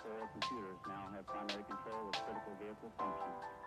coil computers now have primary control of critical vehicle functions.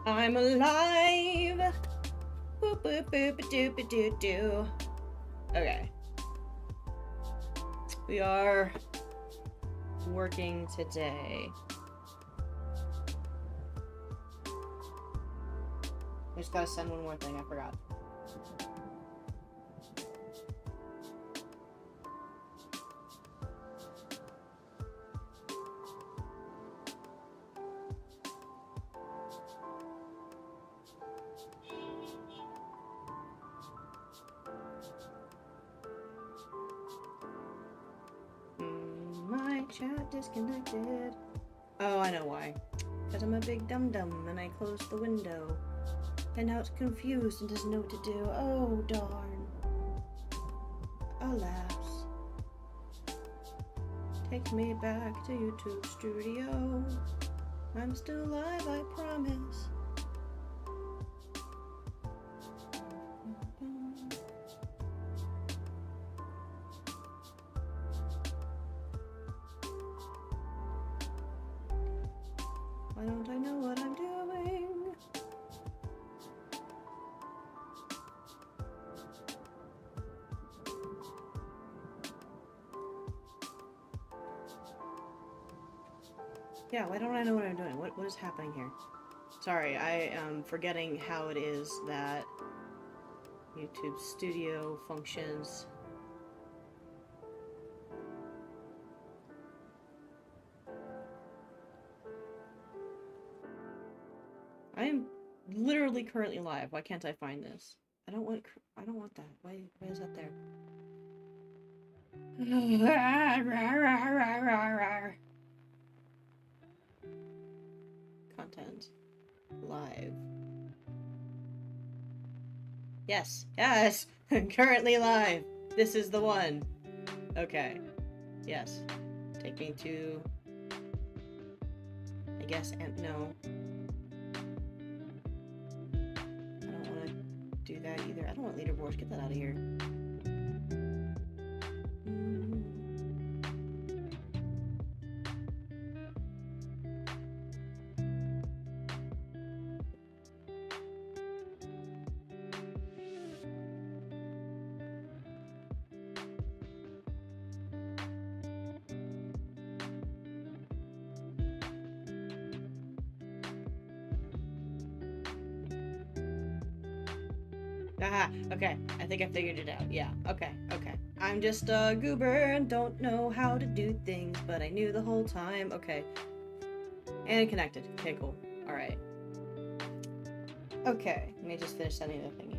I'm alive. Boop boop boop doop doo doo. Okay. We are working today. I just gotta send one more thing, I forgot. My chat disconnected. Oh, I know why. Because I'm a big dum-dum and I closed the window. And now it's confused and doesn't know what to do. Oh, darn. Alas. Take me back to YouTube Studio. I'm still alive, I promise. Why don't I know what I'm doing? Yeah, why don't I know what I'm doing? What is happening here? Sorry, I am forgetting how it is that YouTube Studio functions. I am literally currently live. Why can't I find this? I don't want that. Why is that there? Content. Live. Yes. Yes! Currently live! This is the one. Okay. Yes. Take me to... I guess, no. I don't want to do that either. I don't want leaderboards. Get that out of here. Aha, okay. I think I figured it out. Yeah, okay. I'm just a goober and don't know how to do things, but I knew the whole time. Okay. And connected. Okay, cool. Alright. Okay, let me just finish sending the thingy.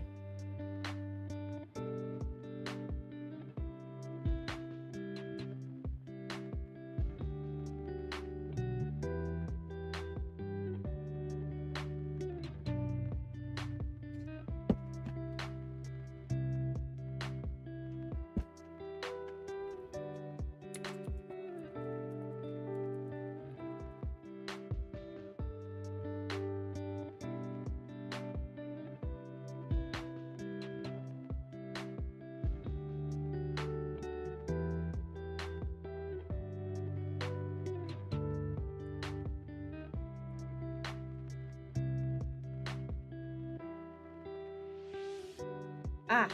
Ah,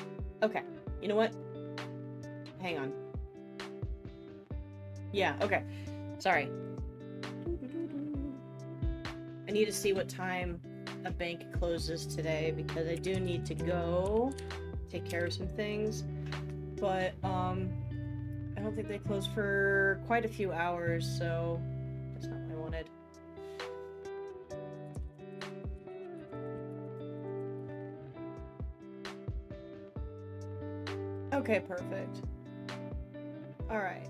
okay. You know what? Hang on. Yeah, okay. Sorry. I need to see what time a bank closes today because I do need to go take care of some things. But, I don't think they close for quite a few hours, so that's not what I wanted. Okay, perfect. Alright.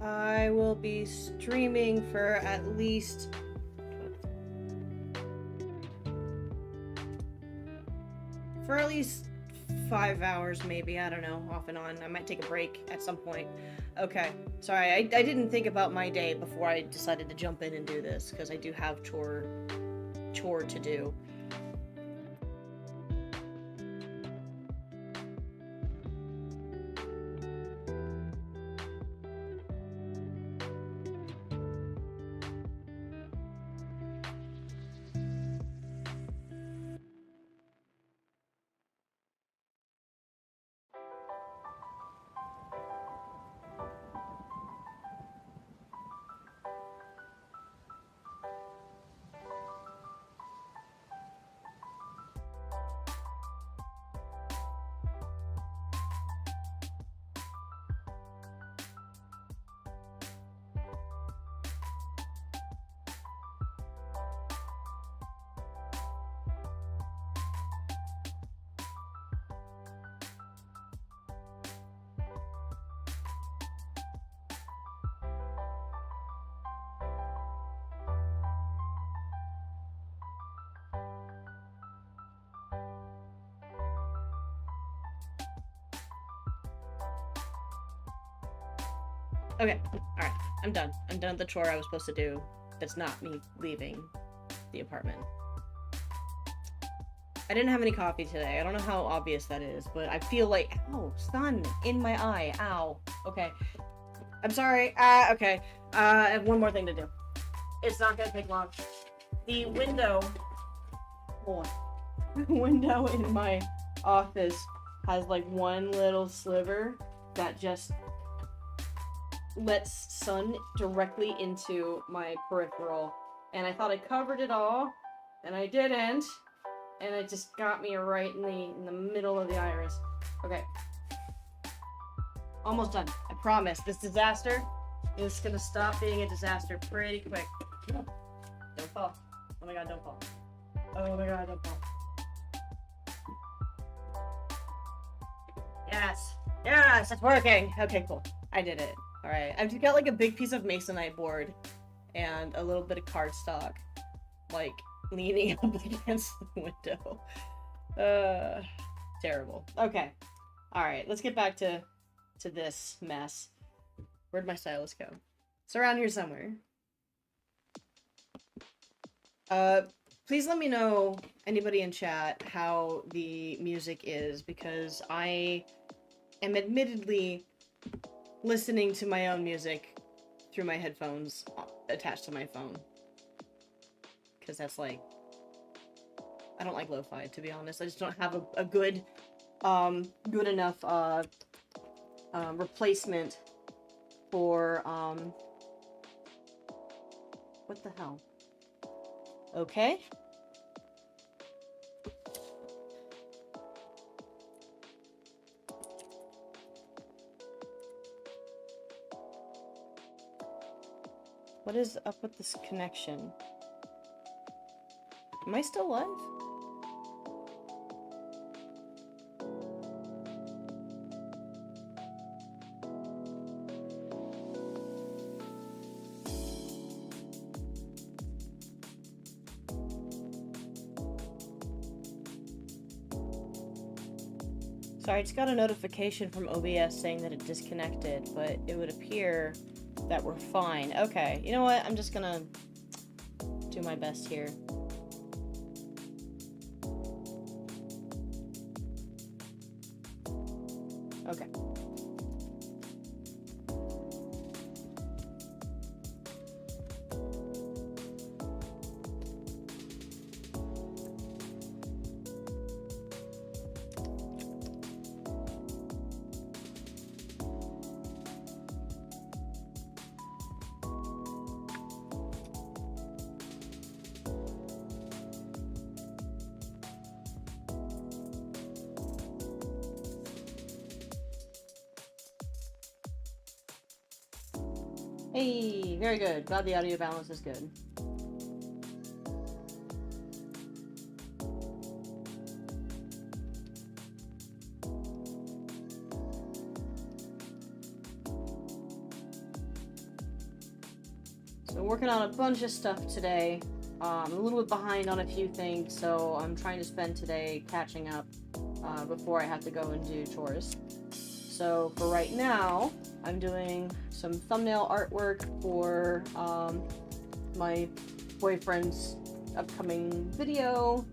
I will be streaming for at least... for at least 5 hours, maybe. I don't know, off and on. I might take a break at some point. Okay. Sorry, I didn't think about my day before I decided to jump in and do this, because I do have chore to do. Okay, alright. I'm done. I'm done with the chore I was supposed to do. That's not me leaving the apartment. I didn't have any coffee today. I don't know how obvious that is, but I feel like... Ow, sun in my eye. Ow. Okay. I'm sorry. Okay. I have one more thing to do. It's not gonna take long. The window... Hold on. The window in my office has like one little sliver that just lets sun directly into my peripheral. And I thought I covered it all, and I didn't. And it just got me right in the middle of the iris. Okay. Almost done. I promise. This disaster is gonna stop being a disaster pretty quick. Don't fall. Oh my god, don't fall. Oh my god, don't fall. Yes! Yes! It's working! Okay, cool. I did it. Alright. I've just got like a big piece of masonite board and a little bit of cardstock. Like, leaning up against the window. Terrible. Okay. Alright, let's get back to this mess. Where'd my stylus go? It's around here somewhere. Please let me know, anybody in chat, how the music is, because I am admittedly listening to my own music through my headphones attached to my phone. Because that's like... I don't like lo-fi, to be honest. I just don't have a good, good enough, replacement for, what the hell? Okay. What is up with this connection? Am I still live? Sorry, I just got a notification from OBS saying that it disconnected, but it would appear that we're fine. Okay, you know what? I'm just gonna do my best here. Okay. Hey, very good. Glad the audio balance is good. So working on a bunch of stuff today. I'm a little bit behind on a few things, so I'm trying to spend today catching up before I have to go and do chores. So for right now, I'm doing some thumbnail artwork for my boyfriend's upcoming video,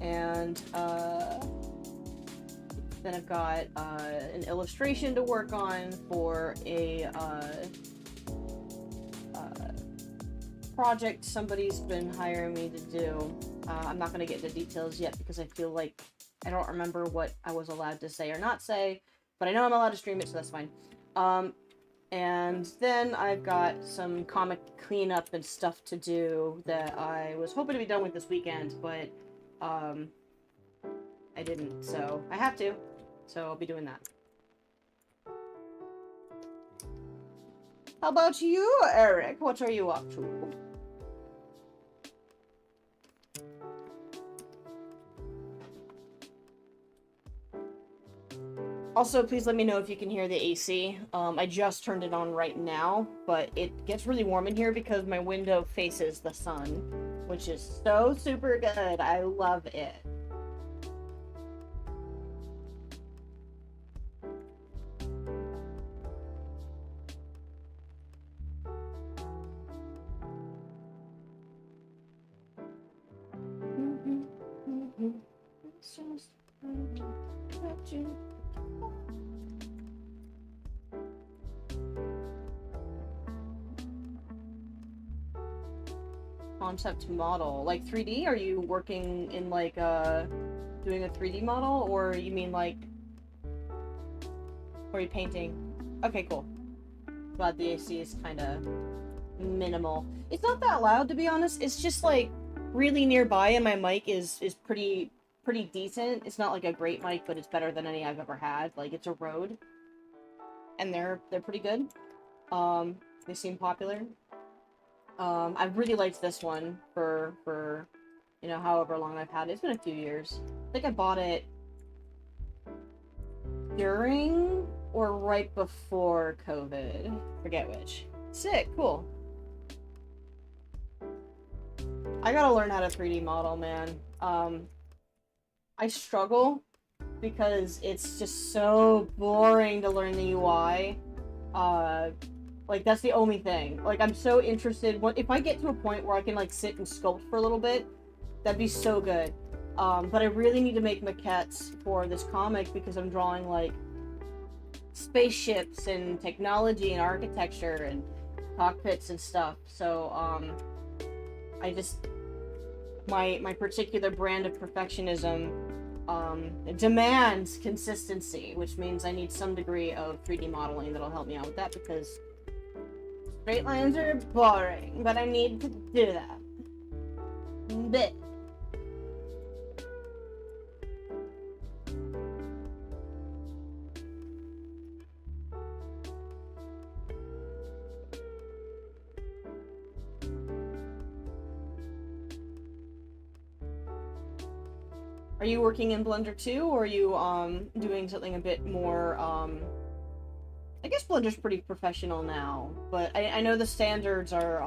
and then I've got an illustration to work on for a project somebody's been hiring me to do. I'm not going to get into details yet because I feel like I don't remember what I was allowed to say or not say, but I know I'm allowed to stream it, so that's fine. And then I've got some comic cleanup and stuff to do that I was hoping to be done with this weekend, but I didn't, so I have to. So I'll be doing that. How about you, Eric? What are you up to? Also, please let me know if you can hear the AC. I just turned it on right now, but it gets really warm in here because my window faces the sun, which is so super good. I love it. It's just about you. Concept model, like 3D? Are you working in like doing a 3D model, or you mean like, or are you painting? Okay, cool. Glad the AC is kind of minimal. It's not that loud, to be honest. It's just like really nearby, and my mic is pretty decent. It's not like a great mic, but it's better than any I've ever had. Like, it's a Rode, and they're pretty good. They seem popular. I've really liked this one for you know, however long I've had it. It's been a few years. I think I bought it during or right before COVID. Forget which. Sick, cool. I gotta learn how to 3D model, man. I struggle because it's just so boring to learn the UI. Like, that's the only thing. Like, I'm so interested. If I get to a point where I can, like, sit and sculpt for a little bit, that'd be so good. But I really need to make maquettes for this comic because I'm drawing, like, spaceships and technology and architecture and cockpits and stuff. So, I just... My particular brand of perfectionism demands consistency, which means I need some degree of 3D modeling that'll help me out with that, because straight lines are boring, but I need to do that. But are you working in Blender too, or are you doing something a bit more I guess Blender's pretty professional now, but I know the standards are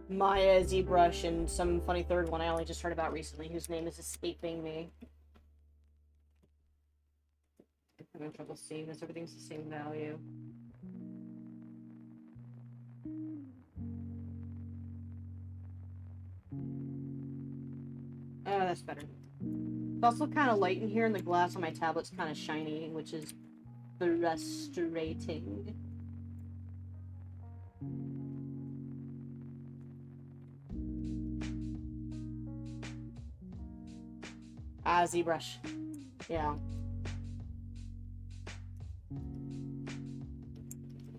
Maya, ZBrush, and some funny third one I only just heard about recently, whose name is escaping me. I'm having trouble seeing this. Everything's the same value. Oh, that's better. It's also kind of light in here, and the glass on my tablet's kind of shiny, which is frustrating. Ah, ZBrush. Yeah.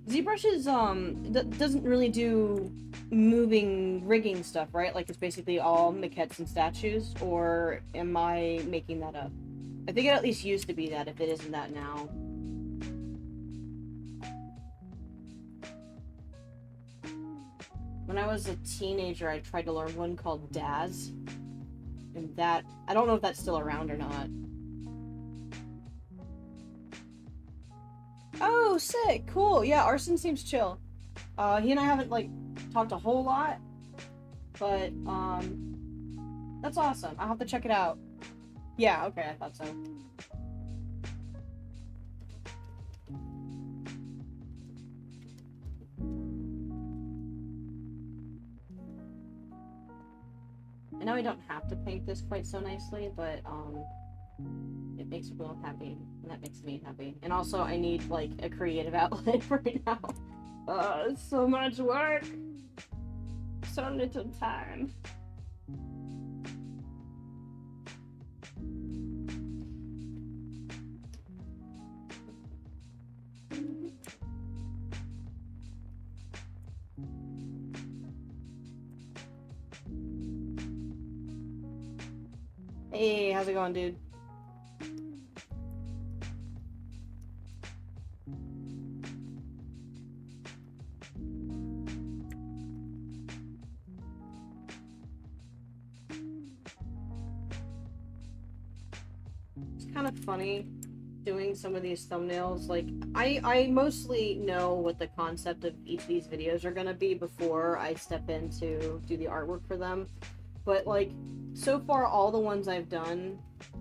ZBrush is, doesn't really do moving rigging stuff, right? Like, it's basically all maquettes and statues, or am I making that up? I think it at least used to be that, if it isn't that now. When I was a teenager, I tried to learn one called Daz, and that, I don't know if that's still around or not. Oh, sick, cool. Yeah, Arson seems chill. He and I haven't, like, talked a whole lot, but, that's awesome. I'll have to check it out. Yeah, okay, I thought so. I know I don't have to paint this quite so nicely, but, it makes Will happy, and that makes me happy. And also, I need, like, a creative outlet right now. It's so much work! So little time. Hey, how's it going, dude? It's kind of funny doing some of these thumbnails. Like, I mostly know what the concept of each of these videos are gonna be before I step in to do the artwork for them. But, like, so far all the ones I've done,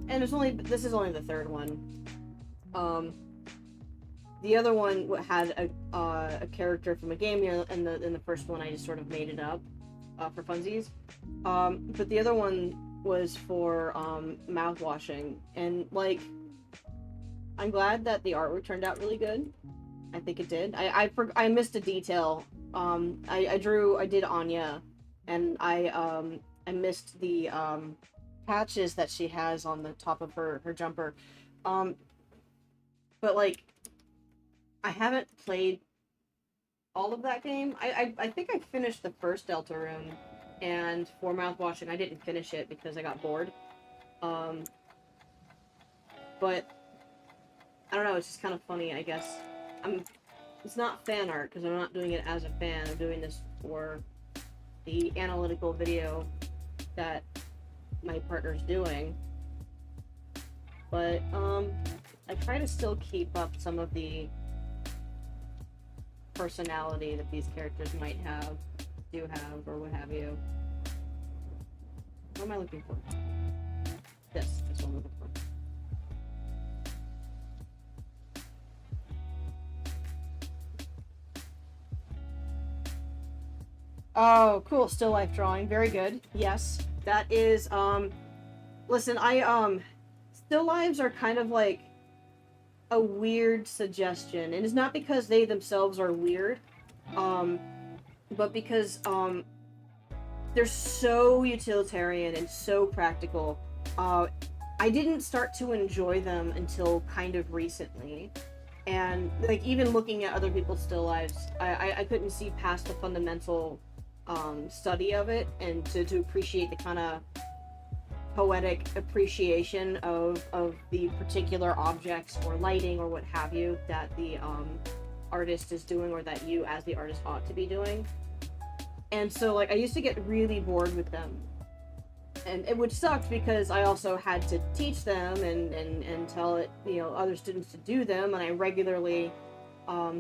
and this is only the third one. The other one had a character from a game, you know, and the first one I just sort of made it up for funsies. But the other one was for mouth washing, and like I'm glad that the artwork turned out really good. I think it did. I missed a detail. I did Anya, and I missed the patches that she has on the top of her jumper. Um, but like I haven't played all of that game. I think I finished the first Delta Room, and for mouthwashing I didn't finish it because I got bored. Um, but I don't know. It's just kind of funny, I guess. I'm. It's not fan art because I'm not doing it as a fan. I'm doing this for the analytical video that my partner's doing. But I try to still keep up some of the personality that these characters might have, do have, or what have you. What am I looking for? This. That's what I'm looking for. Oh, cool. Still life drawing. Very good. Yes. That is, listen, still lives are kind of like a weird suggestion. And it's not because they themselves are weird, but because, they're so utilitarian and so practical. I didn't start to enjoy them until kind of recently. And, like, even looking at other people's still lives, I couldn't see past the fundamental study of it, and to appreciate the kind of poetic appreciation of the particular objects or lighting or what have you that the artist is doing, or that you as the artist ought to be doing. And so, like, I used to get really bored with them, and it would suck because I also had to teach them and tell it, other students to do them, and I regularly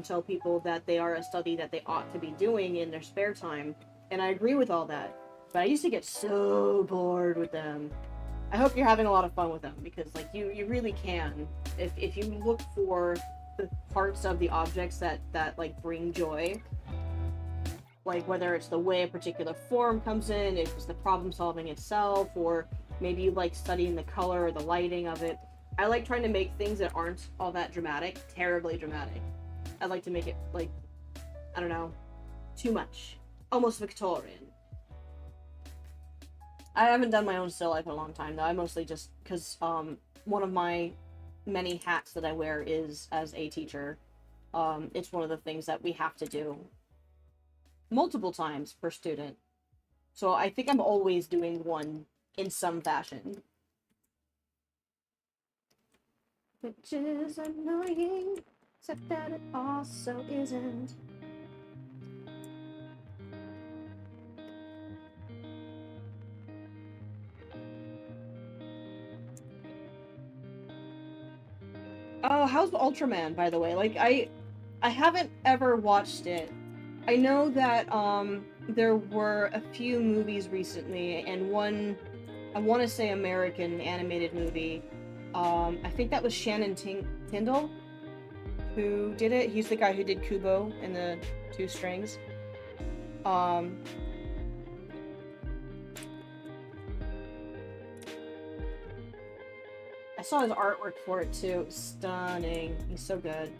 tell people that they are a study that they ought to be doing in their spare time. And I agree with all that, but I used to get so bored with them. I hope you're having a lot of fun with them, because like you really can, if you look for the parts of the objects that like bring joy, like whether it's the way a particular form comes in, if it's the problem solving itself, or maybe you like studying the color or the lighting of it. I like trying to make things that aren't all that dramatic terribly dramatic. I like to make it, like, I don't know, too much. Almost Victorian. I haven't done my own still life in a long time, though. I mostly just, because one of my many hats that I wear is as a teacher. It's one of the things that we have to do multiple times per student. So I think I'm always doing one in some fashion. Which is annoying, except that it also isn't. Oh, how's Ultraman, by the way? Like, I haven't ever watched it. I know that there were a few movies recently, and one, I want to say American animated movie. I think that was Shannon Tyndall who did it. He's the guy who did Kubo and the Two Strings. I saw his artwork for it too. Stunning. He's so good.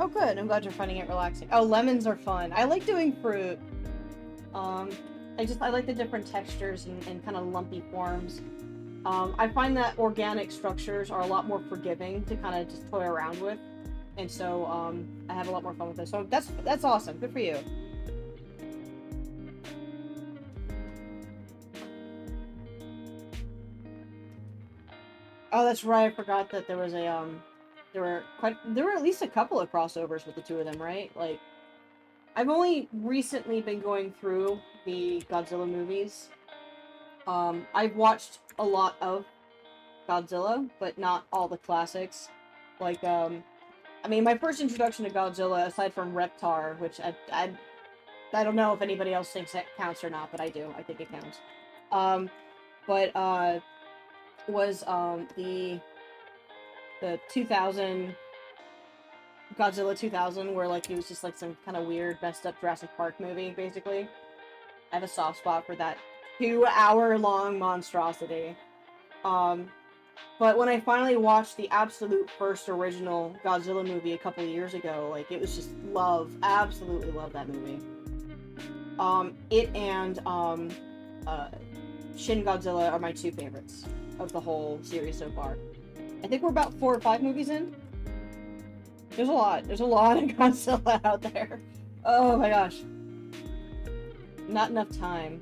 Oh, good. I'm glad you're finding it relaxing. Oh, lemons are fun. I like doing fruit. I like the different textures and kind of lumpy forms. I find that organic structures are a lot more forgiving to kind of just toy around with, and so I have a lot more fun with it. So that's awesome. Good for you. Oh, that's right. I forgot that there was a there were at least a couple of crossovers with the two of them, right? Like, I've only recently been going through the Godzilla movies. I've watched a lot of Godzilla, but not all the classics. Like, I mean, my first introduction to Godzilla, aside from Reptar, which I don't know if anybody else thinks that counts or not, but I do. I think it counts. But was the 2000 Godzilla 2000, where like it was just like some kind of weird, messed up Jurassic Park movie, basically. I have a soft spot for that 2-hour-long monstrosity. But when I finally watched the absolute first original Godzilla movie a couple of years ago, like it was just love, absolutely love that movie. It and Shin Godzilla are my two favorites of the whole series so far. I think we're about 4 or 5 movies in. There's a lot. There's a lot of Godzilla out there. Oh my gosh. Not enough time.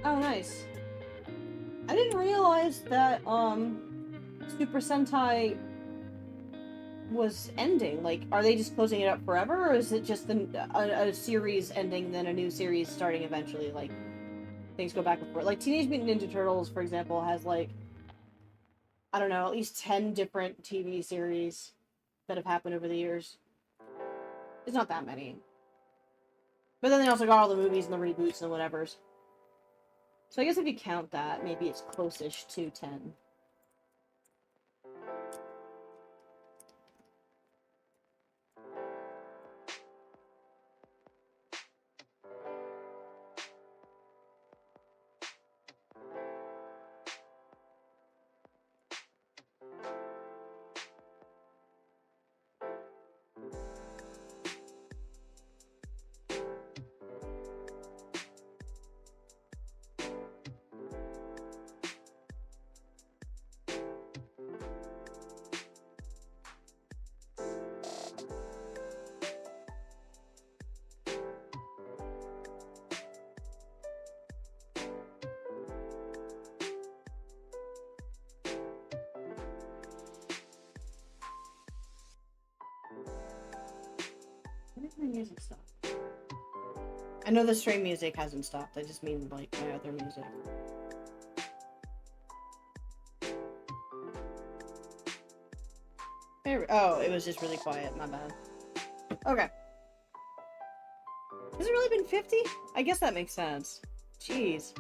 Oh, nice. I didn't realize that, Super Sentai was ending. Like, are they just closing it up forever, or is it just a series ending, then a new series starting eventually? Like, things go back and forth. Like, Teenage Mutant Ninja Turtles, for example, has, like, I don't know, at least 10 different TV series that have happened over the years. It's not that many. But then they also got all the movies and the reboots and whatevers. So I guess if you count that, maybe it's close-ish to 10. Where did my music stop? I know the stream music hasn't stopped. I just mean, like, my other music. Oh, it was just really quiet. My bad. Okay. Has it really been 50? I guess that makes sense. Jeez.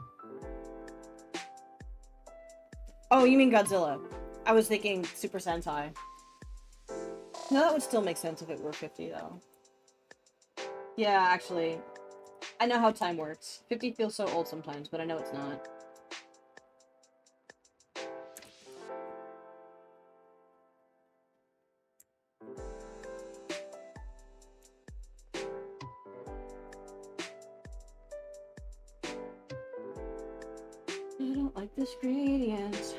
Oh, you mean Godzilla. I was thinking Super Sentai. No, that would still make sense if it were 50, though. Yeah, actually. I know how time works. 50 feels so old sometimes, but I know it's not. I don't like this gradient.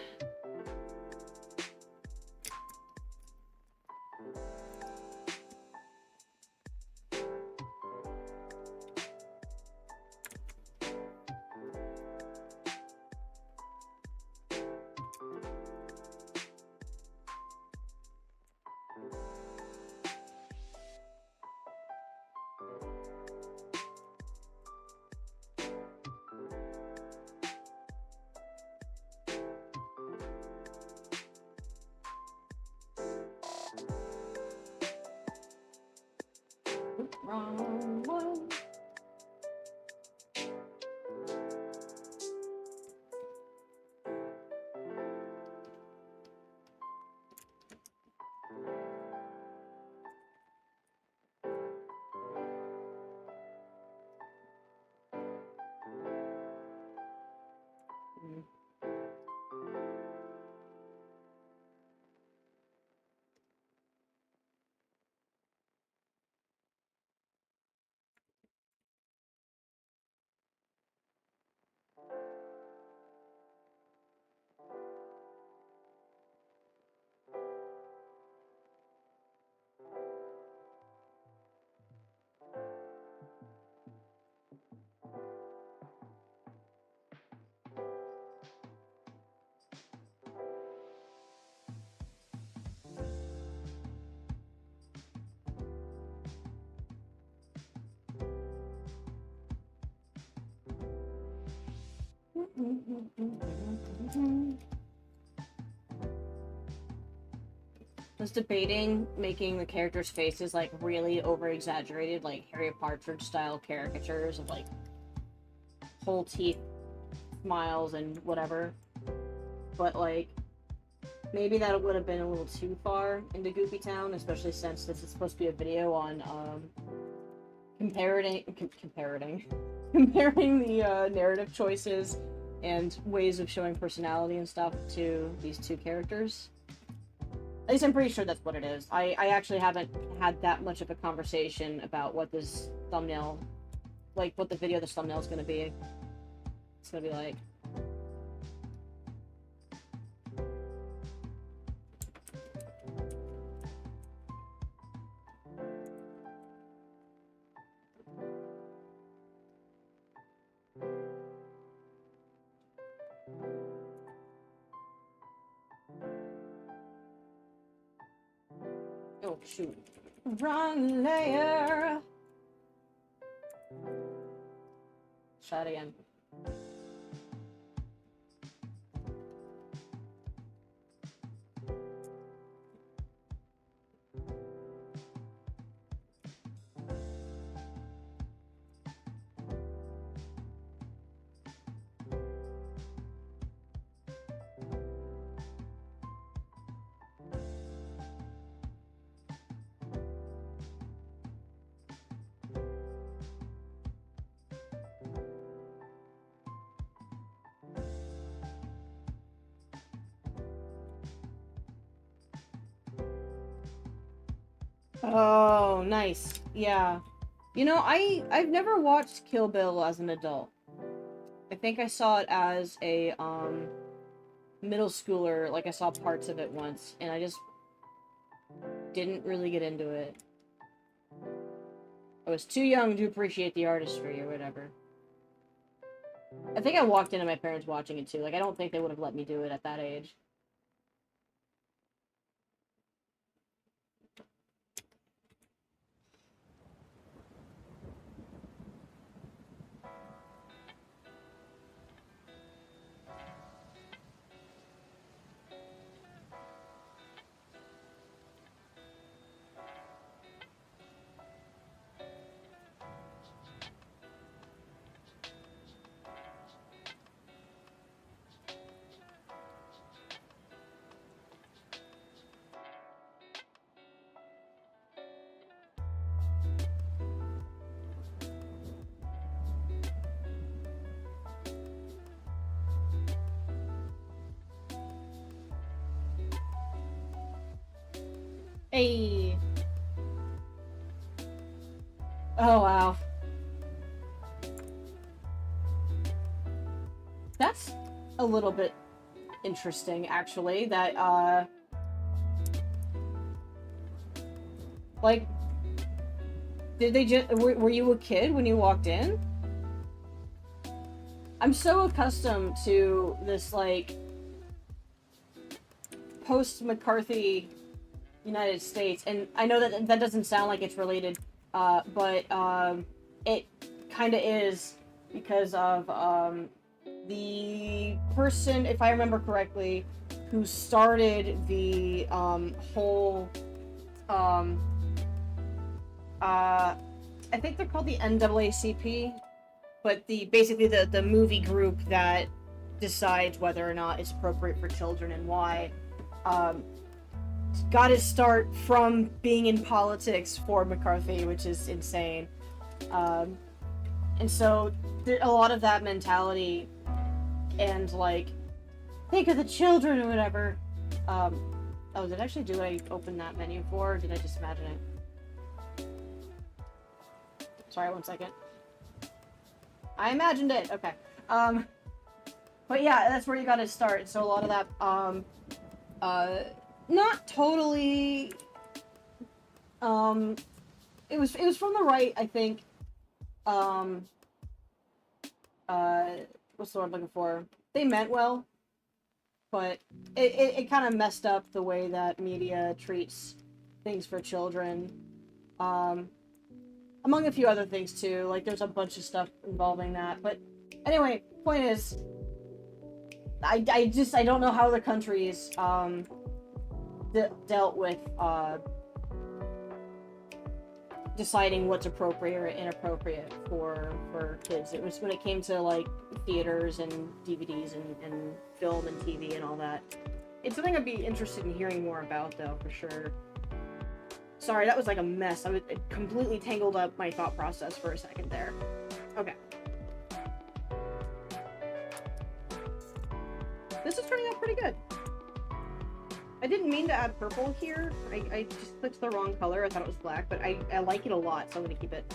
Wrong one. Was debating making the characters' faces like really over-exaggerated, like Harry Partridge style caricatures of like whole teeth, smiles, and whatever. But like maybe that would have been a little too far into Goofy Town, especially since this is supposed to be a video on comparing the narrative choices and ways of showing personality and stuff to these two characters. At least I'm pretty sure that's what it is. I actually haven't had that much of a conversation about what this thumbnail, like what the video of this thumbnail is going to be. It's going to be like. Oh, shoot. Wrong layer! Try it again. Oh, nice. Yeah. You know, I've never watched Kill Bill as an adult. I think I saw it as a middle schooler, like I saw parts of it once, and I just didn't really get into it. I was too young to appreciate the artistry or whatever. I think I walked into my parents watching it too. Like, I don't think they would have let me do it at that age. Hey. Oh, wow. That's a little bit interesting, actually, that, like, did they just, were you a kid when you walked in? I'm so accustomed to this, like, post-McCarthy United States, and I know that that doesn't sound like it's related, but it kind of is, because of the person, if I remember correctly, who started the whole I think they're called the NAACP, but basically the movie group that decides whether or not it's appropriate for children and why, got its start from being in politics for McCarthy, which is insane. And so a lot of that mentality and, like, think of the children or whatever. Oh, did I actually do what I opened that menu for, or did I just imagine it? Sorry, one second. I imagined it. Okay. But yeah, that's where you gotta start. So a lot of that, not totally, it was from the right, I think. What's the word I'm looking for? They meant well, but it kind of messed up the way that media treats things for children. Among a few other things too, like there's a bunch of stuff involving that. But anyway, point is, I don't know how other countries dealt with deciding what's appropriate or inappropriate for kids. It was when it came to like theaters and DVDs and film and TV and all that. It's something I'd be interested in hearing more about, though, for sure. Sorry, that was like a mess. It completely tangled up my thought process for a second there. Okay. This is turning out pretty good. I didn't mean to add purple here. I just clicked the wrong color. I thought it was black, but I like it a lot, so I'm gonna keep it.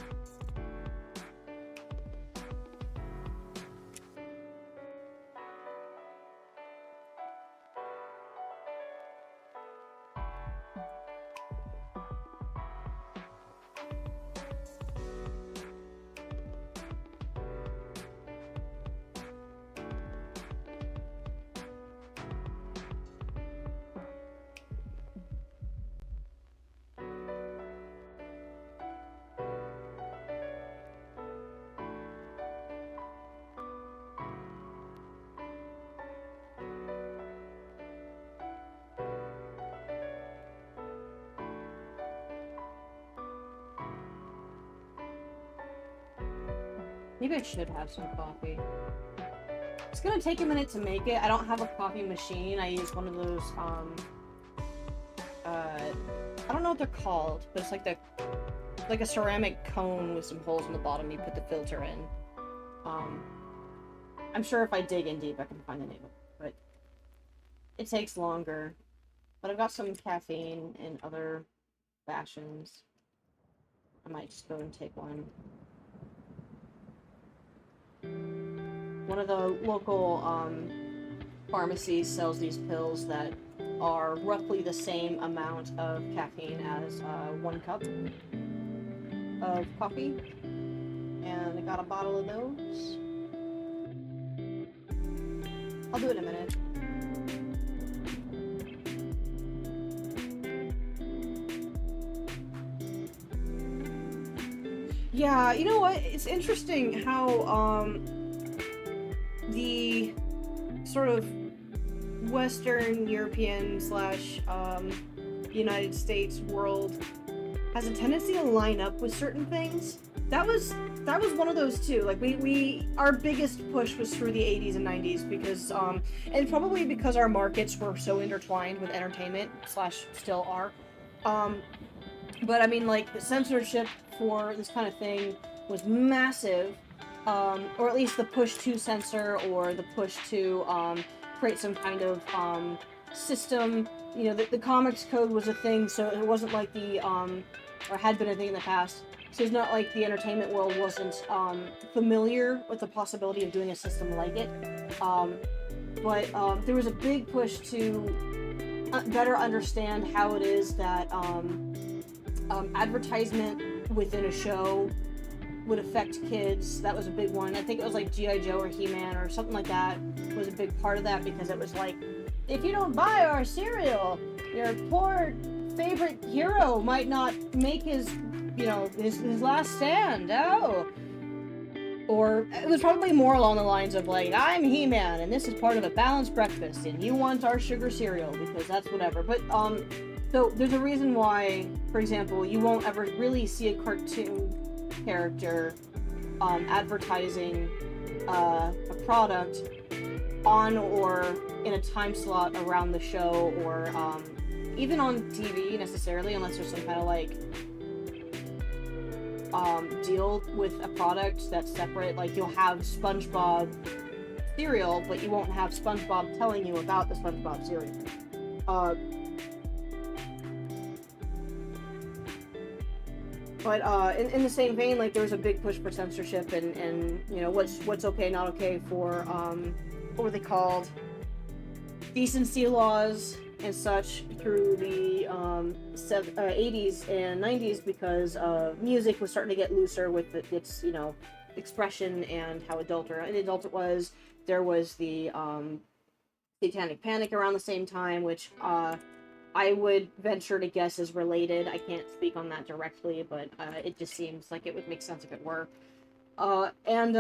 Maybe I should have some coffee. It's gonna take a minute to make it. I don't have a coffee machine. I use one of those, I don't know what they're called, but it's like a ceramic cone with some holes in the bottom. You put the filter in. I'm sure if I dig in deep, I can find the name of it, but it takes longer. But I've got some caffeine in other fashions. I might just go and take one. One of the local pharmacies sells these pills that are roughly the same amount of caffeine as 1 cup of coffee. And I got a bottle of those. I'll do it in a minute. Yeah, you know what? It's interesting how the sort of Western European / United States world has a tendency to line up with certain things. That was one of those too. Like our biggest push was through the 80s and 90s because and probably because our markets were so intertwined with entertainment / still are. But I mean, like, the censorship for this kind of thing was massive, or at least the push to censor or the push to create some kind of system. You know, the comics code was a thing, so it wasn't like the or had been a thing in the past. So it's not like the entertainment world wasn't familiar with the possibility of doing a system like it. But there was a big push to better understand how it is that advertisement within a show would affect kids. That was a big one. I think it was like G.I. Joe or He-Man or something like that was a big part of that, because it was like, if you don't buy our cereal, your poor favorite hero might not make his, you know, his last stand. Oh. Or it was probably more along the lines of like, I'm He-Man and this is part of a balanced breakfast and you want our sugar cereal because that's whatever. But so there's a reason why, for example, you won't ever really see a cartoon character advertising a product on or in a time slot around the show, or even on TV necessarily, unless there's some kind of like deal with a product that's separate. Like, you'll have SpongeBob cereal, but you won't have SpongeBob telling you about the SpongeBob cereal. But in the same vein, like, there was a big push for censorship and you know, what's okay, not okay for what were they called? Decency laws and such through the 80s and 90s, because music was starting to get looser with its, you know, expression and how adult it was. There was the Satanic Panic around the same time, which I would venture to guess is related. I can't speak on that directly, but it just seems like it would make sense if it were. And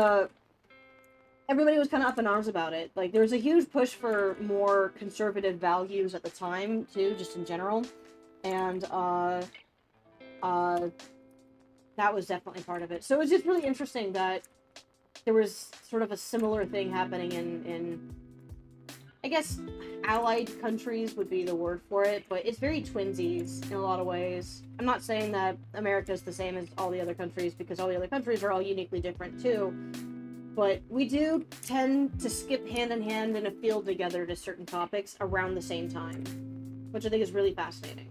everybody was kind of up in arms about it. Like, there was a huge push for more conservative values at the time, too, just in general. And, that was definitely part of it. So it was just really interesting that there was sort of a similar thing happening in I guess, allied countries would be the word for it, but it's very twinsies in a lot of ways. I'm not saying that America is the same as all the other countries, because all the other countries are all uniquely different too. But we do tend to skip hand in hand in a field together to certain topics around the same time, which I think is really fascinating.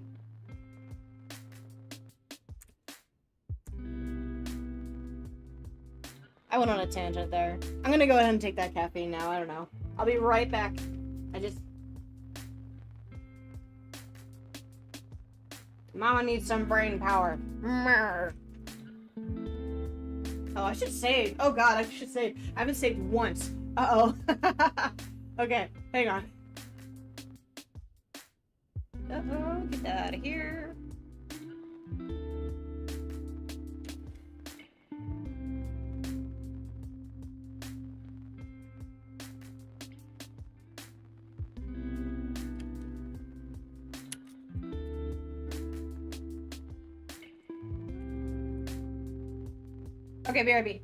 I went on a tangent there. I'm gonna go ahead and take that caffeine now, I don't know. I'll be right back. Mama needs some brain power. Oh, I should save. Oh god, I should save. I haven't saved once. Uh-oh. Okay, hang on. Uh-oh, get that out of here. Okay, BRB.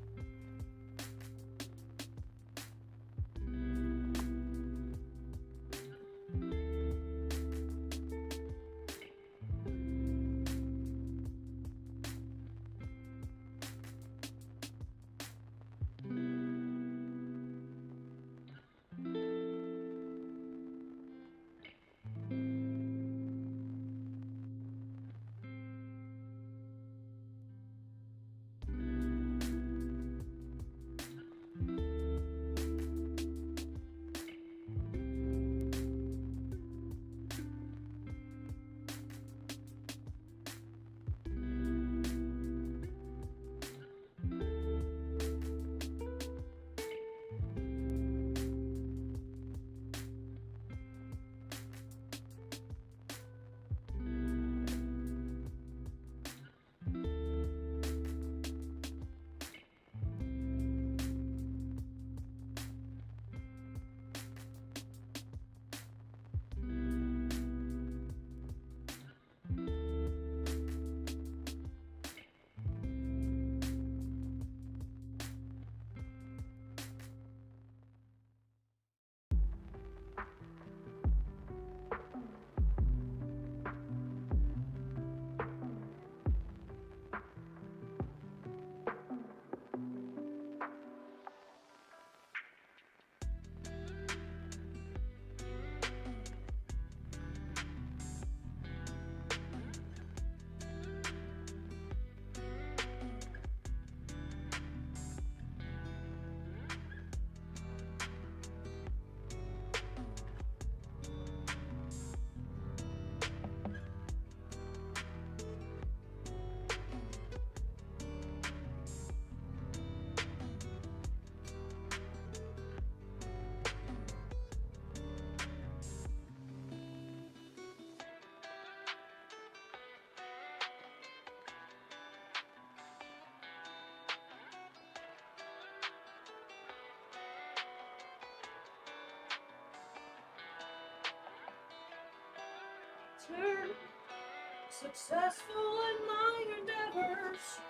Successful in my endeavors.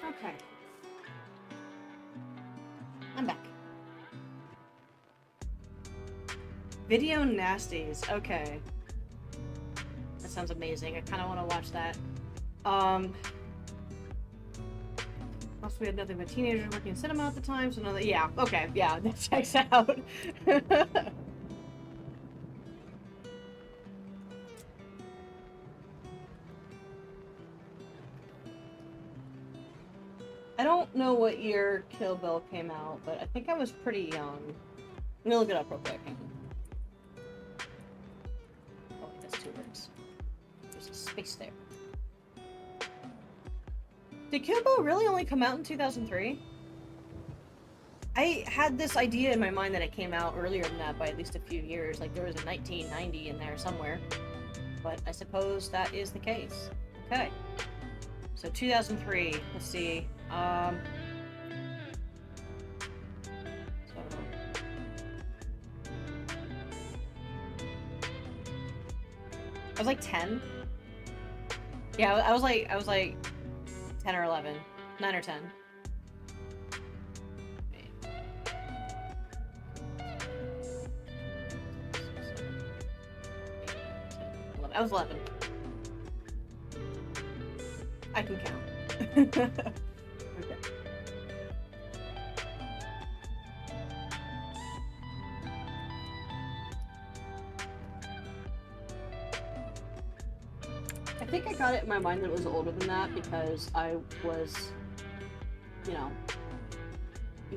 Okay. I'm back. Video nasties. Okay. That sounds amazing. I kind of want to watch that. Also, we had nothing but teenagers working in cinema at the time, so no, yeah, okay, yeah, that checks out. I don't know what year Kill Bill came out, but I think I was pretty young. I'm gonna look it up real quick. Oh, that's 2 words. There's a space there. Did Kill Bill really only come out in 2003? I had this idea in my mind that it came out earlier than that by at least a few years. Like, there was a 1990 in there somewhere. But I suppose that is the case. Okay. So 2003, let's see. was like 10. Yeah, I was like 10 or 11. 9 or 10. I was 11. I can count. Okay. I think I got it in my mind that it was older than that because I was, you know,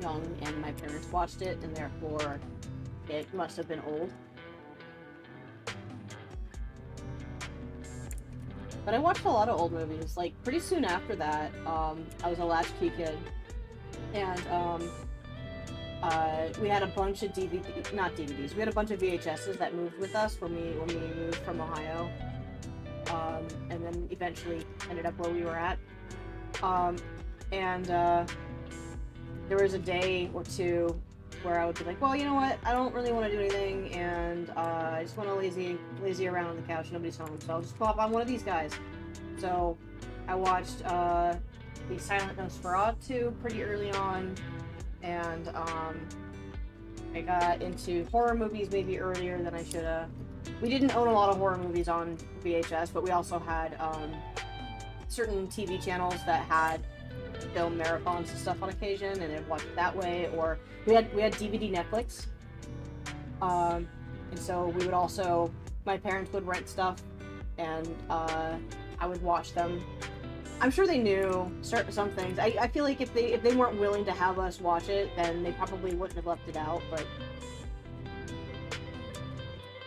young and my parents watched it, and therefore it must have been old. But I watched a lot of old movies. Like, pretty soon after that, I was a latchkey kid. And, we had a bunch of not DVDs, we had a bunch of VHSs that moved with us when we moved from Ohio. And then eventually ended up where we were at. There was a day or two where I would be like, well, you know what, I don't really want to do anything, and I just want to lazy around on the couch, nobody's home, so I'll just pop on one of these guys. So I watched the Silent Nosferatu pretty early on, and I got into horror movies maybe earlier than I should have. We didn't own a lot of horror movies on VHS, but we also had certain TV channels that had film marathons and stuff on occasion, and I'd watch it that way. Or we had DVD Netflix, and so we would also, my parents would rent stuff, and I would watch them. I'm sure they knew some things. I feel like if they weren't willing to have us watch it, then they probably wouldn't have left it out. But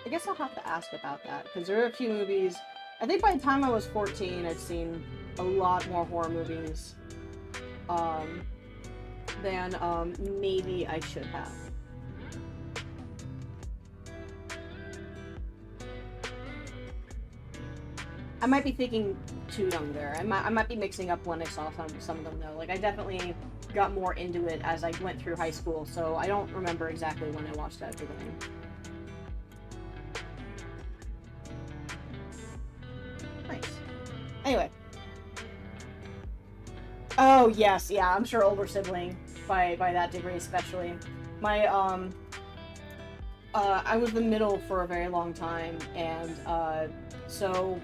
I guess I'll have to ask about that, because there are a few movies. I think by the time I was 14, I'd seen a lot more horror movies than maybe I should have. I might be thinking too young there. I might be mixing up when I saw some of them, though. Like, I definitely got more into it as I went through high school, so I don't remember exactly when I watched everything. Nice. Anyway. Oh, yes, yeah, I'm sure older sibling, by that degree especially. My, I was the middle for a very long time, and, so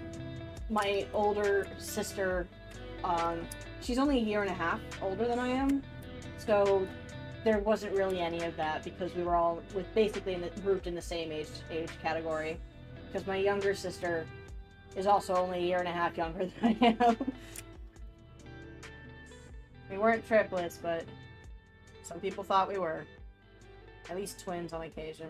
my older sister, she's only a year and a half older than I am, so there wasn't really any of that, because we were all basically grouped in the same age category, because my younger sister is also only a year and a half younger than I am. We weren't triplets, but some people thought we were. At least twins on occasion.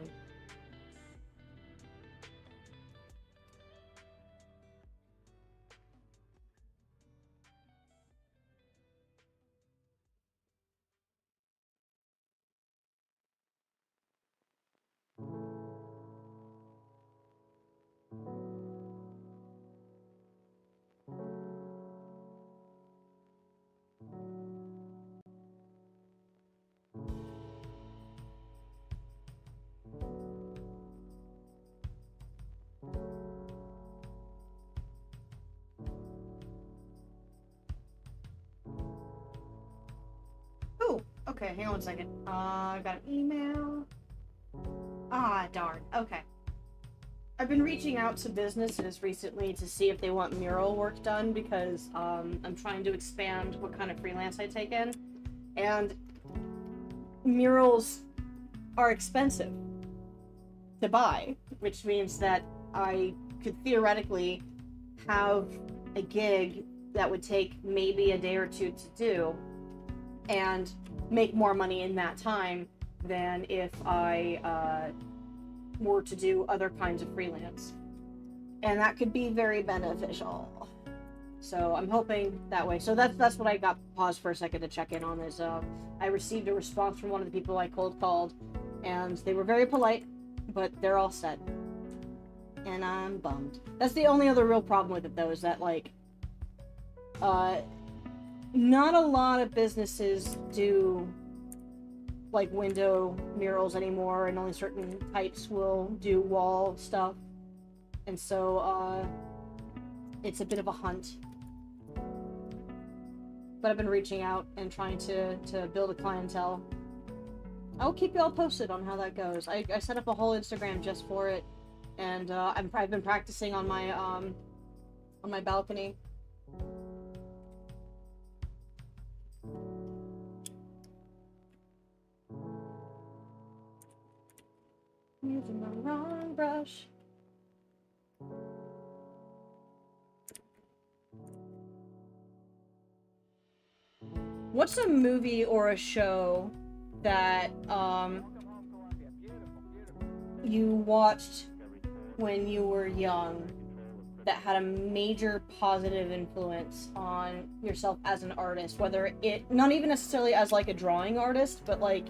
Okay, hang on one second. I got an email. Ah, darn. Okay. I've been reaching out to businesses recently to see if they want mural work done, because I'm trying to expand what kind of freelance I take in. And murals are expensive to buy, which means that I could theoretically have a gig that would take maybe a day or two to do, and make more money in that time than if I were to do other kinds of freelance. And that could be very beneficial. So I'm hoping that way. So that's what I got paused for a second to check in on, is I received a response from one of the people I cold called, and they were very polite, but they're all set. And I'm bummed. That's the only other real problem with it, though, is that, like, not a lot of businesses do, like, window murals anymore, and only certain types will do wall stuff. And so, it's a bit of a hunt. But I've been reaching out and trying to build a clientele. I'll keep you all posted on how that goes. I set up a whole Instagram just for it, and I've been practicing on my balcony. Using the wrong brush. What's a movie or a show that you watched when you were young that had a major positive influence on yourself as an artist? Whether it, not even necessarily as like a drawing artist, but like,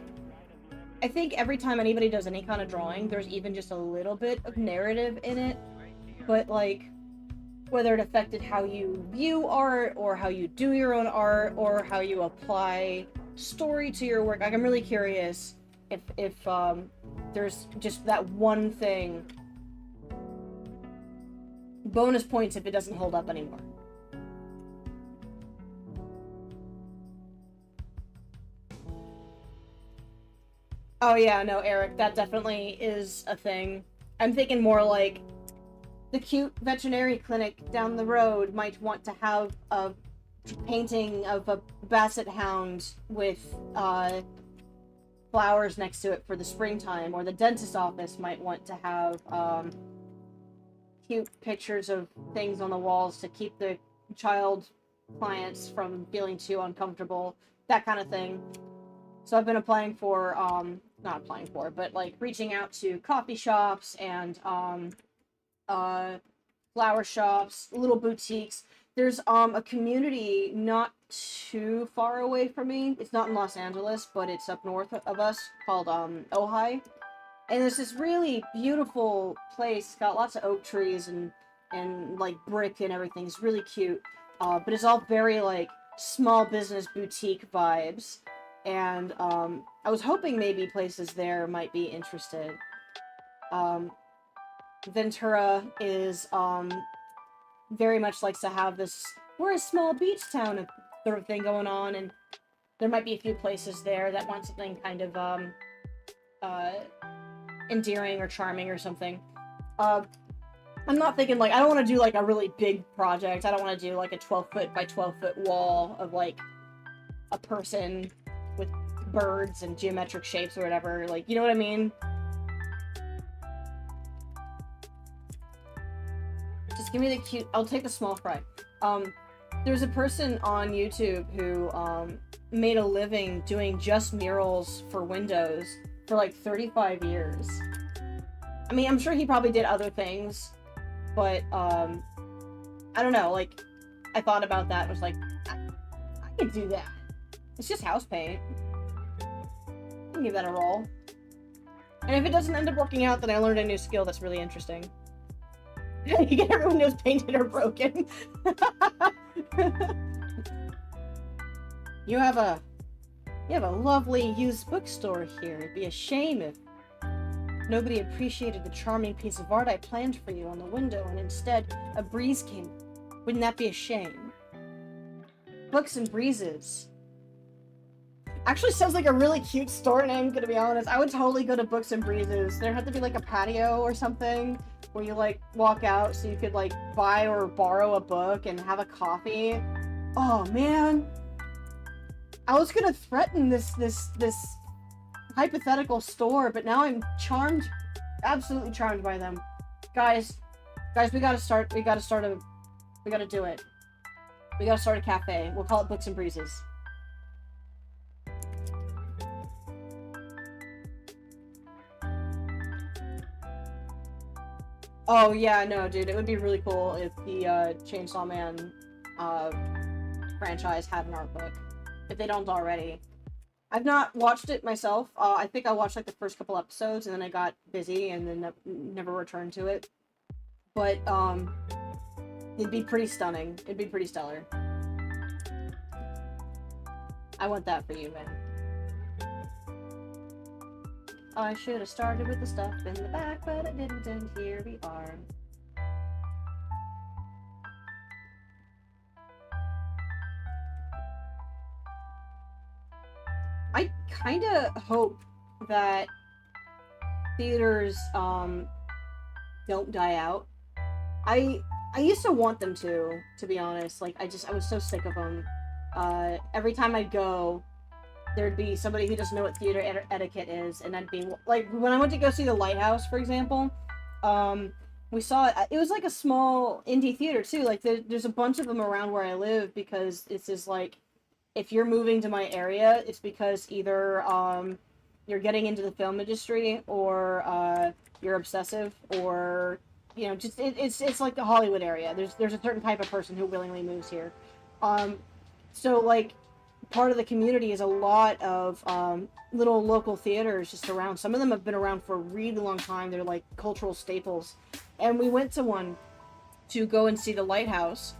I think every time anybody does any kind of drawing, there's even just a little bit of narrative in it, but like, whether it affected how you view art, or how you do your own art, or how you apply story to your work. Like, I'm really curious if there's just that one thing. Bonus points if it doesn't hold up anymore. Oh yeah, no, Eric, that definitely is a thing. I'm thinking more like the cute veterinary clinic down the road might want to have a painting of a basset hound with flowers next to it for the springtime, or the dentist's office might want to have cute pictures of things on the walls to keep the child clients from feeling too uncomfortable, that kind of thing. So I've been applying for, not applying for, but like reaching out to coffee shops and flower shops, little boutiques. There's a community not too far away from me. It's not in Los Angeles, but it's up north of us, called Ojai. And there's this really beautiful place. It's got lots of oak trees and like brick and everything. It's really cute. But it's all very like small business boutique vibes. And I was hoping maybe places there might be interested. Ventura is very much likes to have this, we're a small beach town sort of thing going on, and there might be a few places there that want something kind of endearing or charming or something. I'm not thinking like, I don't want to do like a really big project. I don't want to do like a 12-foot by 12-foot wall of like a person with birds and geometric shapes or whatever, like, you know what I mean? Just give me the cute, I'll take the small fry. There's a person on YouTube who made a living doing just murals for windows for like 35 years. I mean, I'm sure he probably did other things, but I don't know, like, I thought about that and was like, I could do that. It's just house paint. I can give that a roll. And if it doesn't end up working out, then I learned a new skill that's really interesting. You get every windows painted or broken. You have a lovely used bookstore here. It'd be a shame if nobody appreciated the charming piece of art I planned for you on the window, and instead a breeze came. Wouldn't that be a shame? Books and Breezes. Actually sounds like a really cute store name, gonna be honest. I would totally go to Books and Breezes. There had to be like a patio or something where you like walk out so you could like buy or borrow a book and have a coffee. Oh man. I was gonna threaten this hypothetical store, but now I'm charmed, absolutely charmed by them. Guys, we gotta do it. We gotta start a cafe. We'll call it Books and Breezes. Oh yeah, no, dude, it would be really cool if the Chainsaw Man franchise had an art book, if they don't already. I've not watched it myself. I think I watched like the first couple episodes and then I got busy and then never returned to it. But it'd be pretty stunning. It'd be pretty stellar. I want that for you, man. I should have started with the stuff in the back, but I didn't, and here we are. I kind of hope that theaters don't die out. I used to want them to be honest. Like I was so sick of them. Every time I'd go, there'd be somebody who doesn't know what theater etiquette is, and I'd be like, when I went to go see The Lighthouse, for example, we saw it. It was like a small indie theater too. Like there's a bunch of them around where I live because it's just like, if you're moving to my area, it's because either you're getting into the film industry, or you're obsessive, or just it's like the Hollywood area. There's a certain type of person who willingly moves here. So like, part of the community is a lot of little local theaters just around. Some of them have been around for a really long time. They're like cultural staples. And we went to one to go and see The Lighthouse.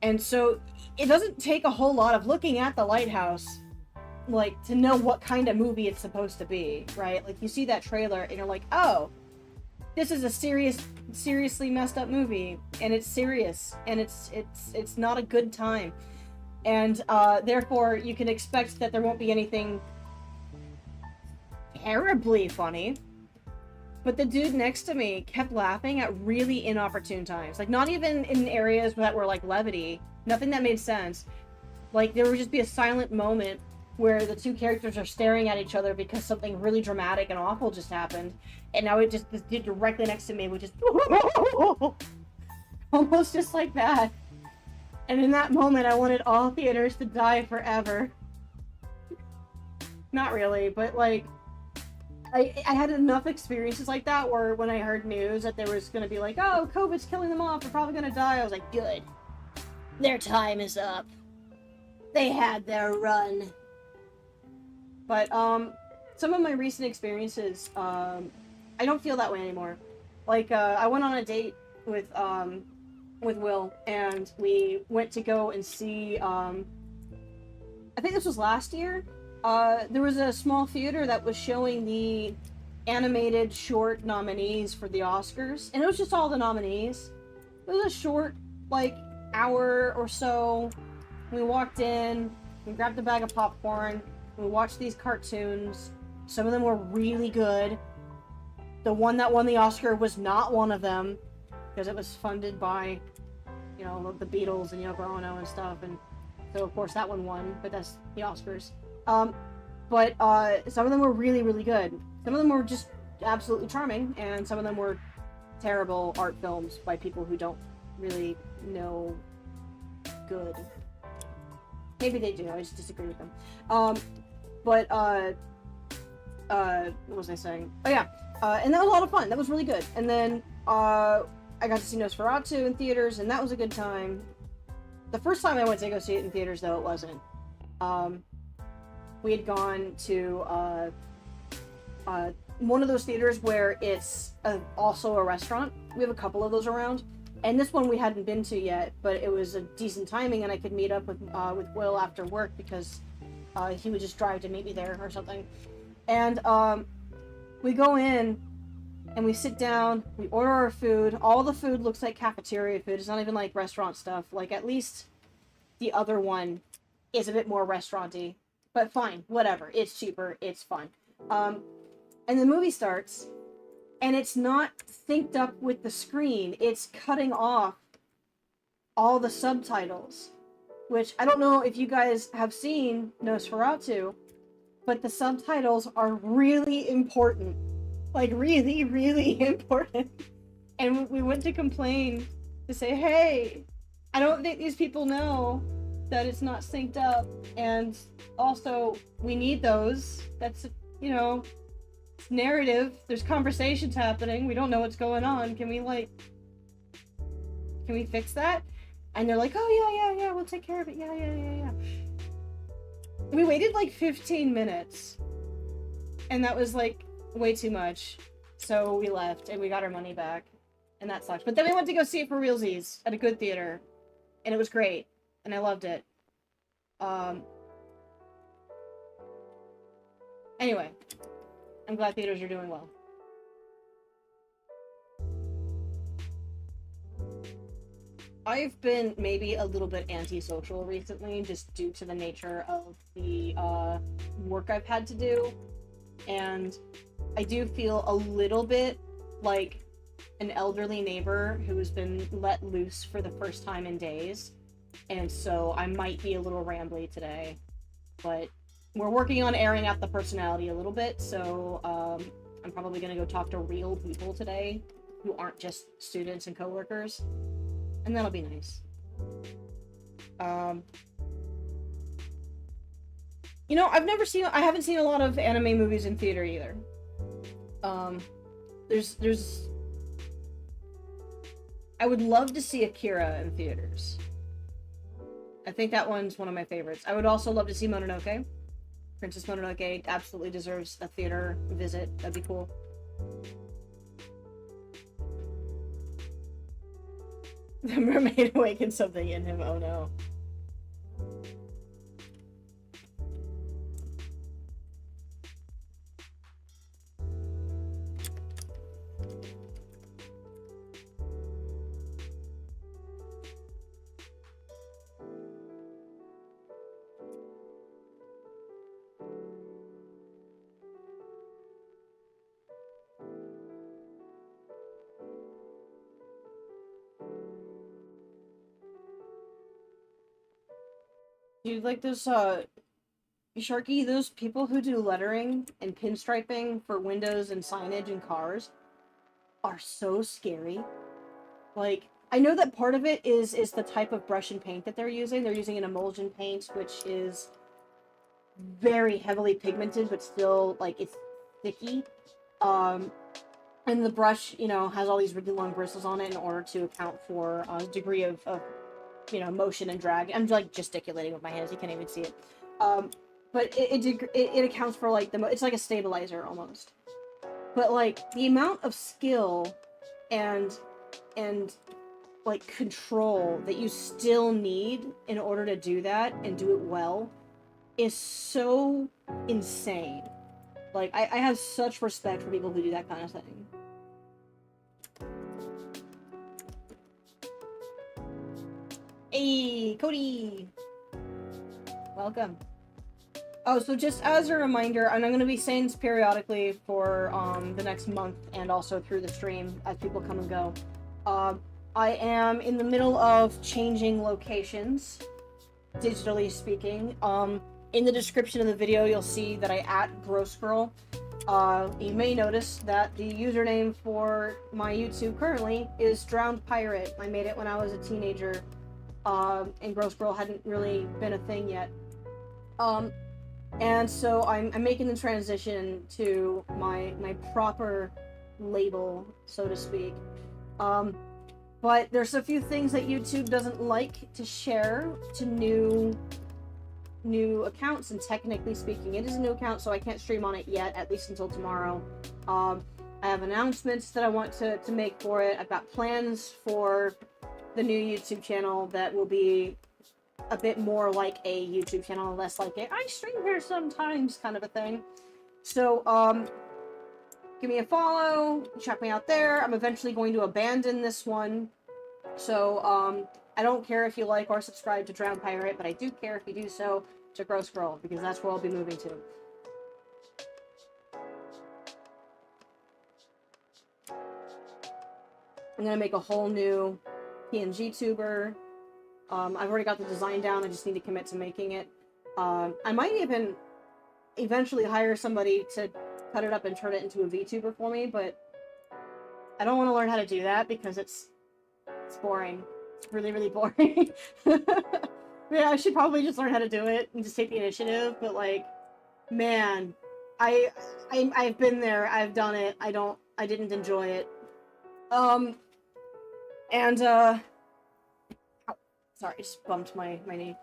And so it doesn't take a whole lot of looking at The Lighthouse, like, to know what kind of movie it's supposed to be, right? Like, you see that trailer and you're like, oh, this is a seriously messed up movie, and it's serious, and it's not a good time. And therefore, you can expect that there won't be anything terribly funny. But the dude next to me kept laughing at really inopportune times. Like, not even in areas that were, like, levity. Nothing that made sense. Like, there would just be a silent moment where the two characters are staring at each other because something really dramatic and awful just happened. And now this dude directly next to me would just... almost just like that. And in that moment, I wanted all theaters to die forever. Not really, but, like... I had enough experiences like that where when I heard news that there was going to be like, oh, COVID's killing them off, they're probably going to die, I was like, good. Their time is up. They had their run. But, some of my recent experiences, I don't feel that way anymore. Like, I went on a date with Will, and we went to go and see, I think this was last year. There was a small theater that was showing the animated short nominees for the Oscars, and it was just all the nominees. It was a short, like, hour or so. We walked in, we grabbed a bag of popcorn, we watched these cartoons. Some of them were really good. The one that won the Oscar was not one of them, because it was funded by, the Beatles and Yoko Ono and stuff, and so of course that one won, but that's the Oscars. But some of them were really, really good. Some of them were just absolutely charming, and some of them were terrible art films by people who don't really know good. Maybe they do, I just disagree with them. What was I saying? Oh yeah, and that was a lot of fun. That was really good. And then I got to see Nosferatu in theaters, and that was a good time. The first time I went to go see it in theaters, though, it wasn't. We had gone to one of those theaters where it's also a restaurant. We have a couple of those around, and this one we hadn't been to yet, but it was a decent timing, and I could meet up with Will after work because he would just drive to meet me there or something. And we go in, and we sit down, we order our food. All the food looks like cafeteria food. It's not even like restaurant stuff. Like, at least the other one is a bit more restaurant-y. But fine, whatever. It's cheaper. It's fine. And the movie starts, and it's not synced up with the screen. It's cutting off all the subtitles, which I don't know if you guys have seen Nosferatu, but the subtitles are really important. Like, really, really important. And we went to complain to say, hey, I don't think these people know that it's not synced up, and also we need those. That's, it's narrative. There's conversations happening. We don't know what's going on. Can we fix that? And they're like, oh yeah, we'll take care of it. Yeah. We waited like 15 minutes, and that was like way too much. So we left, and we got our money back, and that sucked. But then we went to go see it for realsies at a good theater, and it was great. And I loved it. Anyway, I'm glad theaters are doing well. I've been maybe a little bit antisocial recently, just due to the nature of the work I've had to do, and I do feel a little bit like an elderly neighbor who has been let loose for the first time in days, and so I might be a little rambly today, but we're working on airing out the personality a little bit, so I'm probably gonna go talk to real people today who aren't just students and coworkers, and that'll be nice. You know, I haven't seen a lot of anime movies in theater either. There's I would love to see Akira in theaters. I think that one's one of my favorites. I would also love to see Mononoke. Princess Mononoke absolutely deserves a theater visit. That'd be cool. The mermaid awakened something in him, oh no. Dude, like those, Sharky, those people who do lettering and pinstriping for windows and signage in cars are so scary. Like, I know that part of it is the type of brush and paint that they're using. They're using an emulsion paint, which is very heavily pigmented, but still, like, it's sticky. And the brush, you know, has all these really long bristles on it in order to account for a degree of you know, motion and drag. I'm, like, gesticulating with my hands. You can't even see it. But it accounts for, like, it's like a stabilizer, almost. But, like, the amount of skill and like, control that you still need in order to do that and do it well is so insane. Like, I have such respect for people who do that kind of thing. Hey, Cody! Welcome. Oh, so just as a reminder, and I'm going to be saying this periodically for the next month and also through the stream as people come and go. I am in the middle of changing locations, digitally speaking. In the description of the video, you'll see that I @GrossGiirl. You may notice that the username for my YouTube currently is Drowned Pirate. I made it when I was a teenager, and GrossGiirl hadn't really been a thing yet. And so I'm making the transition to my proper label, so to speak. But there's a few things that YouTube doesn't like to share to new accounts, and technically speaking, it is a new account, so I can't stream on it yet, at least until tomorrow. I have announcements that I want to make for it. I've got plans for the new YouTube channel that will be a bit more like a YouTube channel, less like I stream here sometimes kind of a thing. So, give me a follow, check me out there. I'm eventually going to abandon this one. So, I don't care if you like or subscribe to Drowned Pirate, but I do care if you do so to GrossGiirl, because that's where I'll be moving to. I'm gonna make a whole new PNG tuber. I've already got the design down, I just need to commit to making it. I might even eventually hire somebody to cut it up and turn it into a VTuber for me, but I don't want to learn how to do that because it's boring. It's really, really boring. Yeah, I should probably just learn how to do it and just take the initiative, but like, man, I've been there, I've done it, I didn't enjoy it. Sorry, I just bumped my knee.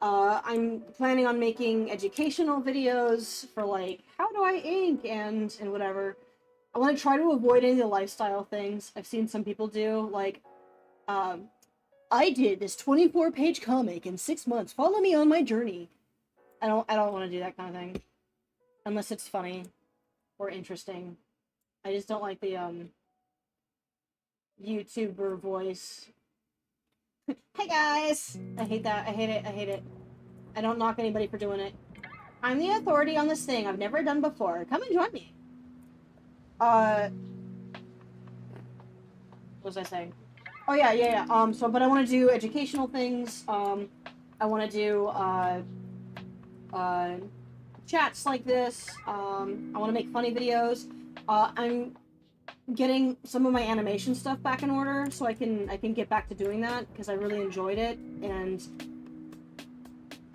I'm planning on making educational videos for, like, how do I ink and whatever. I want to try to avoid any of the lifestyle things I've seen some people do, like, I did this 24-page comic in 6 months, follow me on my journey. I don't want to do that kind of thing. Unless it's funny or interesting. I just don't like the, YouTuber voice. Hey guys! I hate that. I hate it. I hate it. I don't knock anybody for doing it. I'm the authority on this thing I've never done before. Come and join me. What was I saying? Oh yeah. But I want to do educational things. I want to do, chats like this. I want to make funny videos. I'm getting some of my animation stuff back in order so I can get back to doing that because I really enjoyed it, and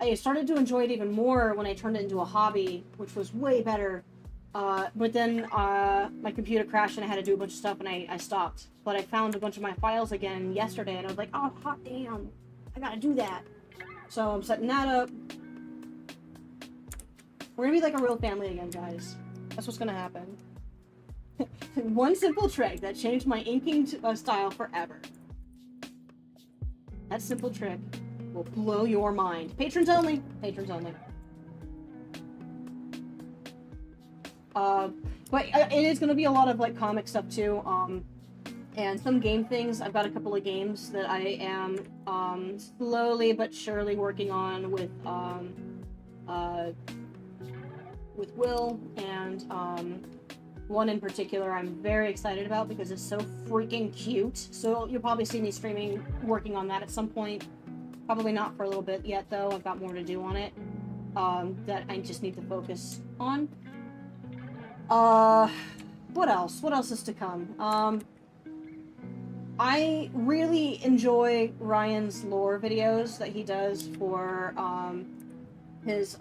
I started to enjoy it even more when I turned it into a hobby, which was way better. But then my computer crashed and I had to do a bunch of stuff and I stopped. But I found a bunch of my files again yesterday and I was like, oh hot damn, I gotta do that. So I'm setting that up. We're gonna be like a real family again, guys. That's what's gonna happen. One simple trick that changed my inking style forever. That simple trick will blow your mind. Patrons only. Patrons only. But it is going to be a lot of like comic stuff too. And some game things. I've got a couple of games that I am slowly but surely working on with Will, and one in particular I'm very excited about because it's so freaking cute. So you'll probably see me streaming, working on that at some point. Probably not for a little bit yet though. I've got more to do on it that I just need to focus on. What else? What else is to come? I really enjoy Ryan's lore videos that he does for his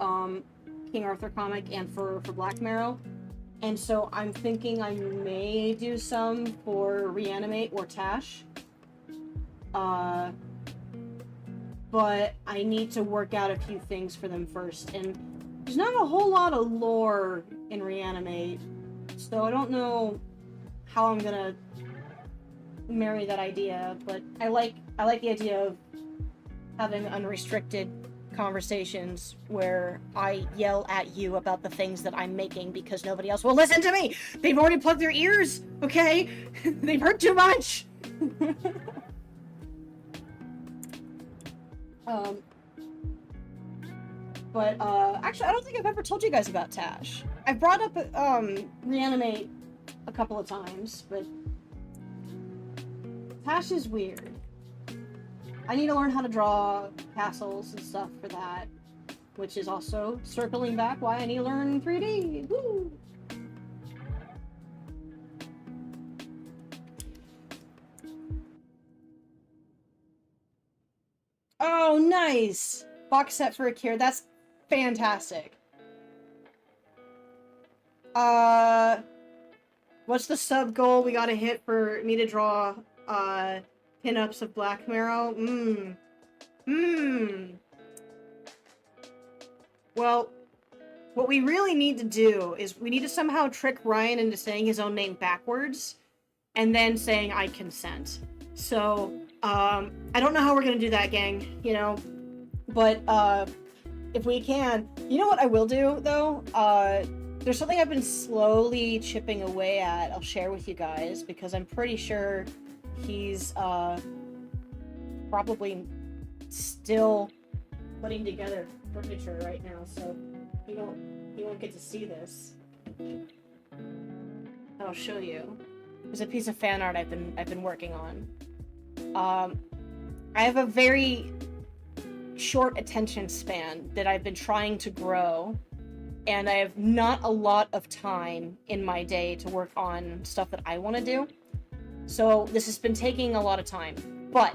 King Arthur comic and for Black Marrow. And so I'm thinking I may do some for Reanimate or Tash. But I need to work out a few things for them first. And there's not a whole lot of lore in Reanimate, so I don't know how I'm gonna marry that idea, but I like the idea of having unrestricted conversations where I yell at you about the things that I'm making because nobody else will listen to me. They've already plugged their ears, okay? They've heard too much. Actually, I don't think I've ever told you guys about Tash. I brought up Reanimate a couple of times, but Tash is weird. I need to learn how to draw castles and stuff for that, which is also circling back why I need to learn 3D. Woo! Oh, nice! Box set for Akira. That's fantastic. What's the sub goal we gotta hit for me to draw, pinups of Black Marrow? Well, what we really need to do is we need to somehow trick Ryan into saying his own name backwards, and then saying I consent. So, I don't know how we're gonna do that, gang, you know? But, if we can... You know what I will do, though? There's something I've been slowly chipping away at, I'll share with you guys, because I'm pretty sure he's, probably still putting together furniture right now, so he won't get to see this. I'll show you. There's a piece of fan art I've been working on. I have a very short attention span that I've been trying to grow, and I have not a lot of time in my day to work on stuff that I want to do. So this has been taking a lot of time, but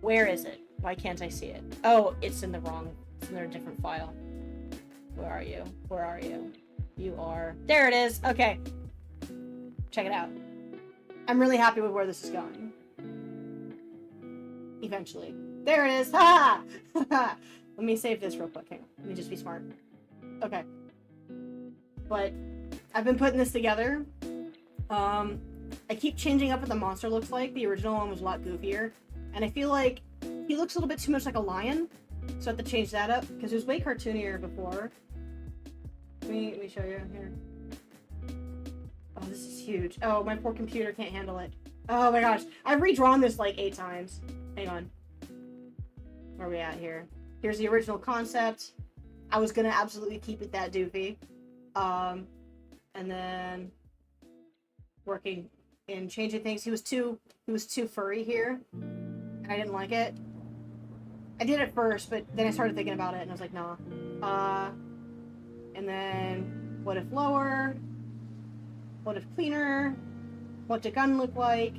where is it? Why can't I see it? Oh, it's in a different file. Where are you? Where are you? You are... There it is! Okay. Check it out. I'm really happy with where this is going. Eventually. There it is! Ha! Let me save this real quick. Hang on. Let me just be smart. Okay. But I've been putting this together. I keep changing up what the monster looks like. The original one was a lot goofier. And I feel like he looks a little bit too much like a lion. So I have to change that up, because it was way cartoonier before. Let me show you here. Oh, this is huge. Oh, my poor computer can't handle it. Oh my gosh. I've redrawn this like 8 times. Hang on. Where are we at here? Here's the original concept. I was gonna absolutely keep it that doofy. And then working in changing things. He was too furry here. And I didn't like it. I did it first, but then I started thinking about it and I was like, nah. And then what if lower? What if cleaner? What did gun look like?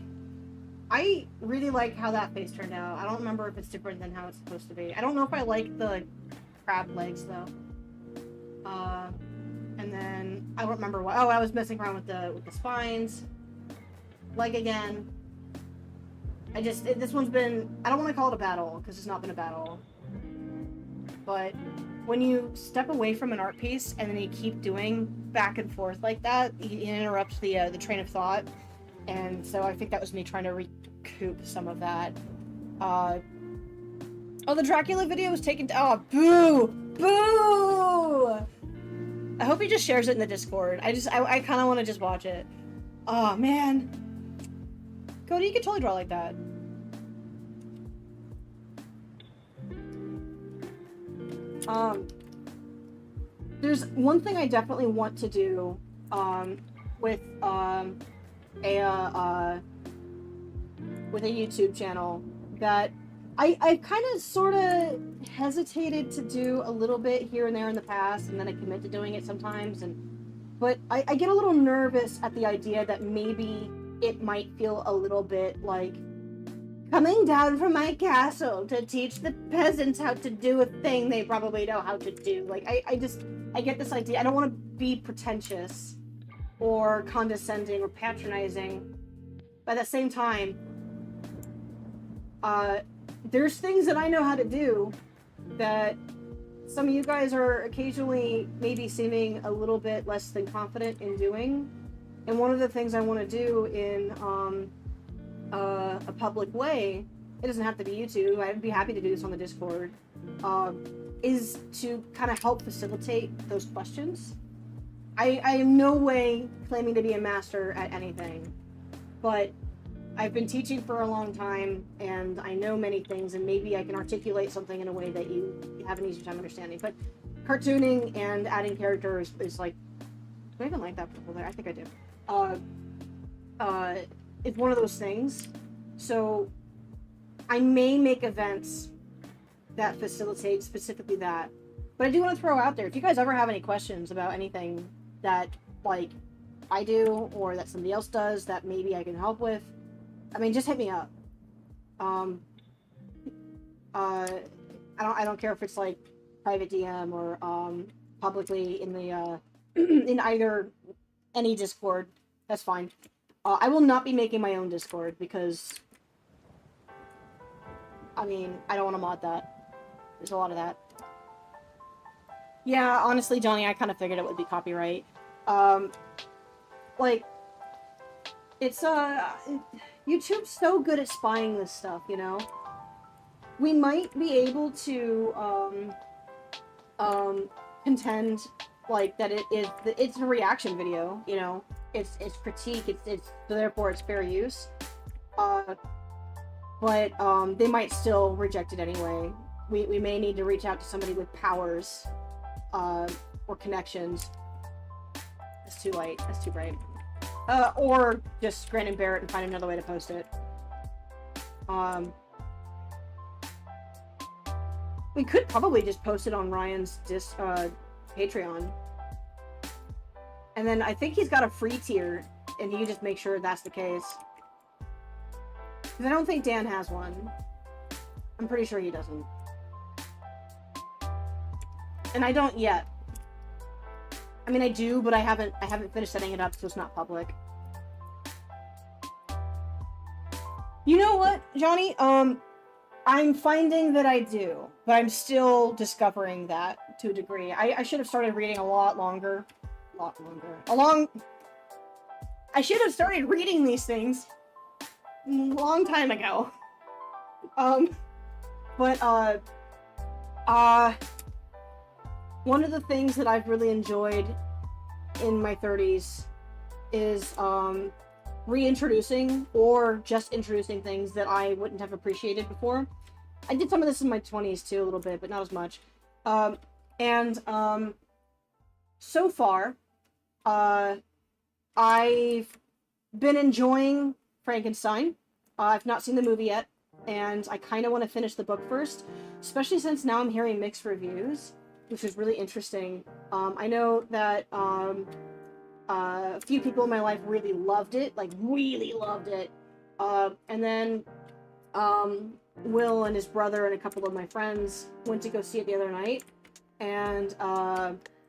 I really like how that face turned out. I don't remember if it's different than how it's supposed to be. I don't know if I like the crab legs though. And then I don't remember what. Oh, I was messing around with the spines. Leg again. This one's been. I don't want to call it a battle because it's not been a battle. But when you step away from an art piece and then you keep doing back and forth like that, it interrupts the train of thought. And so I think that was me trying to recoup some of that. Oh, the Dracula video was taken. Oh, boo! Boo! I hope he just shares it in the Discord. I kind of want to just watch it. Oh, man. Cody, you can totally draw like that. There's one thing I definitely want to do, with a YouTube channel that I kind of sort of hesitated to do a little bit here and there in the past, and then I commit to doing it sometimes, but I get a little nervous at the idea that maybe it might feel a little bit like coming down from my castle to teach the peasants how to do a thing they probably know how to do. Like, I get this idea. I don't want to be pretentious or condescending or patronizing. But at the same time, there's things that I know how to do that some of you guys are occasionally maybe seeming a little bit less than confident in doing. And one of the things I want to do in a public way, it doesn't have to be YouTube, I'd be happy to do this on the Discord, is to kind of help facilitate those questions. I am no way claiming to be a master at anything, but I've been teaching for a long time and I know many things, and maybe I can articulate something in a way that you have an easier time understanding. But cartooning and adding characters is like, do I even like that purple there? I think I do. It's one of those things. So I may make events that facilitate specifically that. But I do want to throw out there, if you guys ever have any questions about anything that, like, I do or that somebody else does that maybe I can help with, I mean, just hit me up. I don't care if it's like private DM or publicly in the in either any Discord. That's fine. I will not be making my own Discord because, I mean, I don't want to mod that. There's a lot of that. Yeah, honestly, Johnny, I kind of figured it would be copyright. Like, it's, YouTube's so good at spying this stuff, you know? We might be able to, contend, like, that it's a reaction video, you know? It's critique, it's therefore it's fair use. But, they might still reject it anyway. We may need to reach out to somebody with powers, or connections. It's too late. That's too bright. Or just grin and bear it and find another way to post it. We could probably just post it on Ryan's Patreon. And then I think he's got a free tier, and you just make sure that's the case. Because I don't think Dan has one. I'm pretty sure he doesn't. And I don't yet. I mean, I do, but I haven't finished setting it up, so it's not public. You know what, Johnny? I'm finding that I do, but I'm still discovering that to a degree. I should have started reading a lot longer. I should have started reading these things a long time ago. One of the things that I've really enjoyed in my 30s is reintroducing or just introducing things that I wouldn't have appreciated before. I did some of this in my 20s too, a little bit, but not as much. And so far, I've been enjoying Frankenstein. I've not seen the movie yet, and I kind of want to finish the book first, especially since now I'm hearing mixed reviews, which is really interesting. I know that a few people in my life really loved it, like really loved it. And then Will and his brother and a couple of my friends went to go see it the other night, and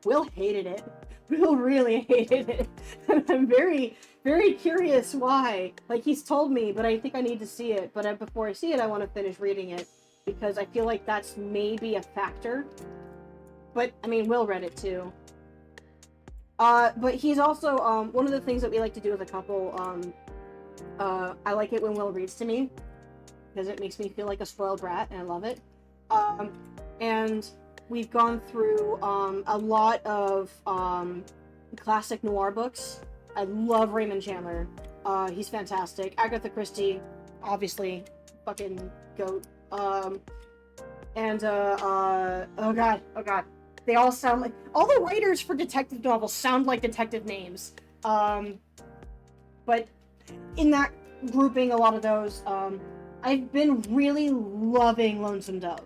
Will hated it. Will really hated it. And I'm very, very curious why. Like, he's told me, but I think I need to see it. But before I see it, I want to finish reading it, because I feel like that's maybe a factor. But, I mean, Will read it too. But he's also, one of the things that we like to do as a couple, I like it when Will reads to me, because it makes me feel like a spoiled brat, and I love it. And we've gone through a lot of classic noir books. I love Raymond Chandler. He's fantastic. Agatha Christie, obviously, fucking goat. Oh god. They all sound like... All the writers for detective novels sound like detective names. But in that grouping, a lot of those, I've been really loving Lonesome Dove.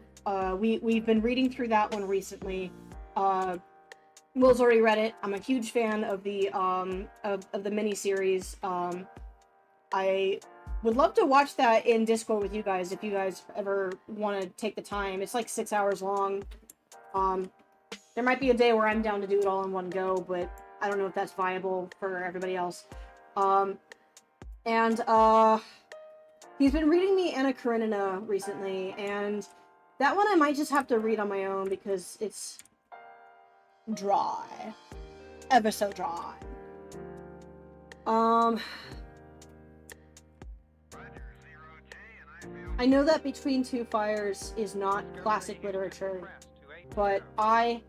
We've been reading through that one recently. Will's already read it. I'm a huge fan of the miniseries. I would love to watch that in Discord with you guys if you guys ever want to take the time. It's like 6 hours long. There might be a day where I'm down to do it all in one go, but I don't know if that's viable for everybody else. He's been reading me Anna Karenina recently, and that one I might just have to read on my own because it's dry. Ever so dry. I know that Between Two Fires is not classic literature, but I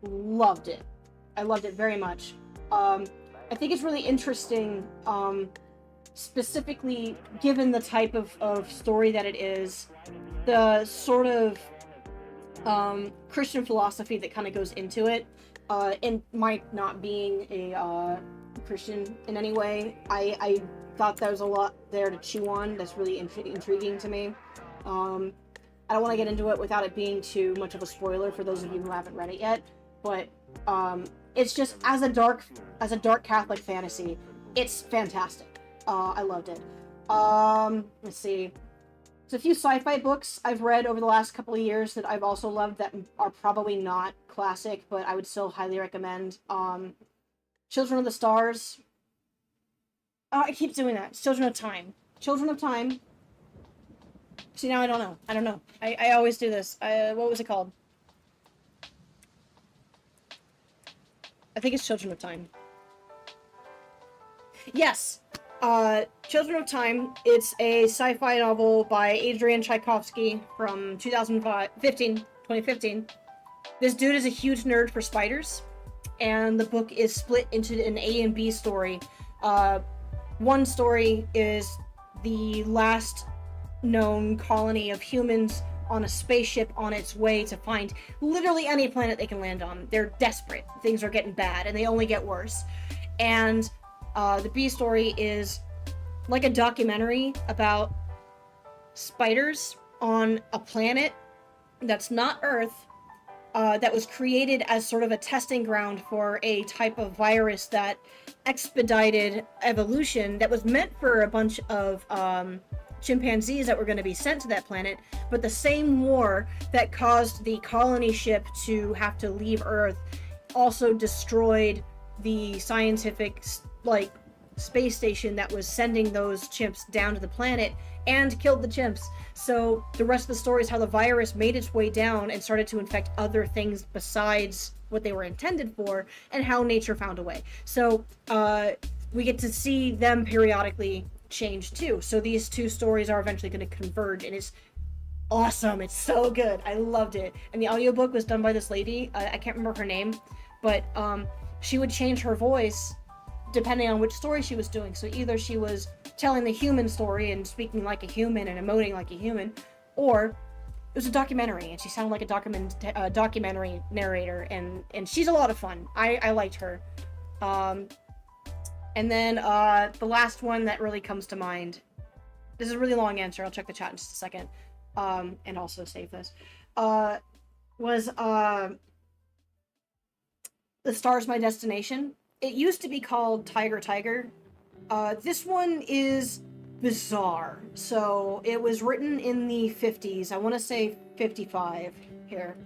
loved it. I loved it very much. I think it's really interesting, specifically given the type of story that it is, the sort of Christian philosophy that kind of goes into it, and my not being a Christian in any way, I thought there was a lot there to chew on that's really intriguing to me. I don't want to get into it without it being too much of a spoiler for those of you who haven't read it yet, but it's just, as a dark Catholic fantasy, it's fantastic. I loved it. Let's see. There's a few sci-fi books I've read over the last couple of years that I've also loved that are probably not classic, but I would still highly recommend. Children of the Stars. I keep doing that. Children of Time. Children of Time. See, now I don't know. I always do this. What was it called? I think it's Children of Time. Yes! Children of Time. It's a sci-fi novel by Adrian Tchaikovsky from 2015. This dude is a huge nerd for spiders, and the book is split into an A and B story. One story is the last known colony of humans on a spaceship on its way to find literally any planet they can land on. They're desperate. Things are getting bad, and they only get worse. And the B story is like a documentary about spiders on a planet that's not Earth, that was created as sort of a testing ground for a type of virus that expedited evolution that was meant for a bunch of chimpanzees that were going to be sent to that planet, but the same war that caused the colony ship to have to leave Earth also destroyed the scientific, space station that was sending those chimps down to the planet and killed the chimps. So the rest of the story is how the virus made its way down and started to infect other things besides what they were intended for, and how nature found a way. So we get to see them periodically change too. So these two stories are eventually going to converge, and it's awesome. It's so good. I loved it. And the audiobook was done by this lady. I can't remember her name, but she would change her voice depending on which story she was doing. So either she was telling the human story and speaking like a human and emoting like a human, or it was a documentary and she sounded like a documentary narrator, and she's a lot of fun. I liked her. And then the last one that really comes to mind, this is a really long answer, I'll check the chat in just a second, and also save this, was The Star's My Destination. It used to be called Tiger Tiger. This one is bizarre. So it was written in the 50s. I want to say 55 here.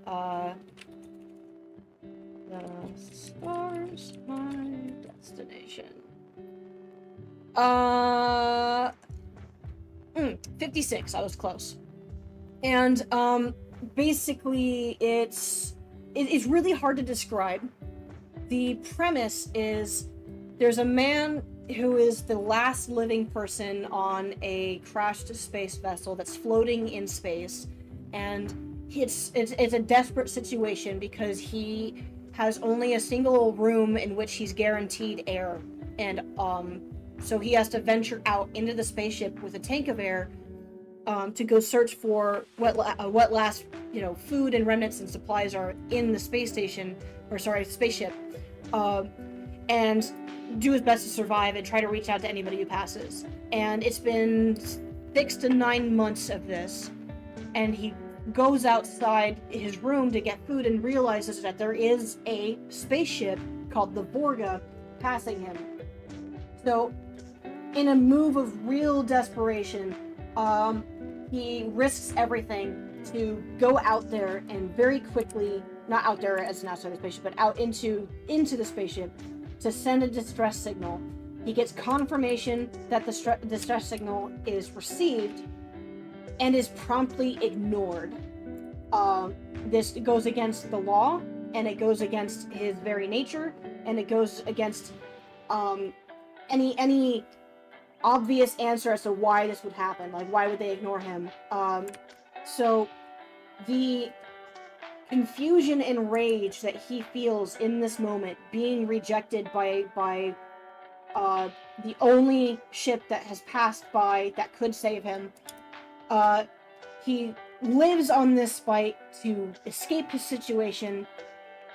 The Star's My Destination. 56. I was close. And basically it's really hard to describe. The premise is there's a man who is the last living person on a crashed space vessel that's floating in space, and it's a desperate situation because he has only a single room in which he's guaranteed air, and so he has to venture out into the spaceship with a tank of air to go search for what last food and remnants and supplies are in the spaceship, and do his best to survive and try to reach out to anybody who passes. And it's been 6 to 9 months of this, and he goes outside his room to get food and realizes that there is a spaceship called the Vorga passing him. So in a move of real desperation, he risks everything to go out there and very quickly, not out there as an outside the spaceship, but out into the spaceship to send a distress signal. He gets confirmation that the distress signal is received and is promptly ignored. This goes against the law, and it goes against his very nature, and it goes against any obvious answer as to why this would happen. Like, why would they ignore him? So the confusion and rage that he feels in this moment, being rejected by the only ship that has passed by that could save him, he lives on this fight to escape his situation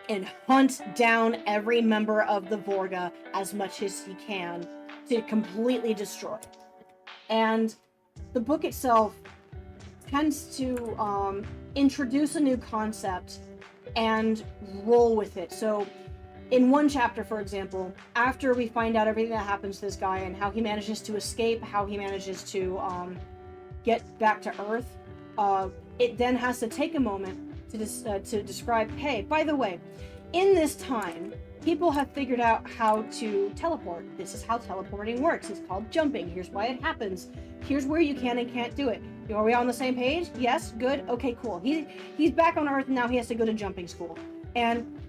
and hunt down every member of the Vorga as much as he can to completely destroy. And the book itself tends to introduce a new concept and roll with it. So in one chapter, for example, after we find out everything that happens to this guy and how he manages to escape, how he manages to get back to Earth, it then has to take a moment to describe, hey, by the way, in this time, people have figured out how to teleport. This is how teleporting works. It's called jumping. Here's why it happens. Here's where you can and can't do it. Are we on the same page? Yes? Good? Okay, cool. He's back on Earth and now he has to go to jumping school. And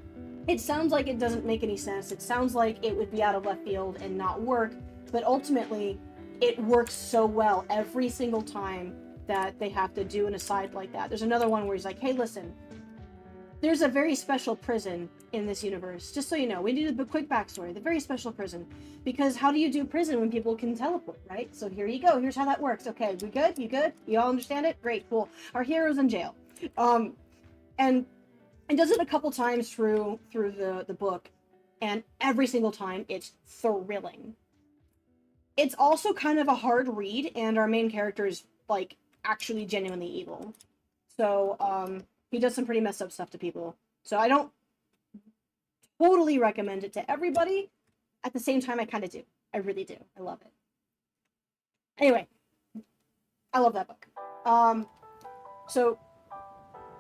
it sounds like it doesn't make any sense. It sounds like it would be out of left field and not work, but ultimately it works so well every single time that they have to do an aside like that. There's another one where he's like, hey, listen, there's a very special prison in this universe. Just so you know, we need a quick backstory. The very special prison. Because how do you do prison when people can teleport, right? So here you go. Here's how that works. Okay, we good? You good? You all understand it? Great, cool. Our hero's in jail. And it does it a couple times through the book, and every single time it's thrilling. It's also kind of a hard read, and our main character is like actually genuinely evil. So he does some pretty messed up stuff to people. So I don't totally recommend it to everybody. At the same time, I kind of do. I really do. I love it. Anyway, I love that book. So,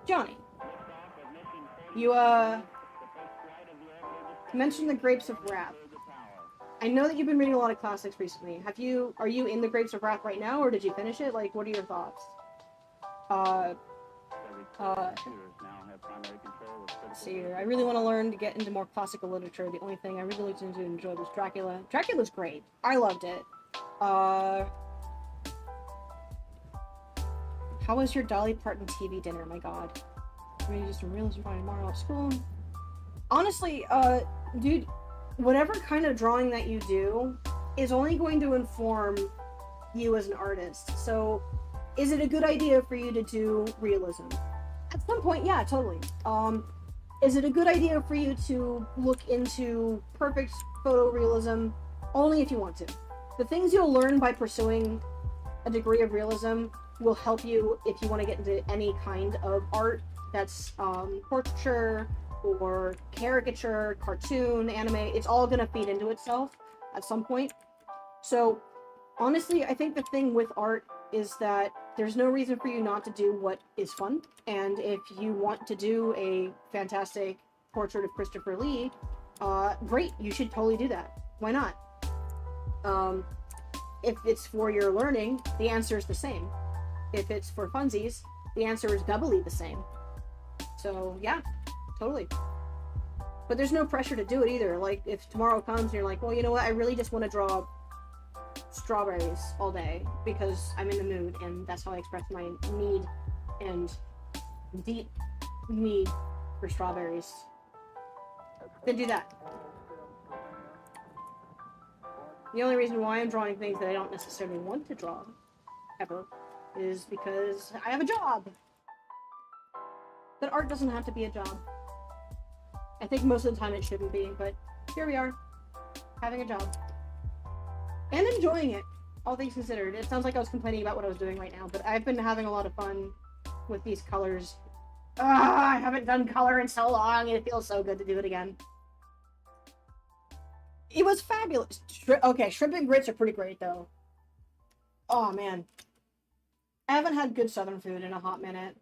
Johnny, you mentioned the Grapes of Wrath. I know that you've been reading a lot of classics recently. Are you in the Grapes of Wrath right now, or did you finish it? Like, what are your thoughts? Let's see here. I really want to learn to get into more classical literature. The only thing I really looked into and enjoyed was Dracula. Dracula's great. I loved it. How was your Dolly Parton TV dinner? My God. I'm ready to do some realism Friday tomorrow at school. Honestly, dude, whatever kind of drawing that you do is only going to inform you as an artist. So, is it a good idea for you to do realism? At some point, yeah, totally. Is it a good idea for you to look into perfect photorealism? Only if you want to. The things you'll learn by pursuing a degree of realism will help you if you want to get into any kind of art that's portraiture or caricature, cartoon, anime. It's all going to feed into itself at some point. So, honestly, I think the thing with art is that there's no reason for you not to do what is fun. And if you want to do a fantastic portrait of Christopher Lee, great, you should totally do that. Why not? If it's for your learning, the answer is the same. If it's for funsies, the answer is doubly the same. So, yeah, totally. But there's no pressure to do it either. Like, if tomorrow comes and you're like, well, you know what, I really just want to draw strawberries all day because I'm in the mood and that's how I express my need and deep need for strawberries, then do that. The only reason why I'm drawing things that I don't necessarily want to draw ever is because I have a job. But art doesn't have to be a job. I think most of the time it shouldn't be, but here we are, having a job. And enjoying it, all things considered. It sounds like I was complaining about what I was doing right now, but I've been having a lot of fun with these colors. I haven't done color in so long, and it feels so good to do it again. It was fabulous. Okay, shrimp and grits are pretty great, though. Oh, man. I haven't had good southern food in a hot minute.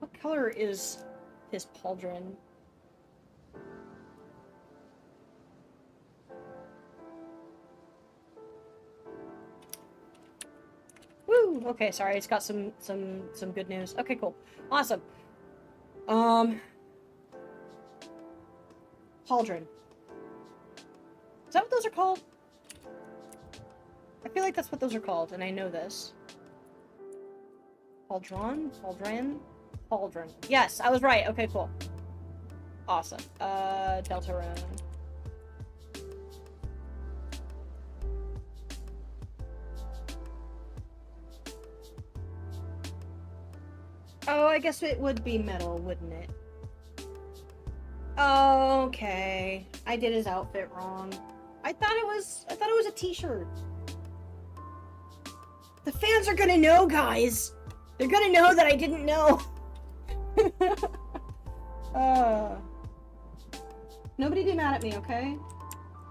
What color is his pauldron? Woo! Okay, sorry, it's got some good news. Okay, cool. Awesome. Pauldron. Is that what those are called? I feel like that's what those are called, and I know this. Pauldron? Pauldron? Pauldron. Yes, I was right. Okay, cool. Awesome. Deltarune. Oh, I guess it would be metal, wouldn't it? Okay. I did his outfit wrong. I thought it was a t-shirt. The fans are gonna know, guys. They're gonna know that I didn't know. Nobody be mad at me, okay?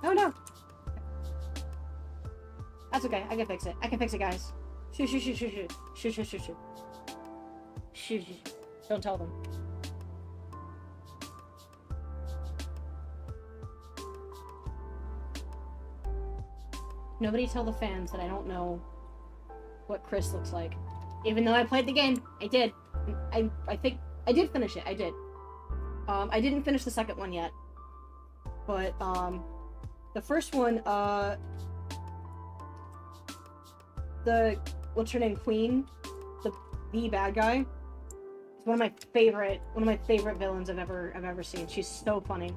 No. That's okay. I can fix it. I can fix it, guys. Shoo. Don't tell them. Nobody tell the fans that I don't know what Chris looks like. Even though I played the game, I did. I think I did finish it. I did. I didn't finish the second one yet. But the first one, what's her name, Queen, the bad guy, is one of my favorite villains I've ever seen. She's so funny.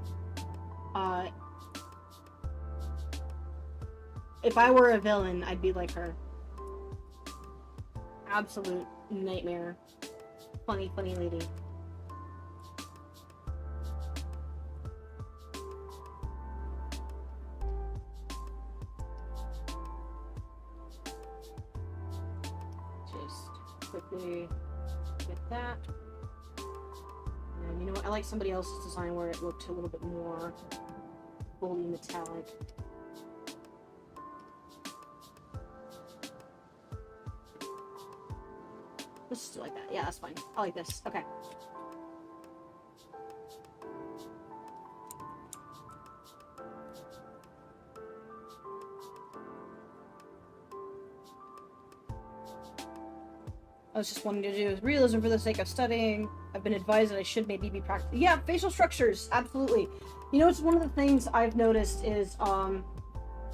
If I were a villain, I'd be like her. Absolute nightmare. Funny lady. Just quickly get that. And you know what? I like somebody else's design where it looked a little bit more goldy metallic. Let's just do like that. Yeah, that's fine. I like this. Okay. I was just wanting to do realism for the sake of studying. I've been advised that I should maybe be practicing. Yeah, facial structures. Absolutely. You know, it's one of the things I've noticed is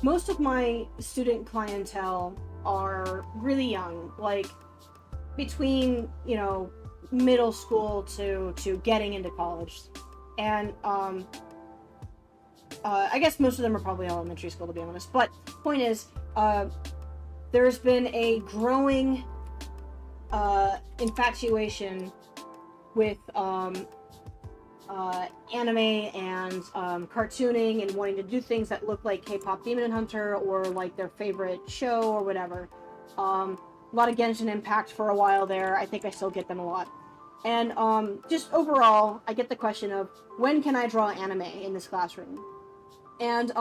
most of my student clientele are really young. Like, between, you know, middle school to getting into college. And I guess most of them are probably elementary school, to be honest. But point is, there's been a growing infatuation with anime and cartooning and wanting to do things that look like K-pop Demon Hunter or like their favorite show or whatever. A lot of Genshin Impact for a while there. I think I still get them a lot. And just overall, I get the question of, when can I draw anime in this classroom? And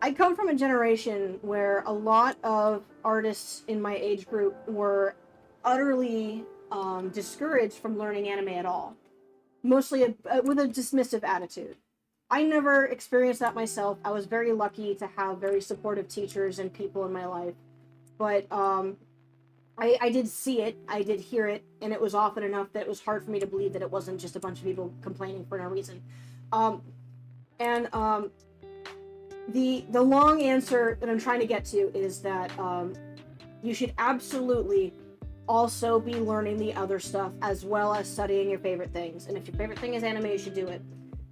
I come from a generation where a lot of artists in my age group were utterly discouraged from learning anime at all. Mostly with a dismissive attitude. I never experienced that myself. I was very lucky to have very supportive teachers and people in my life. But I did see it, I did hear it, and it was often enough that it was hard for me to believe that it wasn't just a bunch of people complaining for no reason. The long answer that I'm trying to get to is that you should absolutely also be learning the other stuff as well as studying your favorite things. And if your favorite thing is anime, you should do it.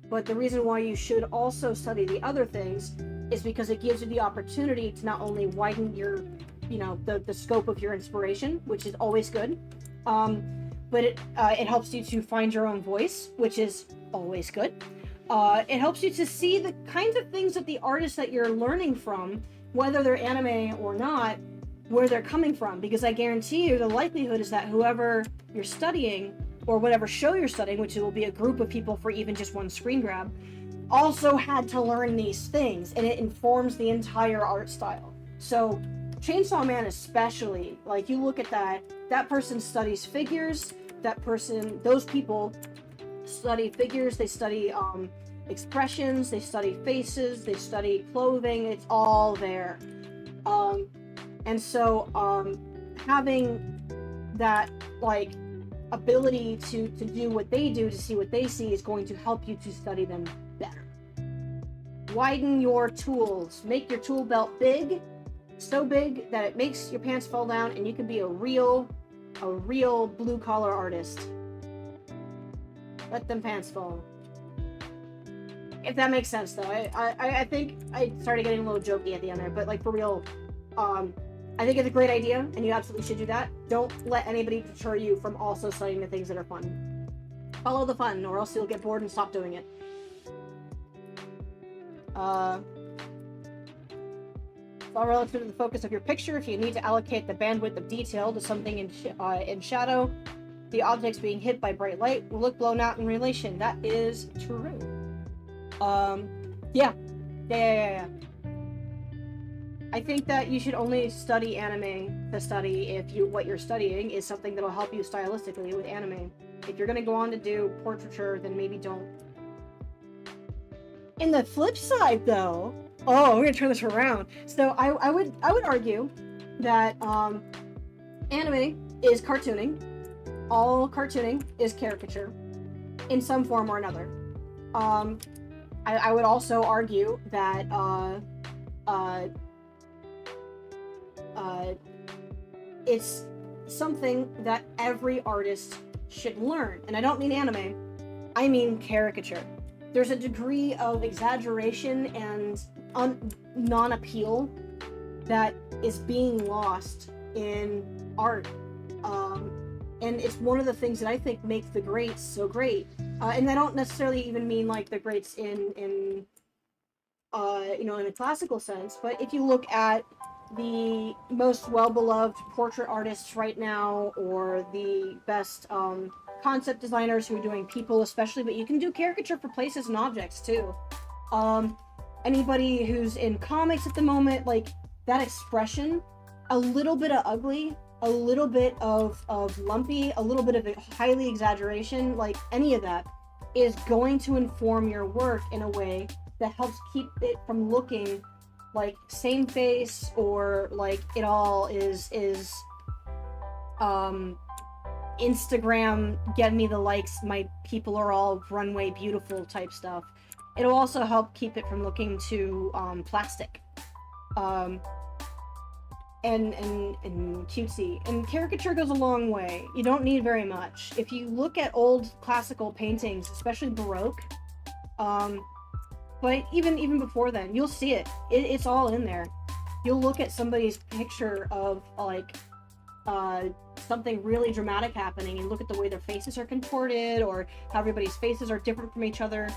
But the reason why you should also study the other things is because it gives you the opportunity to not only widen your, the scope of your inspiration, which is always good, but it helps you to find your own voice, which is always good. It helps you to see the kinds of things that the artists that you're learning from, whether they're anime or not, where they're coming from, because I guarantee you the likelihood is that whoever you're studying or whatever show you're studying, which will be a group of people for even just one screen grab, also had to learn these things, and it informs the entire art style. So Chainsaw Man especially, like, you look at that person studies figures, those people study figures, they study expressions, they study faces, they study clothing, it's all there. And so having that like ability to do what they do, to see what they see, is going to help you to study them better. Widen your tools, make your tool belt big, so big that it makes your pants fall down and you can be a real blue collar artist. Let them pants fall. If that makes sense, though. I think I started getting a little jokey at the end there, but like, for real, I think it's a great idea, and you absolutely should do that. Don't let anybody deter you from also studying the things that are fun. Follow the fun, or else you'll get bored and stop doing it. It's all relative to the focus of your picture. If you need to allocate the bandwidth of detail to something in shadow, the objects being hit by bright light will look blown out in relation. That is true. Yeah. I think that you should only study anime to study if what you're studying is something that'll help you stylistically with anime. If you're gonna go on to do portraiture, then maybe don't. In the flip side, though, we're gonna turn this around. So I would argue that anime is cartooning. All cartooning is caricature in some form or another. I would also argue that it's something that every artist should learn. And I don't mean anime, I mean caricature. There's a degree of exaggeration and non-appeal that is being lost in art. And it's one of the things that I think makes the greats so great. And I don't necessarily even mean like the greats in a classical sense, but if you look at the most well-beloved portrait artists right now, or the best concept designers who are doing people especially, but you can do caricature for places and objects too. Anybody who's in comics at the moment, like that expression, a little bit of ugly, a little bit of lumpy, a little bit of a highly exaggeration, like any of that is going to inform your work in a way that helps keep it from looking like same face, or like it all is Instagram, get me the likes, my people are all runway beautiful type stuff. It'll also help keep it from looking too plastic. and cutesy. And caricature goes a long way. You don't need very much. If you look at old classical paintings, especially Baroque, but even before then, you'll see it's all in there. You'll look at somebody's picture of like something really dramatic happening and look at the way their faces are contorted or how everybody's faces are different from each other.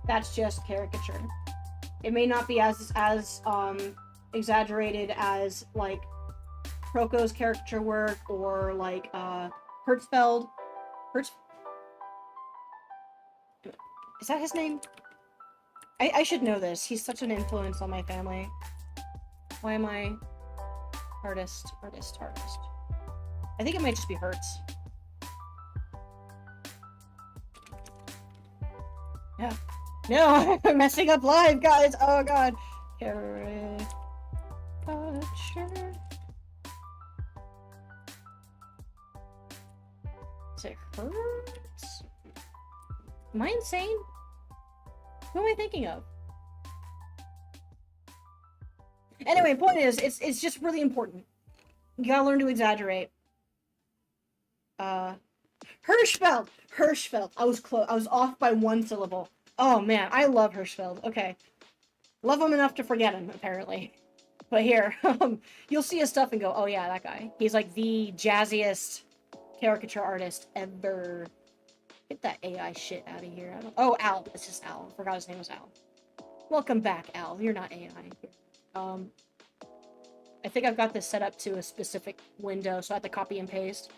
That's just caricature. It may not be as exaggerated as like Proko's caricature work or like Hertzfeld. Is that his name? I should know this. He's such an influence on my family. Why am I artist? I think it might just be Hertz. Yeah. No, I'm messing up live, guys. Oh god. Caricature. Is it Hertz? Am I insane? Who am I thinking of? Anyway, point is, it's just really important. You gotta learn to exaggerate. Hirschfeld! I was close. I was off by one syllable. Oh man, I love Hirschfeld. Okay. Love him enough to forget him, apparently. But here, you'll see his stuff and go, oh yeah, that guy. He's like the jazziest caricature artist ever. Get that AI shit out of here. Oh, Al. It's just Al. I forgot his name was Al. Welcome back, Al. You're not AI. I think I've got this set up to a specific window, so I have to copy and paste.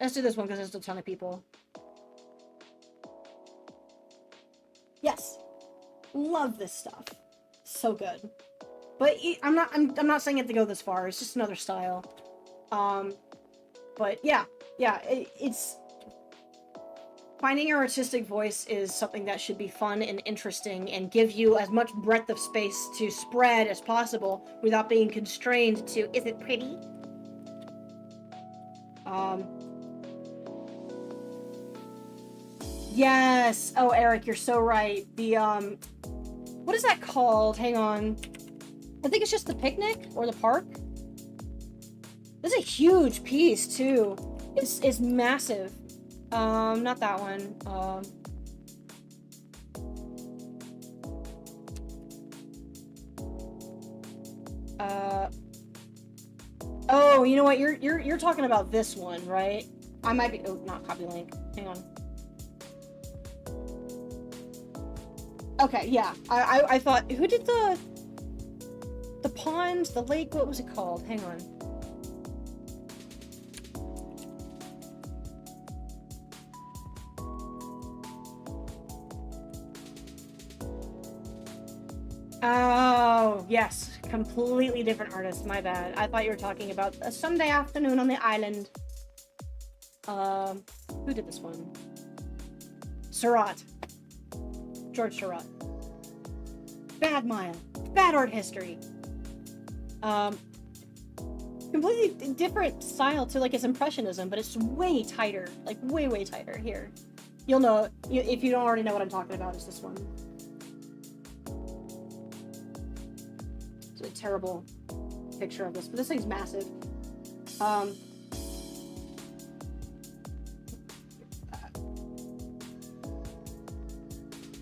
Let's do this one because there's a ton of people. Yes. Love this stuff. So good. But I'm not saying it to go this far. It's just another style. But yeah, it's finding your artistic voice is something that should be fun and interesting and give you as much breadth of space to spread as possible without being constrained to, is it pretty? Yes. Oh, Eric, you're so right. The, what is that called? Hang on. I think it's just the picnic or the park. This is a huge piece too. It's massive. Not that one. Oh, you know what? You're talking about this one, right? I might be. Oh, not copy link. Hang on. Okay, yeah. I thought, who did the pond, the lake? What was it called? Hang on. Oh, yes. Completely different artist. My bad. I thought you were talking about a Sunday afternoon on the island. Who did this one? Surratt. George Surratt. Bad Mile. Bad art history. Completely different style to like his impressionism, but it's way tighter. Like way tighter. Here. You'll know, if you don't already know what I'm talking about, it's this one. It's a terrible picture of this, but this thing's massive.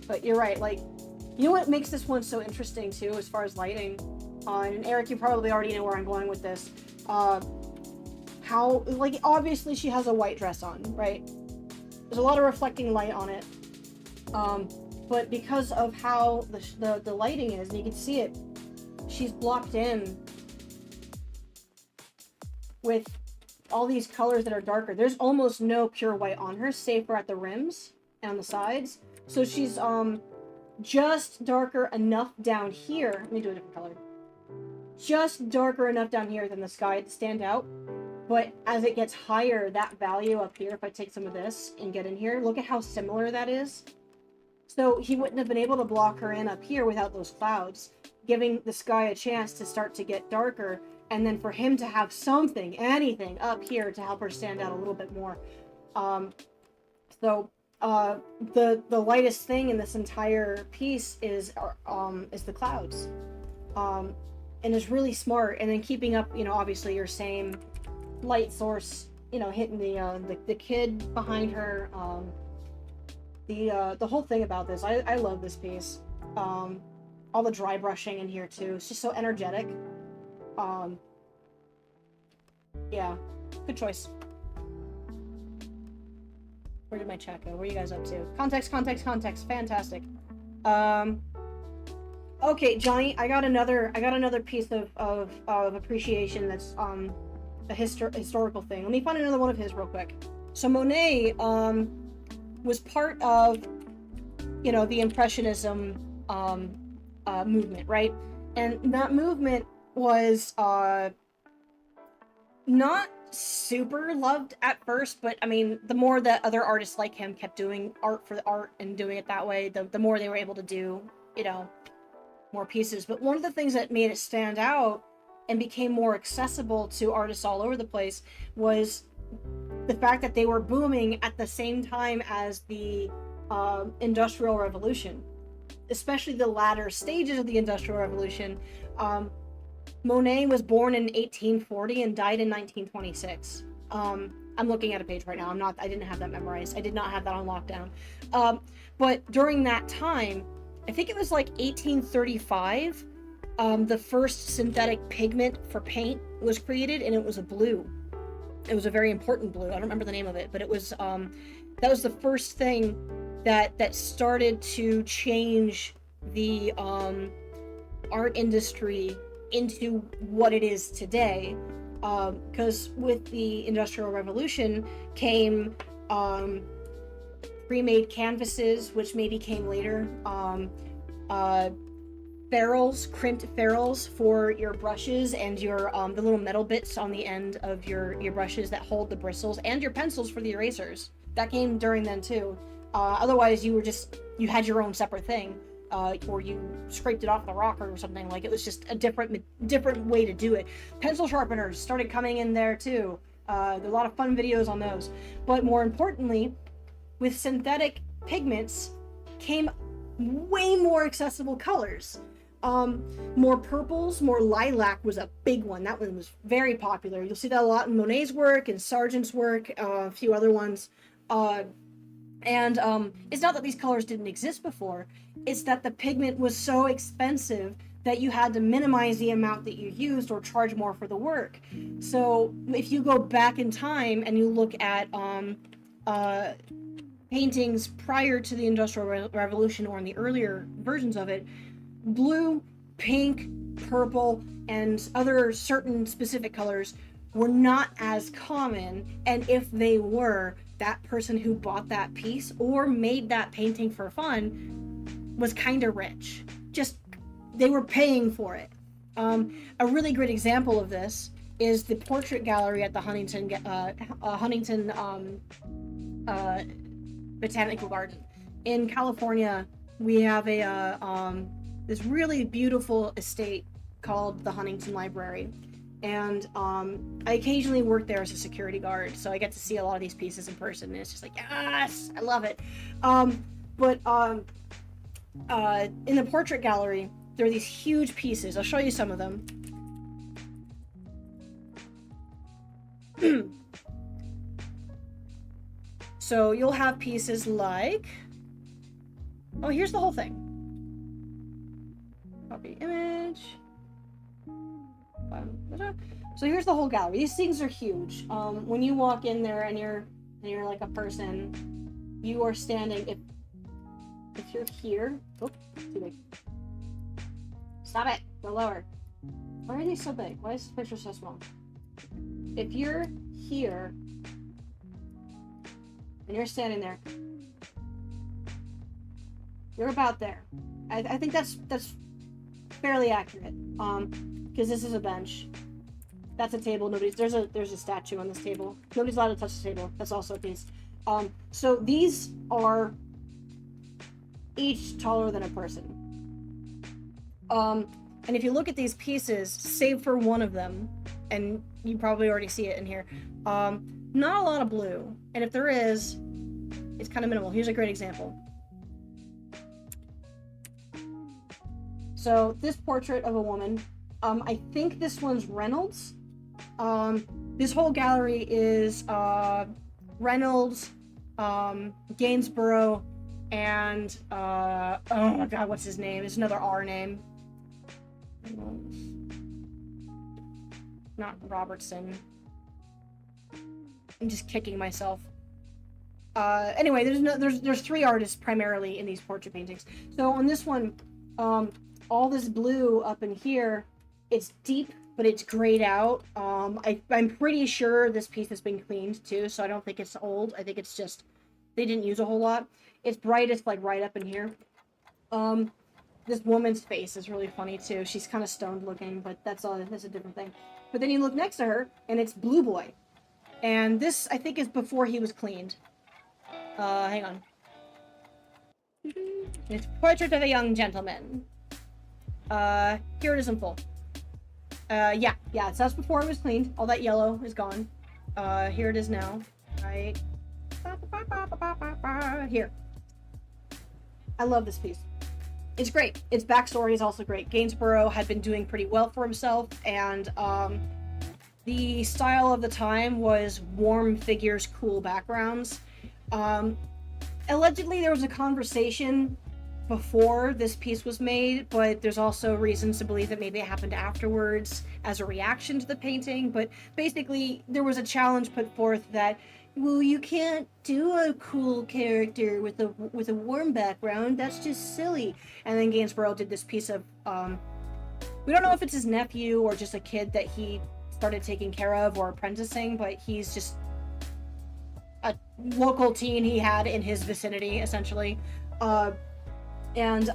But you're right, like, you know what makes this one so interesting too, as far as lighting? And Eric, you probably already know where I'm going with this. How, like, obviously she has a white dress on, right? There's a lot of reflecting light on it. But because of how the lighting is, and you can see it, she's blocked in with all these colors that are darker. There's almost no pure white on her, save for at the rims and on the sides. So she's just darker enough down here. Let me do a different color. Just darker enough down here than the sky to stand out. But as it gets higher, that value up here, if I take some of this and get in here, look at how similar that is. So he wouldn't have been able to block her in up here without those clouds, giving the sky a chance to start to get darker, and then for him to have something, anything up here to help her stand out a little bit more. The lightest thing in this entire piece is the clouds. and is really smart, and then keeping up, you know, obviously your same light source, you know, hitting the kid behind her. The whole thing about this, I love this piece. All the dry brushing in here too. It's just so energetic. Yeah, good choice. Where did my chat go? What are you guys up to? Context, context, context. Fantastic. Okay, Johnny, I got another piece of appreciation that's a historical thing. Let me find another one of his real quick. So Monet was part of, you know, the Impressionism movement, right? And that movement was not super loved at first, but I mean, the more that other artists like him kept doing art for the art and doing it that way, the more they were able to do, you know, more pieces. But one of the things that made it stand out and became more accessible to artists all over the place was the fact that they were booming at the same time as the Industrial Revolution, especially the latter stages of the Industrial Revolution. Monet was born in 1840 and died in 1926. I'm looking at a page right now. I didn't have that memorized. I did not have that on lockdown. But during that time, I think it was like 1835, the first synthetic pigment for paint was created, and it was a blue. It was a very important blue. I don't remember the name of it, but it was that was the first thing that started to change the art industry into what it is today, because with the Industrial Revolution came pre-made canvases, which maybe came later, ferrules, crimped ferrules for your brushes, and your the little metal bits on the end of your brushes that hold the bristles, and your pencils for the erasers. That came during then too. Otherwise you had your own separate thing. Or you scraped it off the rock or something. Like, it was just a different way to do it. Pencil sharpeners started coming in there too. There are a lot of fun videos on those. But more importantly, with synthetic pigments came way more accessible colors. More purples, more lilac was a big one. That one was very popular. You'll see that a lot in Monet's work and Sargent's work, a few other ones. And it's not that these colors didn't exist before, it's that the pigment was so expensive that you had to minimize the amount that you used or charge more for the work. So if you go back in time and you look at paintings prior to the Industrial Revolution or in the earlier versions of it, blue, pink, purple, and other certain specific colors were not as common, and if they were, that person who bought that piece or made that painting for fun was kind of rich. Just, they were paying for it. A really great example of this is the portrait gallery at the Huntington Botanical Garden. In California, we have this really beautiful estate called the Huntington Library. And I occasionally work there as a security guard, so I get to see a lot of these pieces in person, and it's just like, yes, I love it. In the portrait gallery, there are these huge pieces. I'll show you some of them. So you'll have pieces like, oh, here's the whole thing. Copy image. So here's the whole gallery. These things are huge. When you walk in there and you're like a person, you are standing. If you're here, oh, too big. Stop it. Go lower. Why are these so big? Why is this picture so small? If you're here and you're standing there, you're about there. I think that's fairly accurate. Because this is a bench. That's a table. There's a statue on this table. Nobody's allowed to touch the table. That's also a piece. So these are each taller than a person. And if you look at these pieces, save for one of them, and you probably already see it in here, not a lot of blue. And if there is, it's kind of minimal. Here's a great example. So this portrait of a woman, I think this one's Reynolds. This whole gallery is Reynolds, Gainsborough, and oh my god, what's his name? It's another R name. Not Robertson. I'm just kicking myself. Anyway, there's three artists primarily in these portrait paintings. So on this one, all this blue up in here, it's deep, but it's grayed out. I'm pretty sure this piece has been cleaned too, so I don't think it's old. I think it's just they didn't use a whole lot. It's brightest like right up in here. This woman's face is really funny too. She's kind of stoned looking, but that's a different thing. But then you look next to her, and it's Blue Boy. And this, I think, is before he was cleaned. Hang on. It's Portrait of a Young Gentleman. Here it is in full. Yeah, so that's before it was cleaned. All that yellow is gone. Here it is now. Right. Here. I love this piece. It's great. Its backstory is also great. Gainsborough had been doing pretty well for himself, and the style of the time was warm figures, cool backgrounds. Allegedly, there was a conversation before this piece was made, but there's also reasons to believe that maybe it happened afterwards as a reaction to the painting. But basically, there was a challenge put forth that, well, you can't do a cool character with a warm background. That's just silly. And then Gainsborough did this piece of, we don't know if it's his nephew or just a kid that he started taking care of or apprenticing, but he's just a local teen he had in his vicinity, essentially. And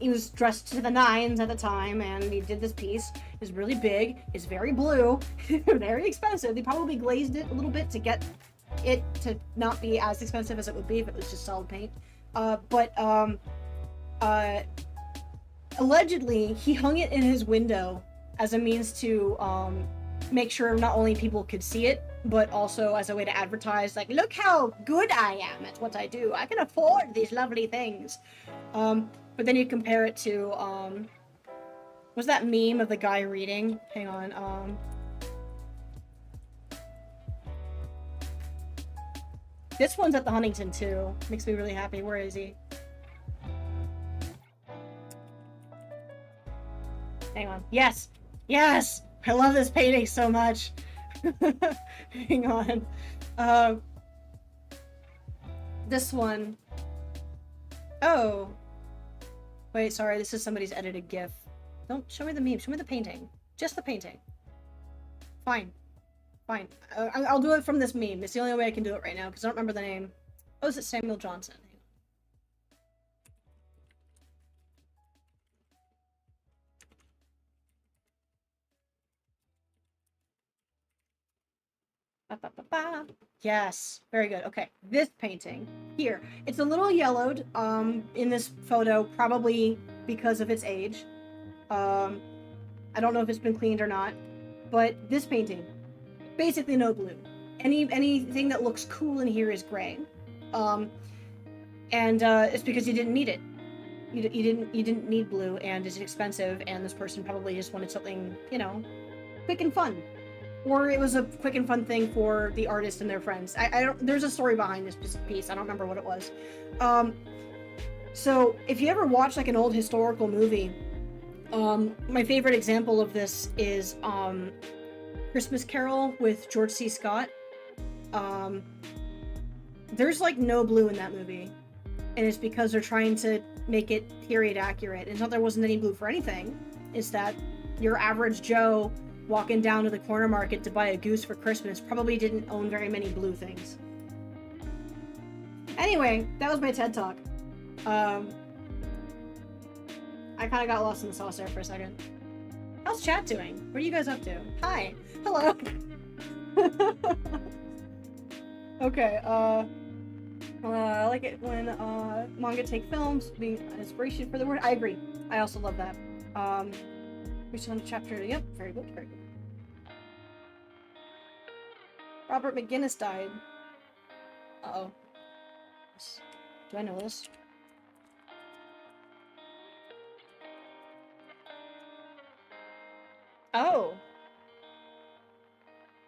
he was dressed to the nines at the time, and he did this piece. It's really big. It's very blue. Very expensive. They probably glazed it a little bit to get it to not be as expensive as it would be if it was just solid paint. Allegedly, he hung it in his window as a means to make sure not only people could see it, but also as a way to advertise, like, look how good I am at what I do. I can afford these lovely things. But then you compare it to, was that meme of the guy reading? Hang on, this one's at the Huntington too. Makes me really happy. Where is he? Hang on. Yes! Yes! I love this painting so much. Hang on. This one. Oh. Wait, sorry. This is somebody's edited GIF. Don't show me the meme. Show me the painting. Just the painting. Fine. Fine. I'll do it from this meme. It's the only way I can do it right now, because I don't remember the name. Oh, is it Samuel Johnson? Yes, very good. Okay, this painting here. It's a little yellowed in this photo, probably because of its age. I don't know if it's been cleaned or not, but this painting, basically no blue. Anything that looks cool in here is gray, and it's because you didn't need it. You didn't need blue, and it's expensive, and this person probably just wanted something, you know, quick and fun. Or it was a quick and fun thing for the artist and their friends. I don't. There's a story behind this piece. I don't remember what it was. So if you ever watch like an old historical movie, my favorite example of this is Christmas Carol with George C. Scott. There's like no blue in that movie, and it's because they're trying to make it period accurate. It's not there wasn't any blue for anything. It's that your average Joe walking down to the corner market to buy a goose for Christmas probably didn't own very many blue things. Anyway, that was my TED Talk. I kind of got lost in the sauce there for a second. How's chat doing? What are you guys up to? Hi. Hello. Okay, I like it when manga take films being an inspiration for the word. I agree. I also love that. We're still on chapter. Yep, very good, very good. Robert McGinnis died. Uh-oh. Do I know this? Oh.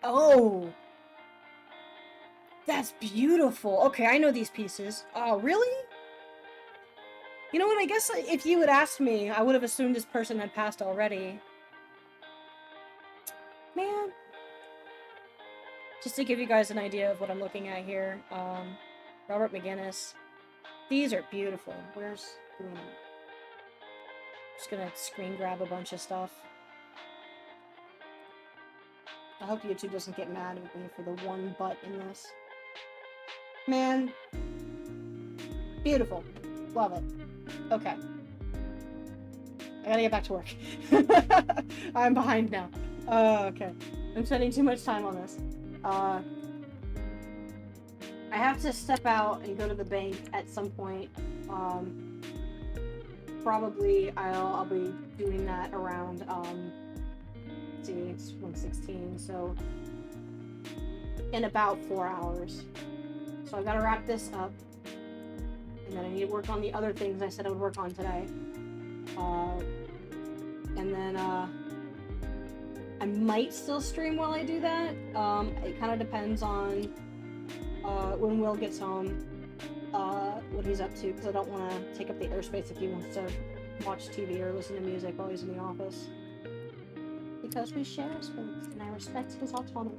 Oh. That's beautiful. Okay, I know these pieces. Oh, really? You know what? I guess if you had asked me, I would have assumed this person had passed already. Man. Just to give you guys an idea of what I'm looking at here, Robert McGinnis. These are beautiful. Where's... just gonna screen grab a bunch of stuff. I hope YouTube doesn't get mad at me for the one butt in this. Man. Beautiful. Love it. Okay. I gotta get back to work. I'm behind now. Okay. I'm spending too much time on this. I have to step out and go to the bank at some point. Probably I'll be doing that around, let's see, it's 1:16, so in about 4 hours. So I gotta wrap this up. And then I need to work on the other things I said I would work on today. And then, I might still stream while I do that. It kind of depends on, when Will gets home, what he's up to, because I don't want to take up the airspace if he wants to watch TV or listen to music while he's in the office. Because we share a space, and I respect his autonomy.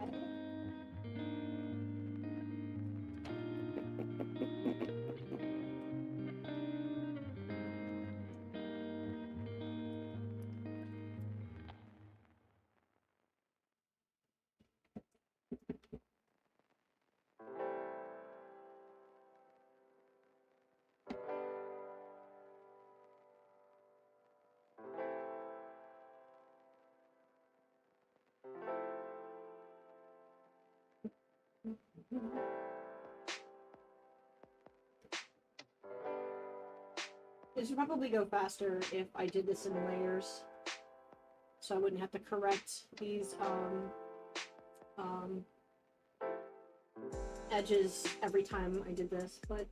This would probably go faster if I did this in layers, so I wouldn't have to correct these edges every time I did this, but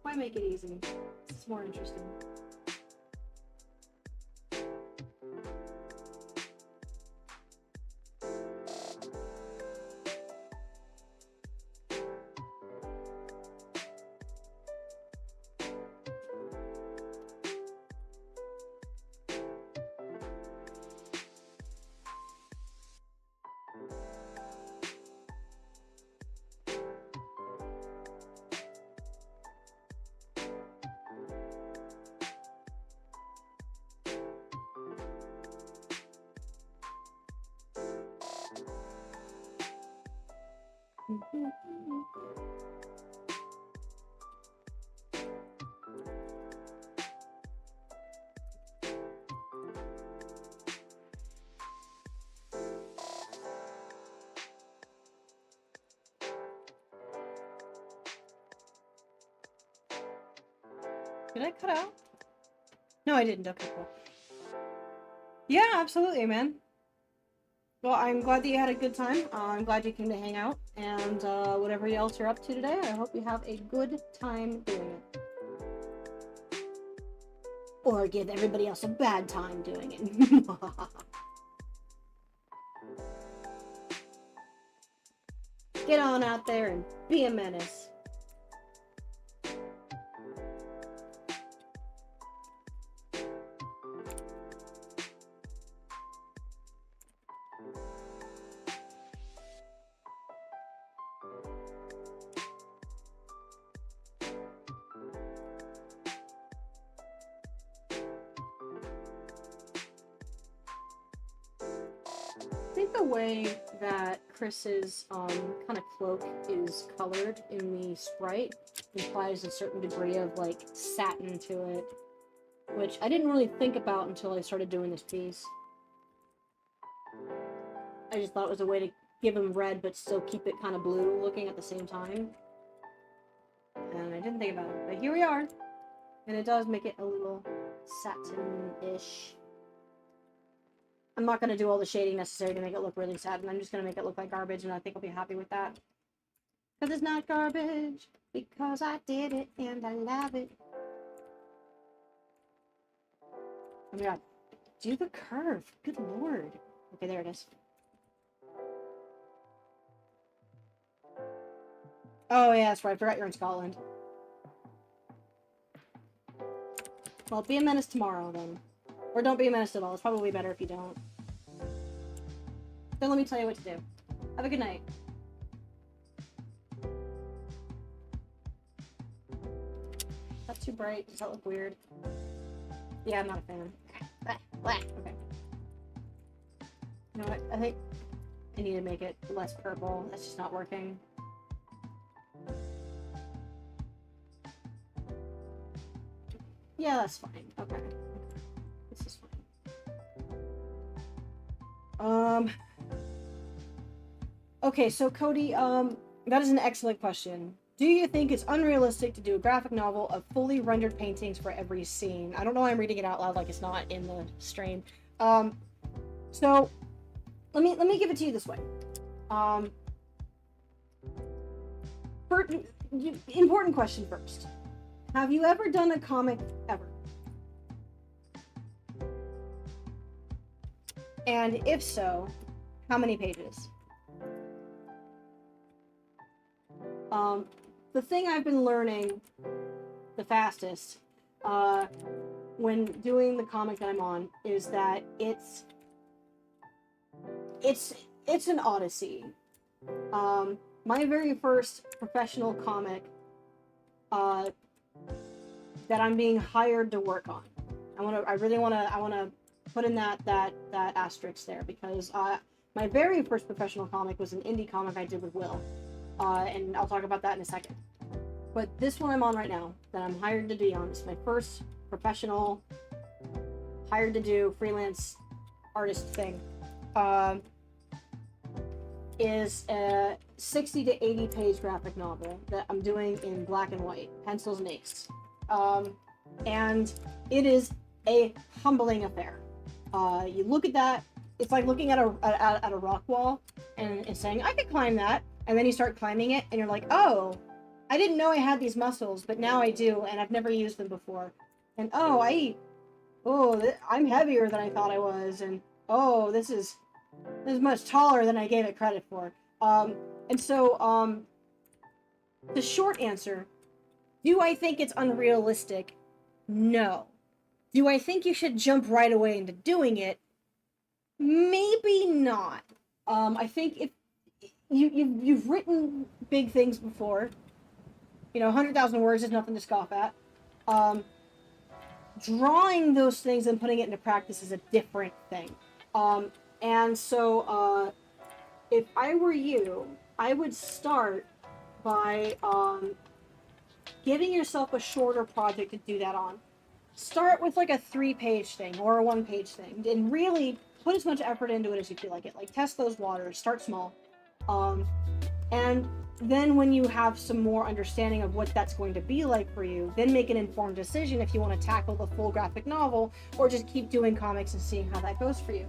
why make it easy? It's more interesting. Did I cut out? No, I didn't. Okay, cool. Yeah, absolutely, man. Well, I'm glad that you had a good time. I'm glad you came to hang out. And whatever else you're up to today, I hope you have a good time doing it. Or give everybody else a bad time doing it. Get on out there and be a menace. I think the way that Chris's kind of cloak is colored in the sprite implies a certain degree of like satin to it, which I didn't really think about until I started doing this piece. I just thought it was a way to give him red but still keep it kind of blue looking at the same time. And I didn't think about it, but here we are. And it does make it a little satin-ish. I'm not going to do all the shading necessary to make it look really satin. I'm just going to make it look like garbage, and I think I'll be happy with that. Because it's not garbage, because I did it, and I love it. Oh my god. Do the curve. Good lord. Okay, there it is. Oh, yeah, that's right. I forgot you're in Scotland. Well, be a menace tomorrow, then. Or don't be a menace at all. It's probably better if you don't. Don't let me tell you what to do. Have a good night. That's too bright. Does that look weird? Yeah, I'm not a fan. Okay. You know what? I think I need to make it less purple. That's just not working. Yeah, that's fine. Okay. This is fine. Okay, so Cody, that is an excellent question. Do you think it's unrealistic to do a graphic novel of fully rendered paintings for every scene? I don't know why I'm reading it out loud like it's not in the stream. So let me give it to you this way. Important question first. Have you ever done a comic ever? And if so, how many pages? The thing I've been learning the fastest when doing the comic that I'm on is that it's an odyssey. My very first professional comic that I'm being hired to work on. I really want to put in that asterisk there, because my very first professional comic was an indie comic I did with Will. And I'll talk about that in a second. But this one I'm on right now, that I'm hired to be on, is my first professional, hired to do freelance artist thing. Is a 60 to 80 page graphic novel that I'm doing in black and white, pencils and inks. And it is a humbling affair. You look at that, it's like looking at a rock wall and saying, I could climb that. And then you start climbing it, and you're like, oh, I didn't know I had these muscles, but now I do, and I've never used them before. And I'm heavier than I thought I was, and this is much taller than I gave it credit for. And so, the short answer, do I think it's unrealistic? No. Do I think you should jump right away into doing it? Maybe not. I think if you've written big things before, 100,000 words is nothing to scoff at. Drawing those things and putting it into practice is a different thing. And so, if I were you, I would start by giving yourself a shorter project to do that on. Start with like a 3-page thing or a 1-page thing, and really put as much effort into it as you feel like it. Like, test those waters, start small. And then when you have some more understanding of what that's going to be like for you, then make an informed decision if you want to tackle the full graphic novel or just keep doing comics and seeing how that goes for you.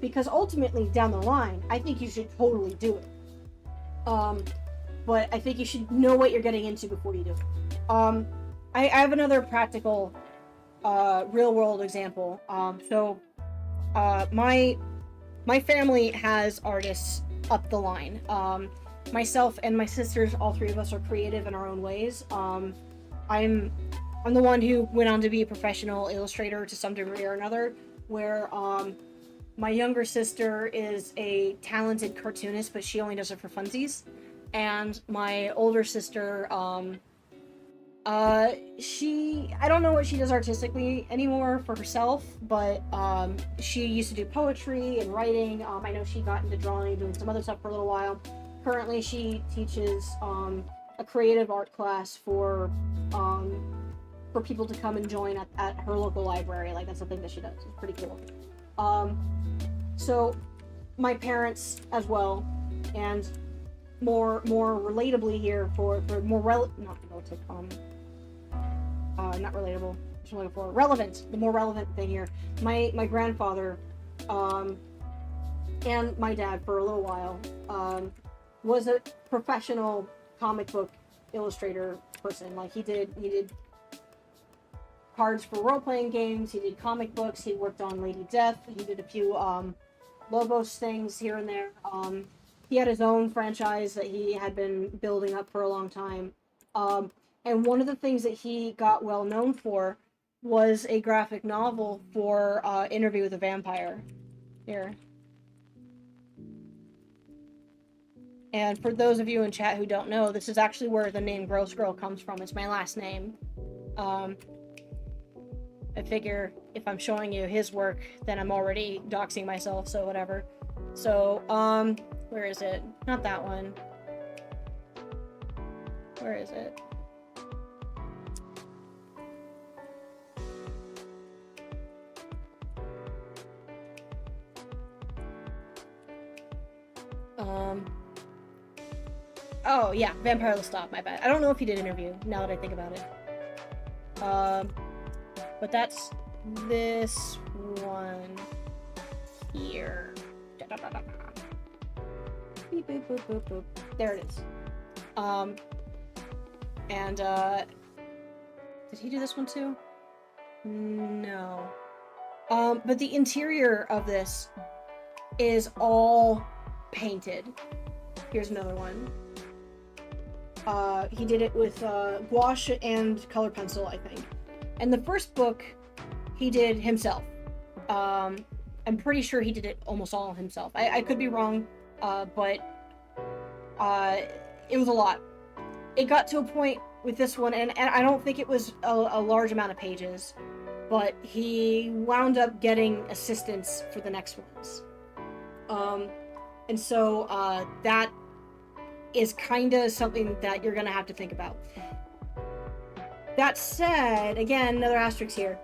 Because ultimately, down the line, I think you should totally do it. But I think you should know what you're getting into before you do it. I have another practical, real-world example. My family has artists up the line. Myself and my sisters, all three of us are creative in our own ways. I'm the one who went on to be a professional illustrator to some degree or another, where my younger sister is a talented cartoonist, but she only does it for funsies. And my older sister, I don't know what she does artistically anymore for herself, but she used to do poetry and writing. I know she got into drawing, doing some other stuff for a little while. Currently, she teaches a creative art class for people to come and join at her local library. Like, that's the thing that she does. It's pretty cool. So my parents as well, and more relatably here for more not relatable. Just looking for relevant. The more relevant thing here, my grandfather, and my dad for a little while, was a professional comic book illustrator person. Like, he did cards for role-playing games. He did comic books. He worked on Lady Death. He did a few Lobos things here and there. He had his own franchise that he had been building up for a long time. And one of the things that he got well known for was a graphic novel for Interview with a Vampire. Here. And for those of you in chat who don't know, this is actually where the name GrossGiirl comes from. It's my last name. I figure if I'm showing you his work, then I'm already doxing myself, so whatever. So, where is it? Not that one. Where is it? Oh, yeah, Vampire Lestat, my bad. I don't know if he did Interview, now that I think about it. But that's this one here. Beep, boop, boop, boop, boop. There it is. Did he do this one too? No. But the interior of this is all painted. Here's another one. He did it with gouache and color pencil, I think. And the first book he did himself. I'm pretty sure he did it almost all himself. I could be wrong, but it was a lot. It got to a point with this one, and I don't think it was a large amount of pages, but he wound up getting assistance for the next ones. And so that is kind of something that you're going to have to think about. That said, again, another asterisk here.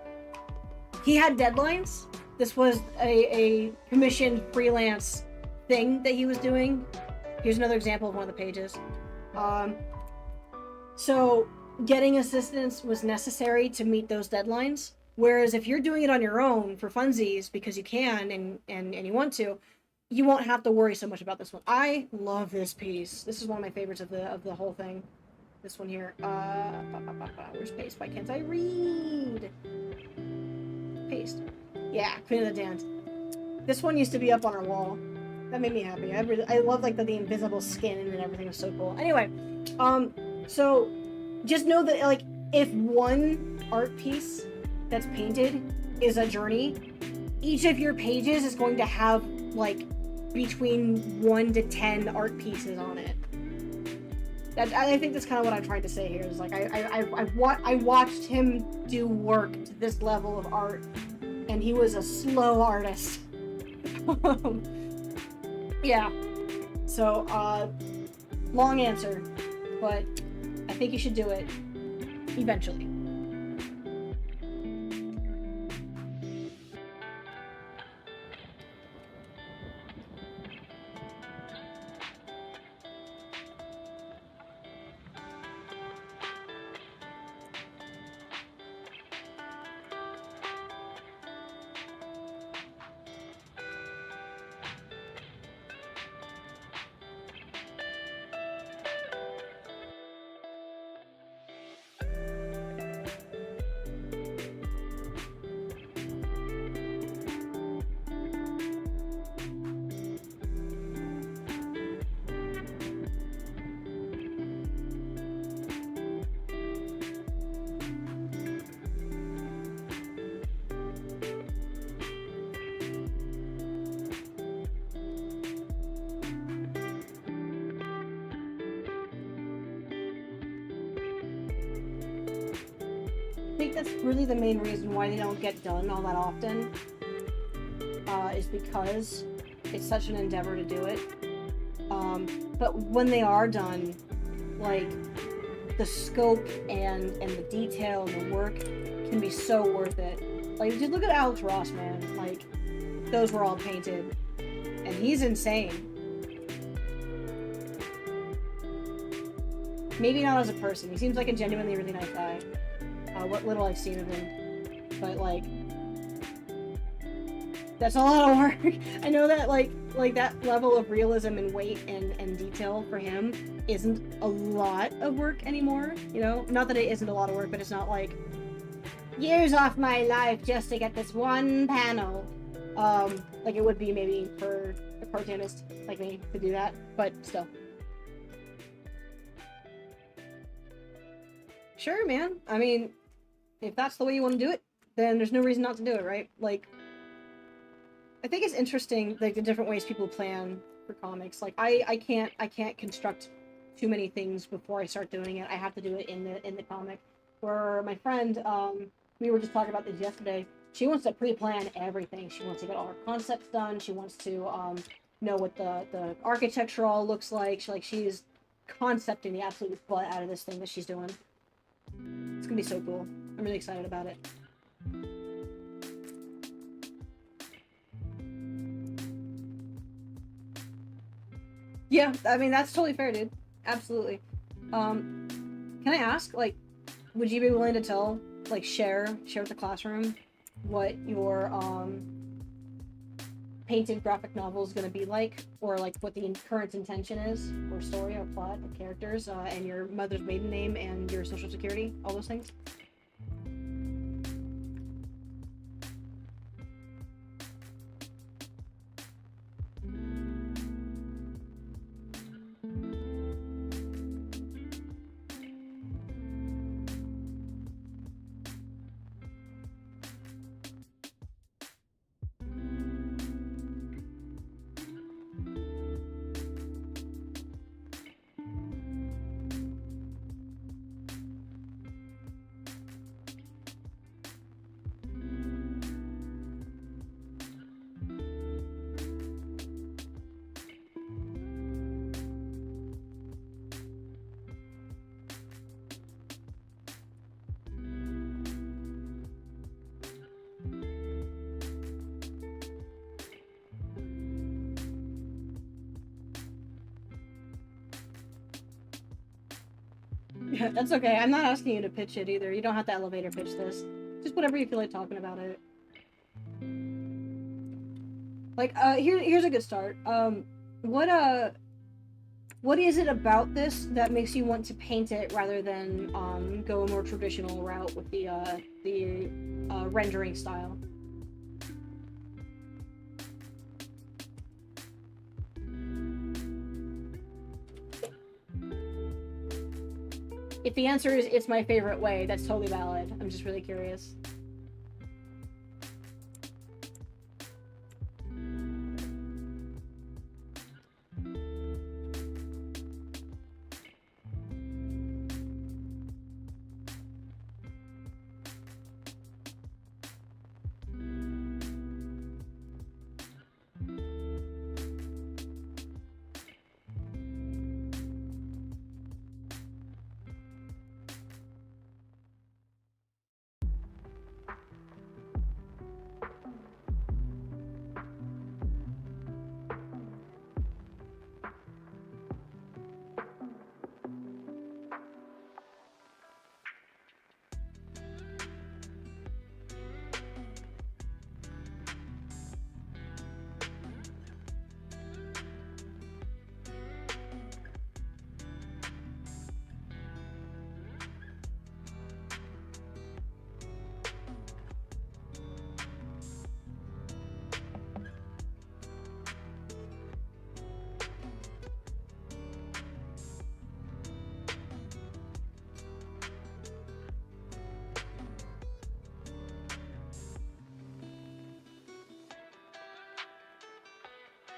He had deadlines. This was a commissioned freelance thing that he was doing. Here's another example of one of the pages. So getting assistance was necessary to meet those deadlines. Whereas if you're doing it on your own for funsies because you can and you want to, you won't have to worry so much about this one. I love this piece. This is one of my favorites of the whole thing. This one here. Where's paste? Why can't I read? Paste. Yeah, Queen of the Dance. This one used to be up on our wall. That made me happy. I love like the invisible skin and everything was so cool. Anyway, so just know that like if one art piece that's painted is a journey, each of your pages is going to have like between 1 to 10 art pieces on it. I think that's kind of what I'm trying to say here. Is like I watched him do work to this level of art, and he was a slow artist. Yeah. So long answer, but I think you should do it eventually. I think that's really the main reason why they don't get done all that often, is because it's such an endeavor to do it. But when they are done, like, the scope and the detail and the work can be so worth it. Like, just look at Alex Ross, man. Like, those were all painted. And he's insane. Maybe not as a person. He seems like a genuinely really nice guy. What little I've seen of him. But, like, that's a lot of work. I know that, like that level of realism and weight and detail for him isn't a lot of work anymore, you know? Not that it isn't a lot of work, but it's not like years off my life just to get this one panel. Like it would be maybe for a cartoonist like me to do that, but still. Sure, man. I mean, if that's the way you want to do it, then there's no reason not to do it, right? Like, I think it's interesting, like, the different ways people plan for comics. Like, I can't construct too many things before I start doing it. I have to do it in the comic. Where my friend, we were just talking about this yesterday. She wants to pre-plan everything. She wants to get all her concepts done. She wants to know what the architecture all looks like. She's concepting the absolute butt out of this thing that she's doing. It's gonna be so cool. I'm really excited about it. Yeah, I mean, that's totally fair, dude. Absolutely. Can I ask, like, would you be willing to tell, like, share with the classroom what your, painted graphic novel is gonna be like? Or, like, what the current intention is? Or story, or plot, or characters, and your mother's maiden name, and your social security? All those things? Yeah, that's okay. I'm not asking you to pitch it either. You don't have to elevator pitch this. Just whatever you feel like talking about it. Like, here's a good start. What is it about this that makes you want to paint it rather than go a more traditional route with the rendering style? If the answer is it's my favorite way, that's totally valid. I'm just really curious.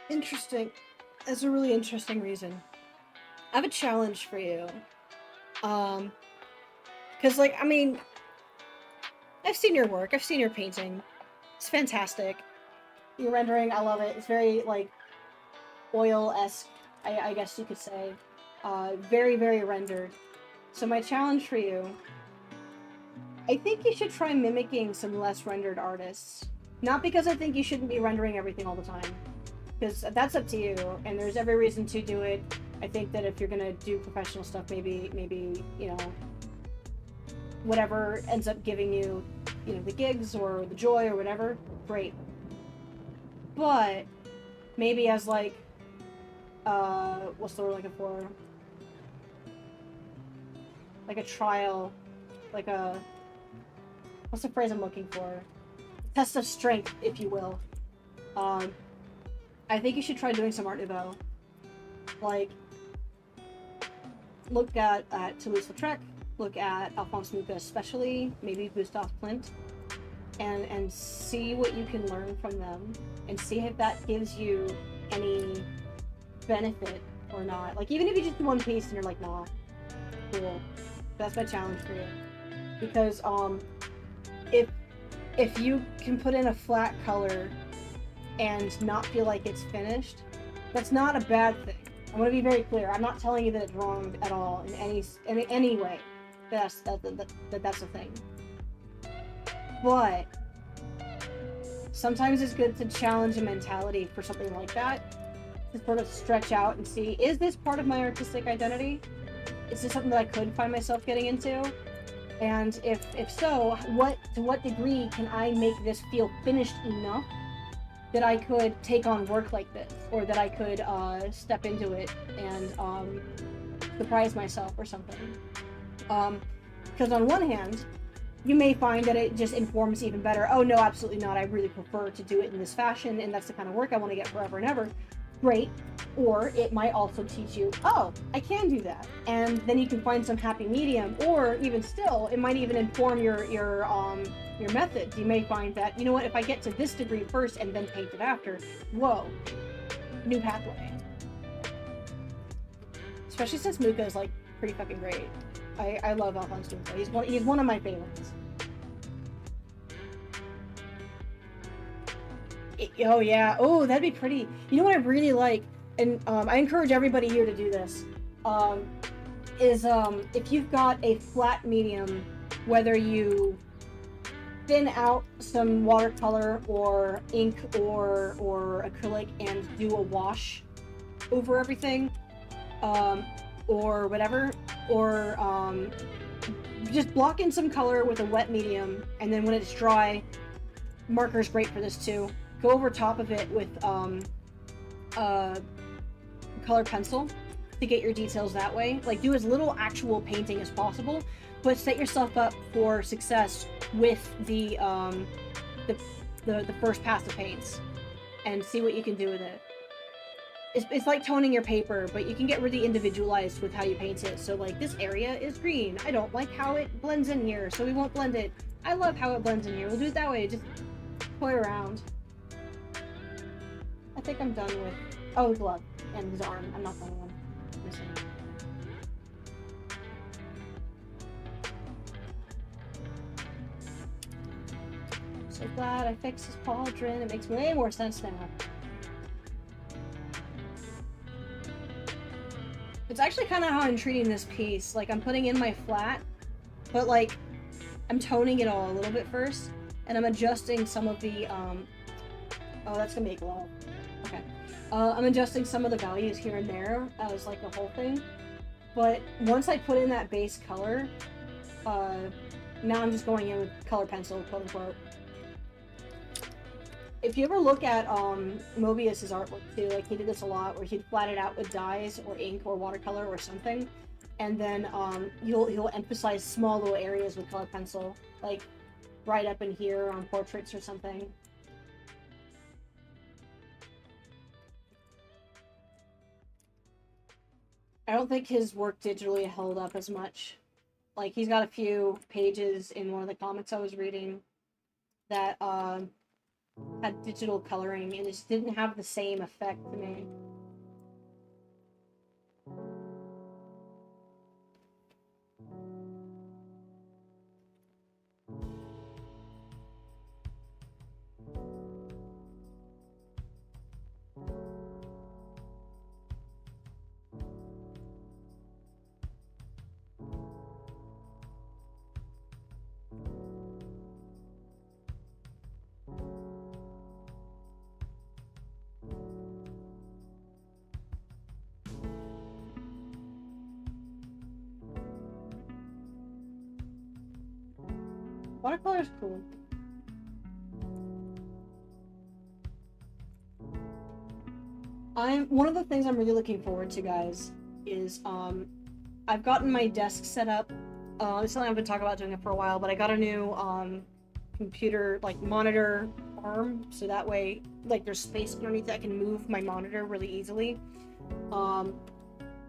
Interesting. That's a really interesting reason. I have a challenge for you. Because, like, I mean, I've seen your work. I've seen your painting. It's fantastic. Your rendering, I love it. It's very, like, oil-esque, I guess you could say. Very, very rendered. So my challenge for you, I think you should try mimicking some less rendered artists. Not because I think you shouldn't be rendering everything all the time, because that's up to you, and there's every reason to do it. I think that if you're gonna do professional stuff, maybe you know, whatever ends up giving you, you know, the gigs or the joy or whatever, great. But maybe as like, what's the word I'm looking for? Like a trial, like a what's the phrase I'm looking for? Test of strength, if you will. I think you should try doing some Art Nouveau. Like, look at Toulouse-Lautrec, look at Alphonse Mucha especially, maybe Gustave Klimt, and see what you can learn from them, and see if that gives you any benefit or not. Like, even if you just do one piece and you're like, nah, cool. That's my challenge for you. Because, if you can put in a flat color and not feel like it's finished, that's not a bad thing. I want to be very clear. I'm not telling you that it's wrong at all in any way. That's a thing. But sometimes it's good to challenge a mentality for something like that, to sort of stretch out and see, is this part of my artistic identity? Is this something that I could find myself getting into? And if so, to what degree can I make this feel finished enough that I could take on work like this, or that I could step into it and surprise myself or something? Because on one hand, you may find that it just informs even better. Oh no, absolutely not. I really prefer to do it in this fashion, and that's the kind of work I want to get forever and ever. Great. Or it might also teach you, oh, I can do that, and then you can find some happy medium. Or even still, it might even inform your method. You may find that, you know what, if I get to this degree first and then paint it after, whoa, new pathway. Especially since Mucha is like pretty fucking great. I love Alphonse Mucha. He's one of my favorites. Oh yeah. Oh, that'd be pretty. You know what I really like, and I encourage everybody here to do this. Is if you've got a flat medium, whether you thin out some watercolor or ink or acrylic and do a wash over everything, or whatever, or just block in some color with a wet medium, and then when it's dry, marker's great for this too. Go over top of it with color pencil to get your details that way. Like, do as little actual painting as possible, but set yourself up for success with the first pass of paints, and see what you can do with it. It's like toning your paper, but you can get really individualized with how you paint it. So like, this area is green. I don't like how it blends in here, so we won't blend it. I love how it blends in here. We'll do it that way. Just play around. I think I'm done with... Oh, his glove and his arm. I'm not done with him. Missing. So glad I fixed his pauldron. It makes way more sense now. It's actually kind of how I'm treating this piece. Like, I'm putting in my flat, but like, I'm toning it all a little bit first, and I'm adjusting some of the, oh, that's gonna be a glow. Okay. I'm adjusting some of the values here and there as like the whole thing. But once I put in that base color, now I'm just going in with color pencil, quote unquote. If you ever look at Mobius's artwork too, like he did this a lot, where he'd flat it out with dyes or ink or watercolor or something, and then he'll emphasize small little areas with color pencil, like right up in here on portraits or something. I don't think his work digitally held up as much. Like, he's got a few pages in one of the comics I was reading that had digital coloring, and it just didn't have the same effect to me. Watercolor is cool. One of the things I'm really looking forward to, guys, is I've gotten my desk set up. It's something I've been talking about doing it for a while, but I got a new computer, like, monitor arm, so that way, like, there's space underneath that I can move my monitor really easily.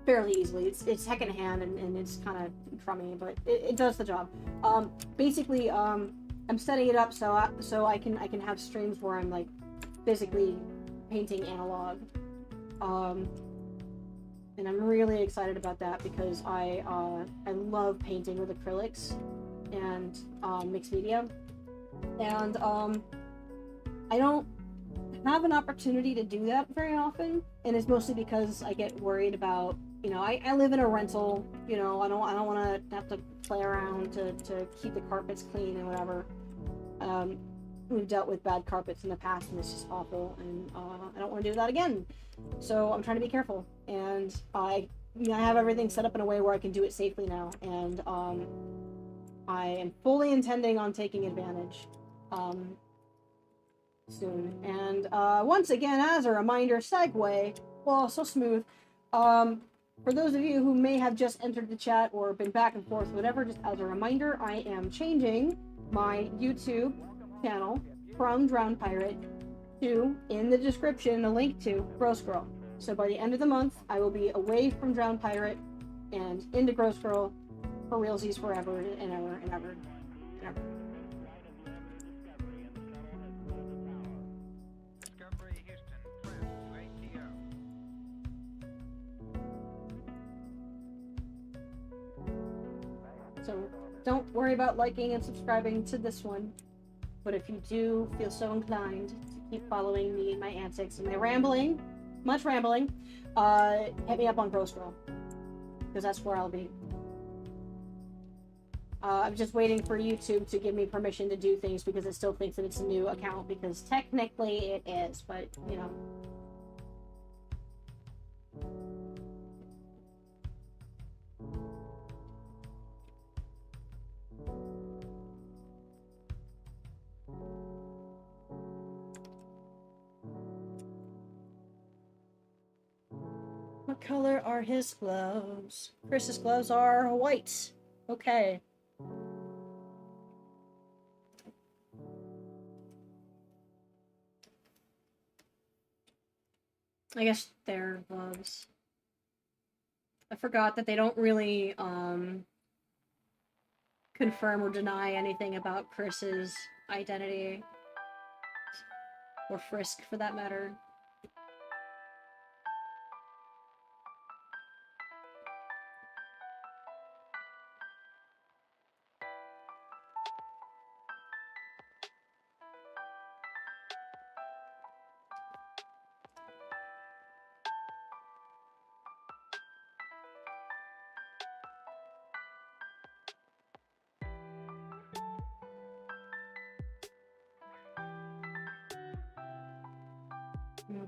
Fairly easily. It's secondhand and it's kind of crummy, but it does the job. Basically, I'm setting it up so I can have streams where I'm like physically painting analog. And I'm really excited about that because I love painting with acrylics and mixed media, and I don't have an opportunity to do that very often, and it's mostly because I get worried about, you know, I live in a rental, you know, I don't want to have to play around to keep the carpets clean and whatever. We've dealt with bad carpets in the past and it's just awful, and I don't want to do that again. So I'm trying to be careful, and I have everything set up in a way where I can do it safely now, and I am fully intending on taking advantage soon. And once again, as a reminder, segue, well, so smooth. For those of you who may have just entered the chat or been back and forth, whatever, just as a reminder, I am changing my YouTube channel from Drowned Pirate to, in the description, a link to GrossGiirl. So by the end of the month, I will be away from Drowned Pirate and into GrossGiirl for realsies forever and ever and ever and ever. So don't worry about liking and subscribing to this one, but if you do feel so inclined to keep following me, my antics, and my rambling, much rambling, hit me up on GrossGiirl, because that's where I'll be. I'm just waiting for YouTube to give me permission to do things because it still thinks that it's a new account, because technically it is, but, you know. What color are his gloves? Chris's gloves are white. Okay. I guess they're gloves. I forgot that they don't really confirm or deny anything about Chris's identity. Or Frisk, for that matter.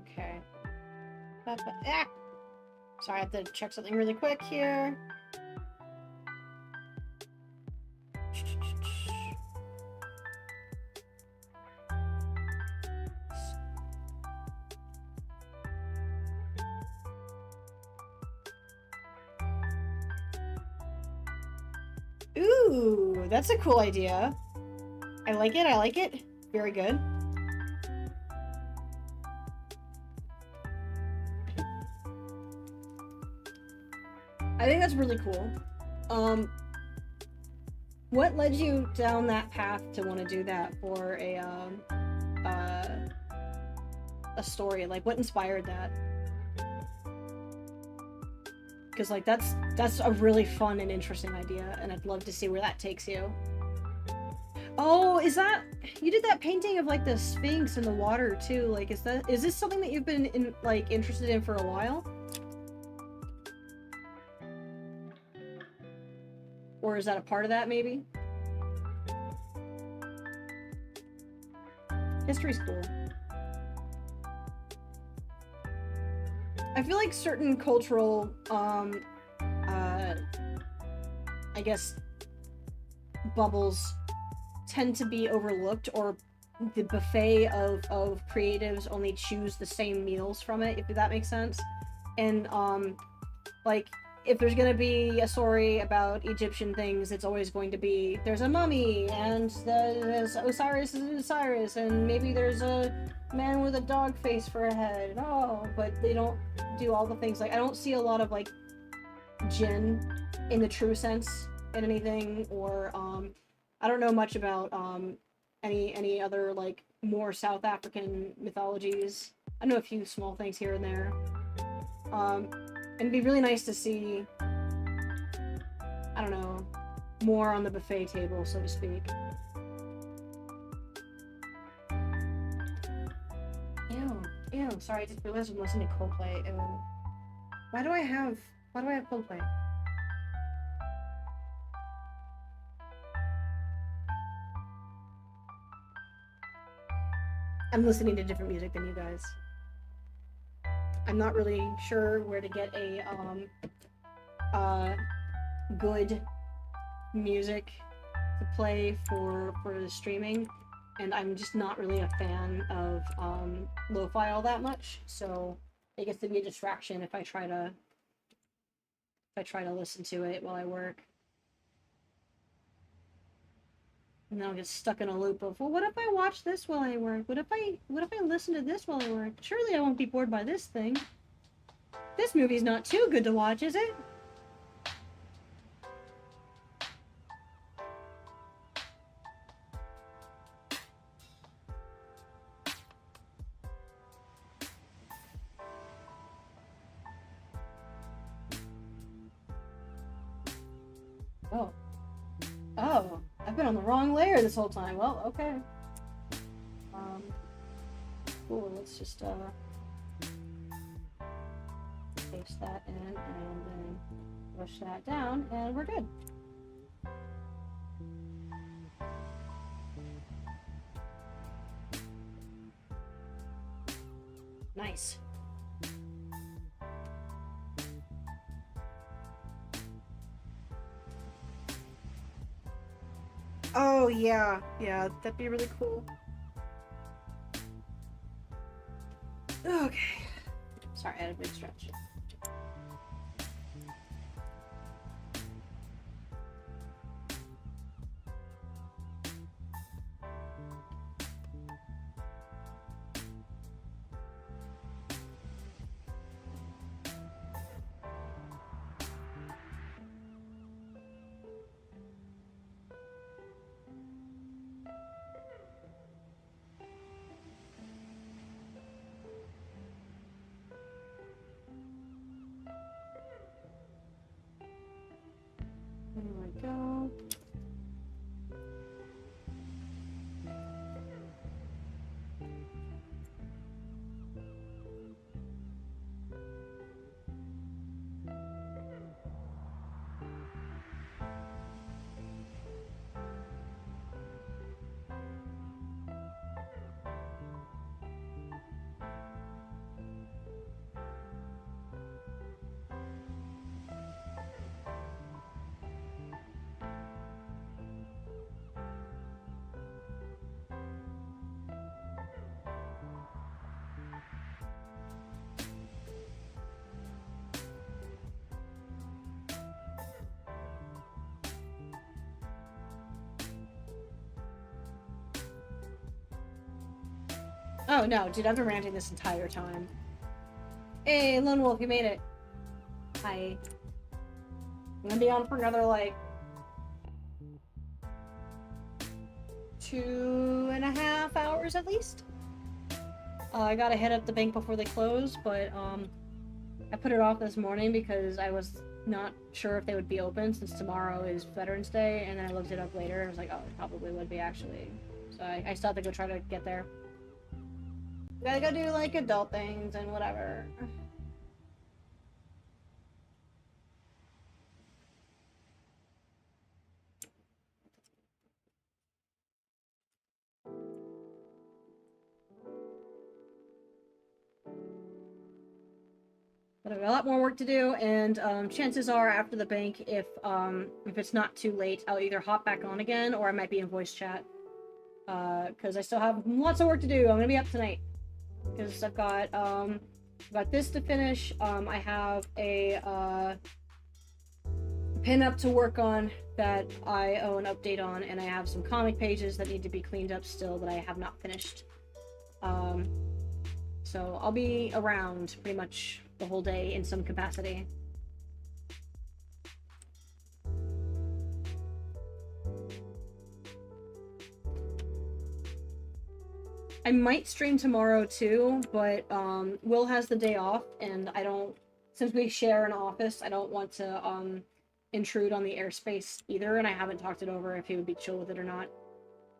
Okay. Ah! Sorry, I have to check something really quick here. Ooh, that's a cool idea. I like it, I like it. Very good. I think that's really cool. What led you down that path to want to do that for a story? Like, what inspired that? Because, like, that's a really fun and interesting idea, and I'd love to see where that takes you. Oh, is that... You did that painting of, like, the Sphinx in the water, too. Like, is this something that you've been, interested in for a while? Or is that a part of that, maybe? History's cool. I feel like certain cultural, I guess, bubbles tend to be overlooked, or the buffet of creatives only choose the same meals from it, if that makes sense. And, like, if there's gonna be a story about Egyptian things, it's always going to be there's a mummy and there's Osiris is Osiris and maybe there's a man with a dog face for a head. Oh, but they don't do all the things. Like I don't see a lot of like jinn in the true sense in anything, or I don't know much about any other like more South African mythologies. I know a few small things here and there. It'd be really nice to see, I don't know, more on the buffet table, so to speak. Ew, sorry, I just realized I'm listening to Coldplay. Ew. Why do I have Coldplay? I'm listening to different music than you guys. I'm not really sure where to get a good music to play for the streaming, and I'm just not really a fan of lo-fi all that much, so it gets to be a distraction if I try to listen to it while I work. And then I'll get stuck in a loop of, well, what if I watch this while I work? What if I listen to this while I work? Surely I won't be bored by this thing. This movie's not too good to watch, is it? Oh, I've been on the wrong layer this whole time. Well, okay. Cool, let's just paste that in and then push that down and we're good. Nice. Oh, yeah, that'd be really cool. Okay. Sorry, I had a big stretch. There we go. Oh no, dude, I've been ranting this entire time. Hey, Lone Wolf, you made it. Hi. I'm gonna be on for another, like, 2.5 hours at least. I gotta head up the bank before they close, but, I put it off this morning because I was not sure if they would be open since tomorrow is Veterans Day, and then I looked it up later and I was like, oh, it probably would be actually. So I still have to go try to get there. Gotta go do, like, adult things and whatever. But I've got a lot more work to do, and chances are after the bank, if it's not too late, I'll either hop back on again or I might be in voice chat. Because I still have lots of work to do. I'm gonna be up tonight. Because I've got this to finish. I have a pin up to work on that I owe an update on, and I have some comic pages that need to be cleaned up still that I have not finished. So I'll be around pretty much the whole day in some capacity. I might stream tomorrow too, but Will has the day off, and I don't, since we share an office, I don't want to intrude on the airspace either, and I haven't talked it over if he would be chill with it or not.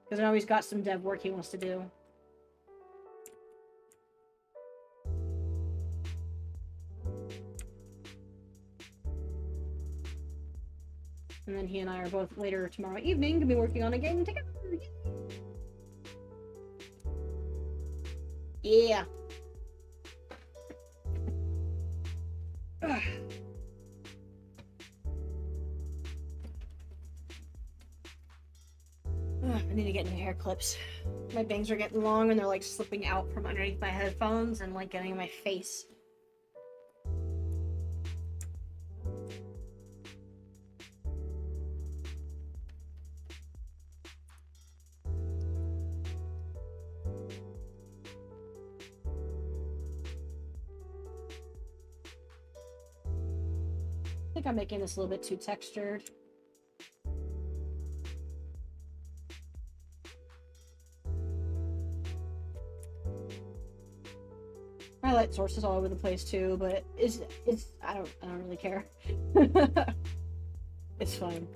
Because I know he's got some dev work he wants to do. And then he and I are both later tomorrow evening gonna be working on a game together. Yeah. Ugh. Ugh, I need to get new hair clips. My bangs are getting long and they're like slipping out from underneath my headphones and like getting in my face. I think I'm making this a little bit too textured. I light sources all over the place too, but it's I don't really care. It's fine.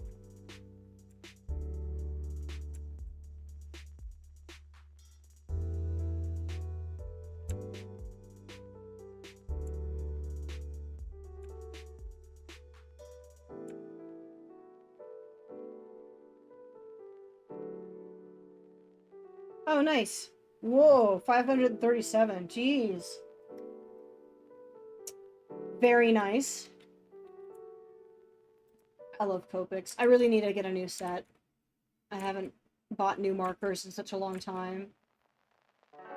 Oh, nice. Whoa, 537. Jeez. Very nice. I love Copics. I really need to get a new set. I haven't bought new markers in such a long time.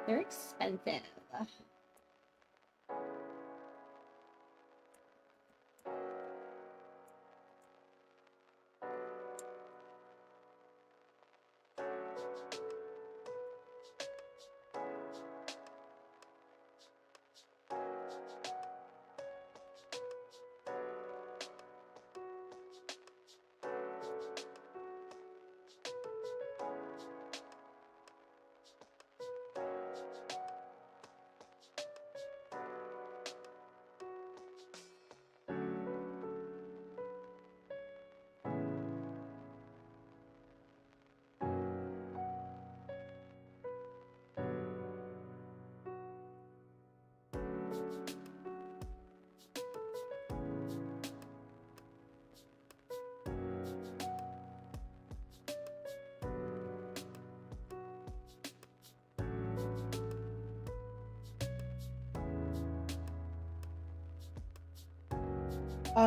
They're expensive.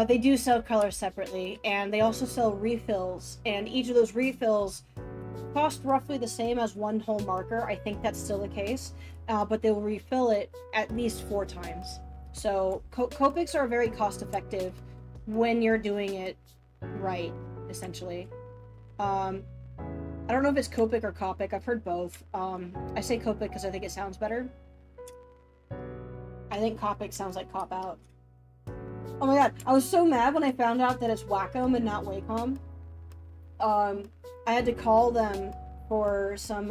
They do sell colors separately, and they also sell refills, and each of those refills cost roughly the same as one whole marker. I think that's still the case, but they will refill it at least 4 times. So Copics are very cost effective when you're doing it right, essentially. I don't know if it's Copic or Copic. I've heard both. I say Copic because I think it sounds better. I think Copic sounds like cop out. Oh my god, I was so mad when I found out that it's Wacom and not Wacom. I had to call them for some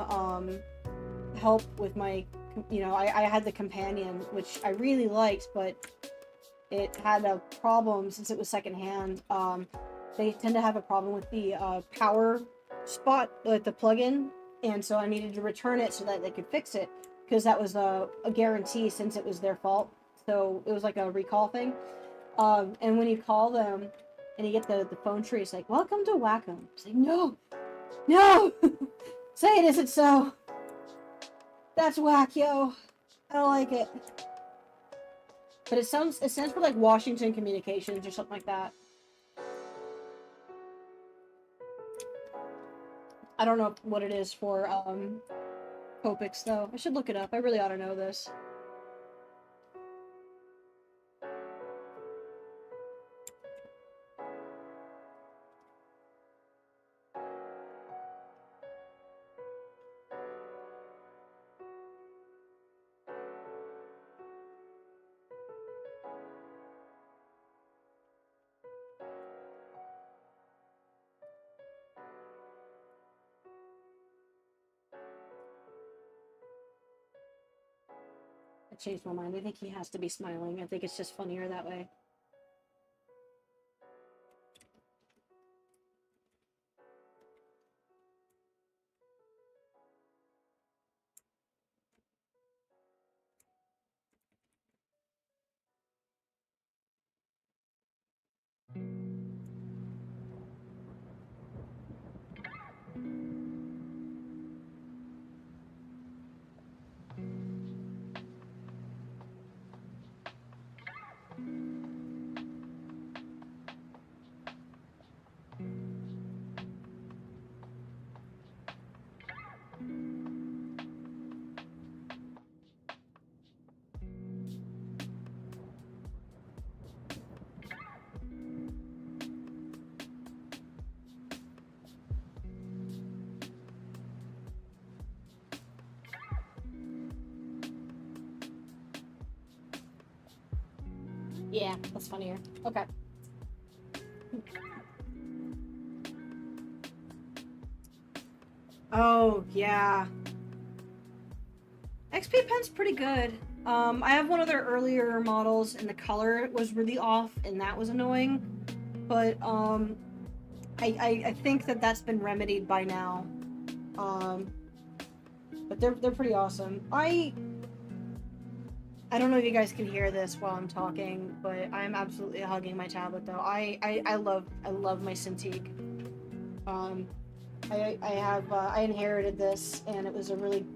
help with my, I had the companion, which I really liked, but it had a problem since it was secondhand. They tend to have a problem with the power spot, like the plug-in, and so I needed to return it so that they could fix it, because that was a guarantee since it was their fault. So it was like a recall thing. And when you call them and you get the phone tree, it's like, welcome to Wacom. It's like, no! Say it isn't so! That's whack, yo! I don't like it. But it stands for like Washington Communications or something like that. I don't know what it is for, Copics though. I should look it up. I really ought to know this. changed my mind. I think he has to be smiling. I think it's just funnier that way. Yeah, that's funnier. Okay. Oh, yeah. XP Pen's pretty good. I have one of their earlier models, and the color was really off, and that was annoying. But, I think that that's been remedied by now. But they're pretty awesome. I don't know if you guys can hear this while I'm talking, but I'm absolutely hugging my tablet though. I love my Cintiq. I inherited this, and it was a really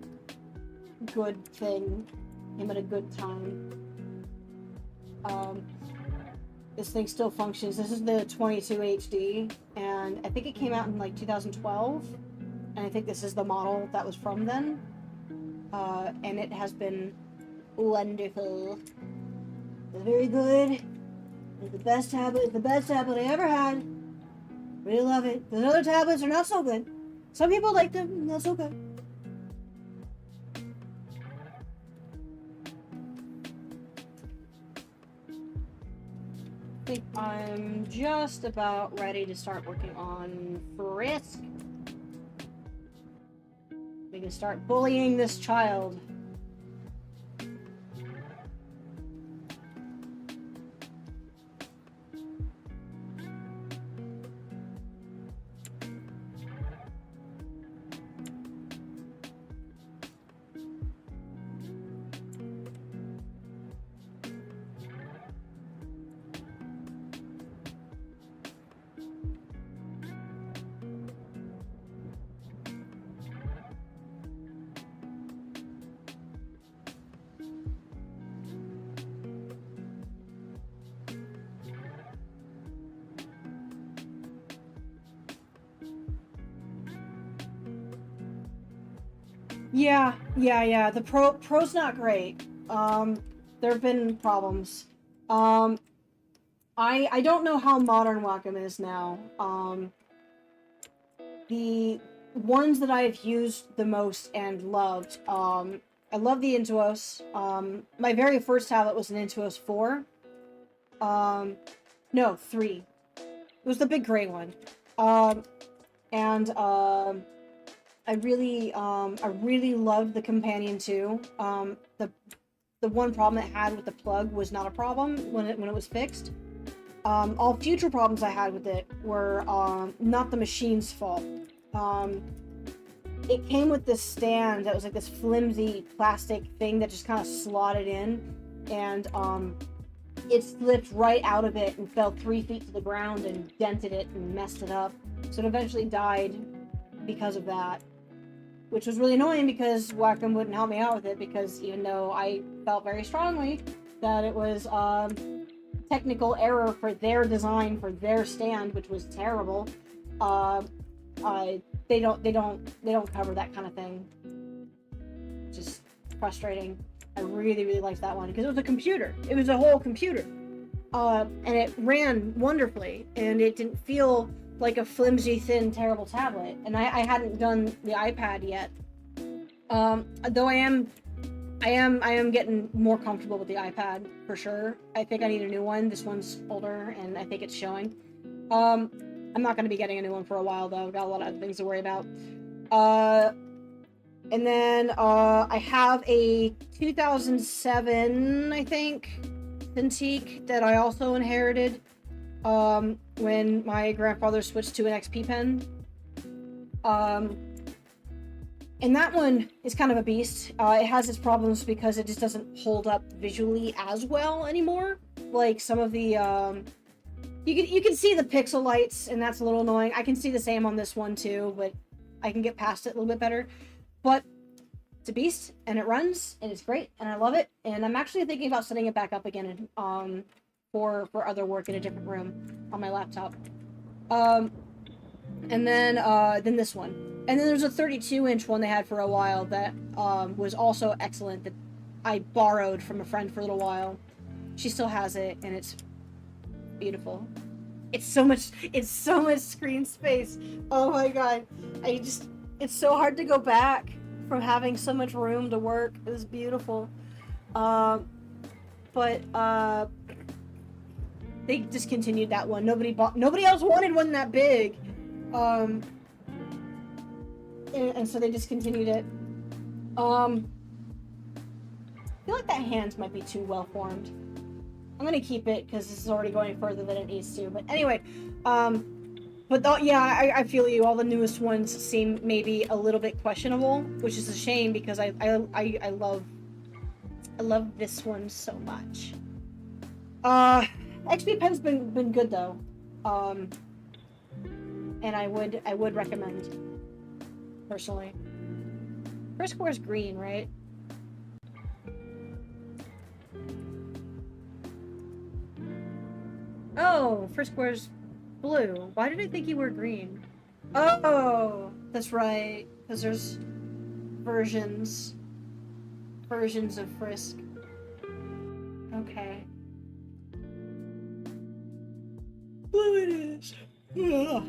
good thing. Came at a good time. This thing still functions. This is the 22 HD, and I think it came out in like 2012, and I think this is the model that was from then. And it has been wonderful. It's very good. It's the best tablet I ever had. Really love it. The other tablets are not so good. Some people like them, not so good. I think I'm just about ready to start working on Frisk. We can start bullying this child. Yeah. The pro's not great. There have been problems. I don't know how modern Wacom is now. The ones that I've used the most and loved, I love the Intuos. My very first tablet was an Intuos 4. No, 3. It was the big gray one. I really loved the Companion 2. The one problem it had with the plug was not a problem when it was fixed. All future problems I had with it were not the machine's fault. It came with this stand that was like this flimsy plastic thing that just kind of slotted in, and it slipped right out of it and fell 3 feet to the ground and dented it and messed it up. So it eventually died because of that, which was really annoying because Wacom wouldn't help me out with it, because even though I felt very strongly that it was technical error for their design for their stand, which was terrible, they don't cover that kind of thing. Just frustrating. I really liked that one because it was a computer. It was a whole computer, and it ran wonderfully, and it didn't feel like a flimsy, thin, terrible tablet. And I hadn't done the iPad yet. Though I am getting more comfortable with the iPad for sure. I think I need a new one. This one's older, and I think it's showing. I'm not going to be getting a new one for a while though. I've got a lot of other things to worry about. And then I have a 2007, I think, Cintiq that I also inherited when my grandfather switched to an XP pen. And that one is kind of a beast. It has its problems because it just doesn't hold up visually as well anymore. Like some of the you can see the pixel lights, and that's a little annoying. I can see the same on this one too, but I can get past it a little bit better. But it's a beast, and it runs, and it's great, and I love it. And I'm actually thinking about setting it back up again for other work in a different room on my laptop. And then this one. And then there's a 32-inch one they had for a while that was also excellent that I borrowed from a friend for a little while. She still has it, and it's beautiful. It's so much screen space. Oh my god. It's so hard to go back from having so much room to work. It was beautiful. But they discontinued that one. Nobody else wanted one that big. And so they discontinued it. I feel like that hand might be too well formed. I'm gonna keep it because this is already going further than it needs to. But anyway, yeah, I feel you. All the newest ones seem maybe a little bit questionable, which is a shame because I love this one so much. XP Pen's been good though, and I would recommend personally. First wears green, right? Oh, Frisk wears blue. Why did I think you were green? Oh, that's right. Because there's versions of Frisk. Okay. Blue it is. Ugh.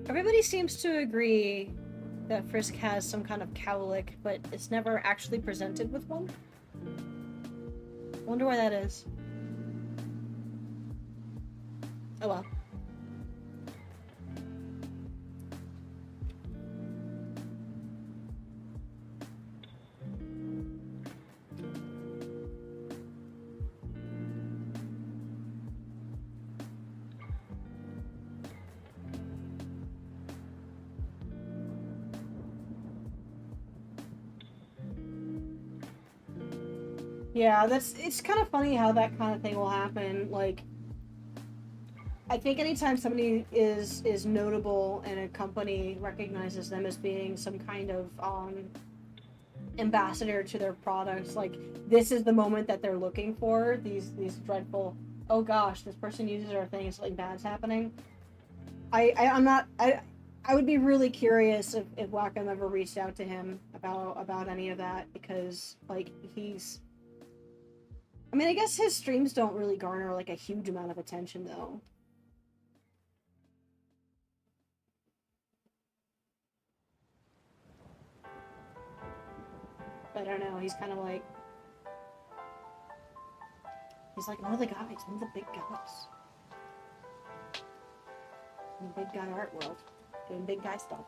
Everybody seems to agree that Frisk has some kind of cowlick, but it's never actually presented with one. Wonder why that is. Oh well. Yeah, it's kind of funny how that kind of thing will happen. Like, I think anytime somebody is notable and a company recognizes them as being some kind of ambassador to their products, like this is the moment that they're looking for. These dreadful, oh gosh, this person uses our thing, something bad's happening. I would be really curious if Wacom ever reached out to him about any of that, because like I mean, I guess his streams don't really garner like a huge amount of attention though. But I don't know, he's kind of like, he's like one of the guys, one of the big guys. In the big guy art world, doing big guy stuff.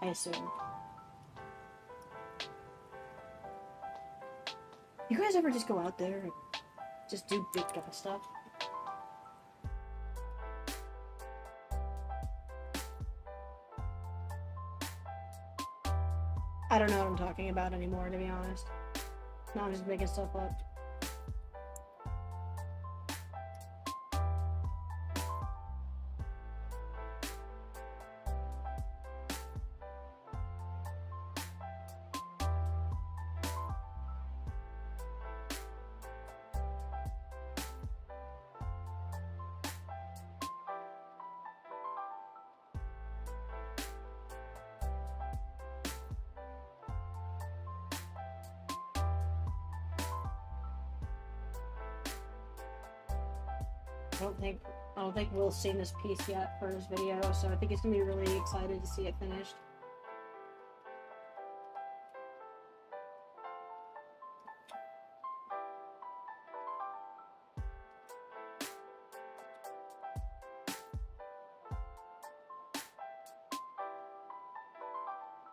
I assume. You guys ever just go out there and just do big guy stuff? I don't know what I'm talking about anymore, to be honest. Now I'm just making stuff up. I don't think Will's seen this piece yet for his video, so I think he's gonna be really excited to see it finished.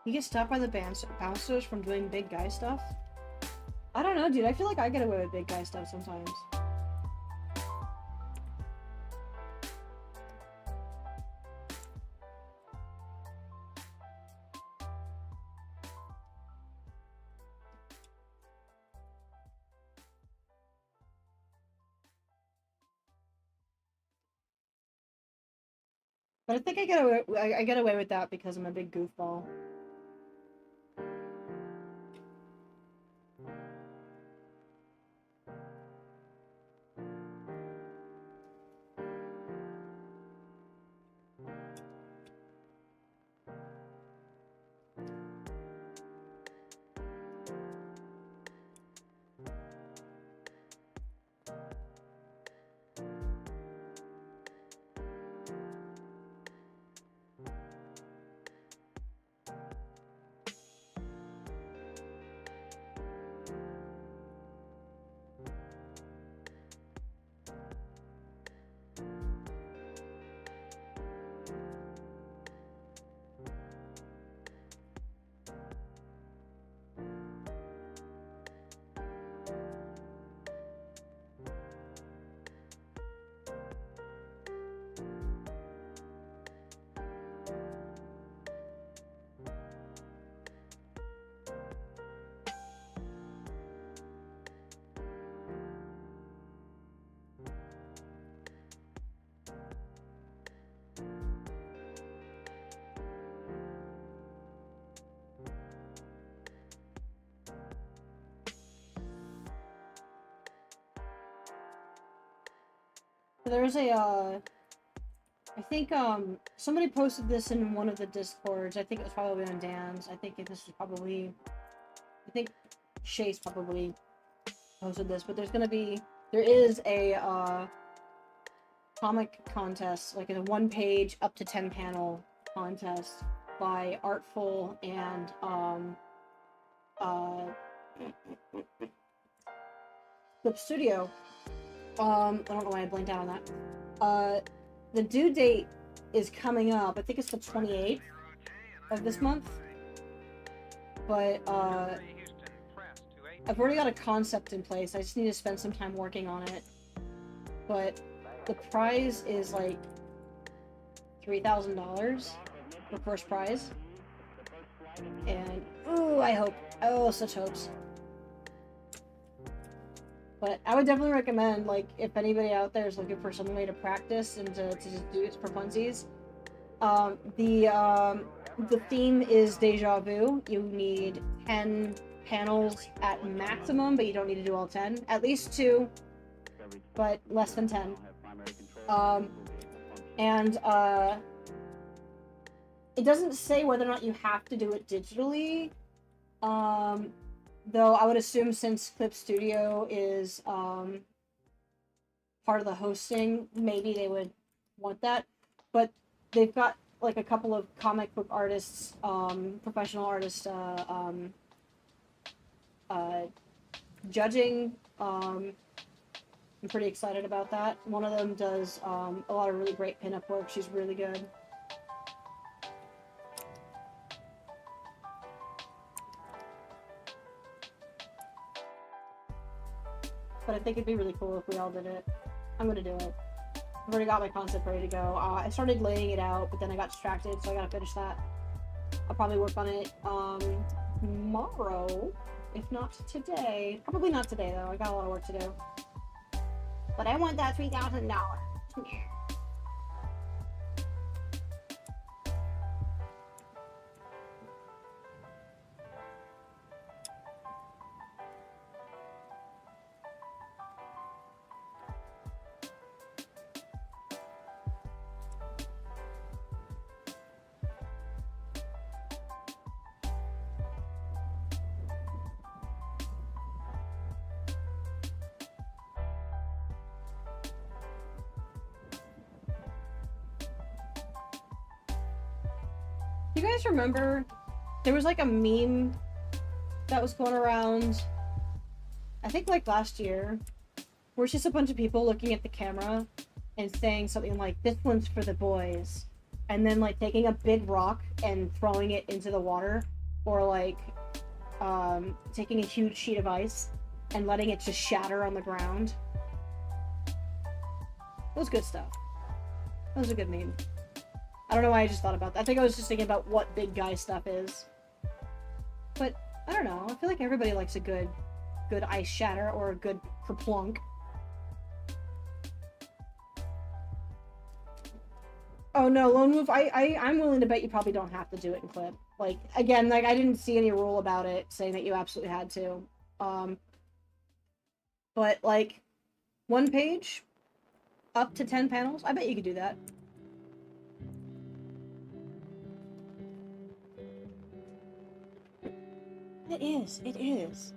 You get stopped by the bouncers from doing big guy stuff? I don't know, dude. I feel like I get away with big guy stuff sometimes. But I think I get away with that because I'm a big goofball. There's a, I think, somebody posted this in one of the Discords. I think it was probably on Dan's. I think this is probably, I think Chase probably posted this, but there is a, comic contest, like a 1-page up to 10 panel contest by Artful and, Flip Studio. I don't know why I blanked out on that. The due date is coming up. I think it's the 28th of this month. But, I've already got a concept in place. I just need to spend some time working on it. But the prize is like $3,000 for first prize. And, ooh, I hope. Oh, such hopes. But I would definitely recommend, like, if anybody out there is looking for some way to practice and to just do it for funsies. The theme is Deja Vu. You need 10 panels at maximum, but you don't need to do all 10. At least 2, but less than 10. It doesn't say whether or not you have to do it digitally. Though I would assume since Clip Studio is part of the hosting, maybe they would want that. But they've got like a couple of comic book artists, professional artists, judging. I'm pretty excited about that. One of them does a lot of really great pinup work. She's really good. But I think it'd be really cool if we all did it. I'm gonna do it. I've already got my concept ready to go. I started laying it out, but then I got distracted, so I gotta finish that. I'll probably work on it tomorrow, if not today. Probably not today, though. I got a lot of work to do. But I want that $3,000. You guys remember there was like a meme that was going around, I think like last year, where it's just a bunch of people looking at the camera and saying something like, "This one's for the boys," and then like taking a big rock and throwing it into the water, or like taking a huge sheet of ice and letting it just shatter on the ground. That was good stuff. That was a good meme. I don't know why I just thought about that. I think I was just thinking about what big guy stuff is. But I don't know. I feel like everybody likes a good ice shatter or a good kerplunk. Oh no, Lone Wolf, I'm willing to bet you probably don't have to do it in clip. Like, again, like, I didn't see any rule about it saying that you absolutely had to. But, like, 1 page, up to 10 panels, I bet you could do that. It is, it is.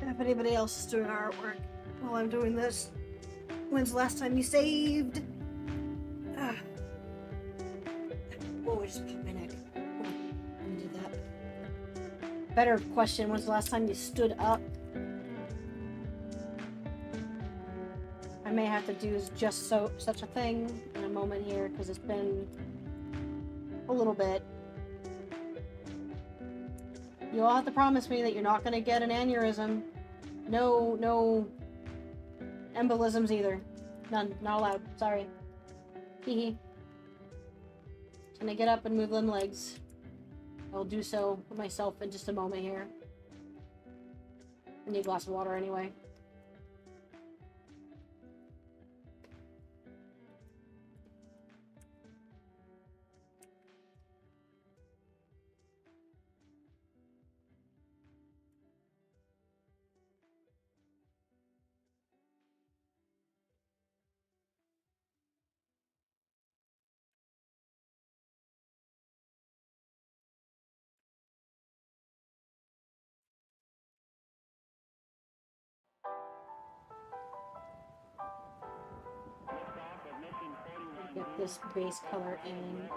If anybody else is doing artwork while I'm doing this, when's the last time you saved? Ah. Oh, I just popped my neck. Oh, let me do that. Better question, when's the last time you stood up? I may have to do such a thing in a moment here, because it's been a little bit. You all have to promise me that you're not going to get an aneurysm. No embolisms either. None. Not allowed. Sorry. Hehe. Can I get up and move them legs? I'll do so myself in just a moment here. I need a glass of water anyway. Get this base color in.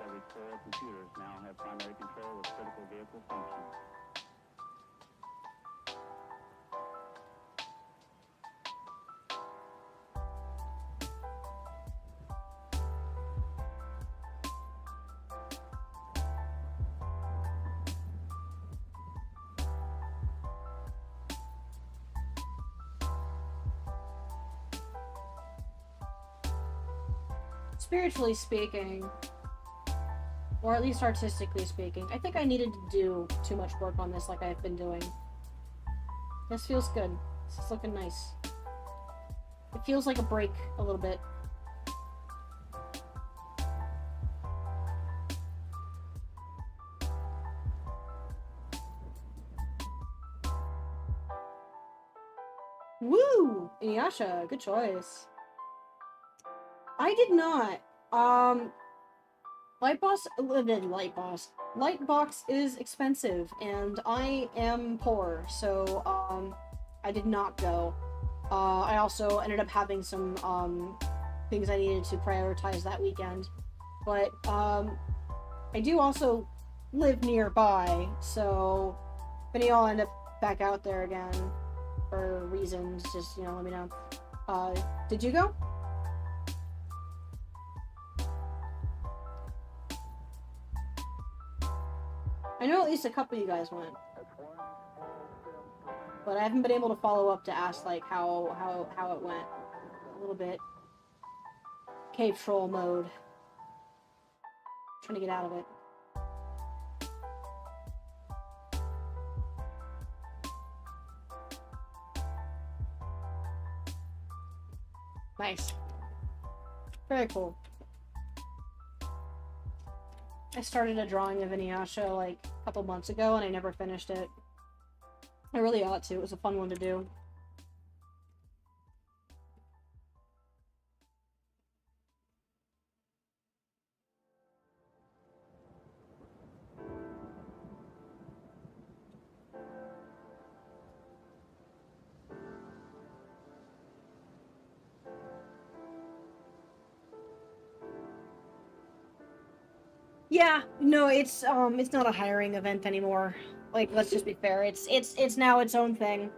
Every 4 computers now have primary control of critical vehicle functions. spiritually speaking, or at least artistically speaking, I think I needed to do too much work on this like I've been doing. This feels good. This is looking nice. It feels like a break a little bit. Woo! Inuyasha, good choice. I did not. Lightbox is expensive, and I am poor, so, I did not go. I also ended up having some, things I needed to prioritize that weekend. But, I do also live nearby, so if any of y'all end up back out there again for reasons, just, let me know. Did you go? I know at least a couple of you guys went, but I haven't been able to follow up to ask, like, how it went. A little bit. Cave troll mode. Trying to get out of it. Nice. Very cool. I started a drawing of Inuyasha like a couple months ago and I never finished it. I really ought to. It was a fun one to do. Yeah, no, it's not a hiring event anymore. Like, let's just be fair. It's now its own thing.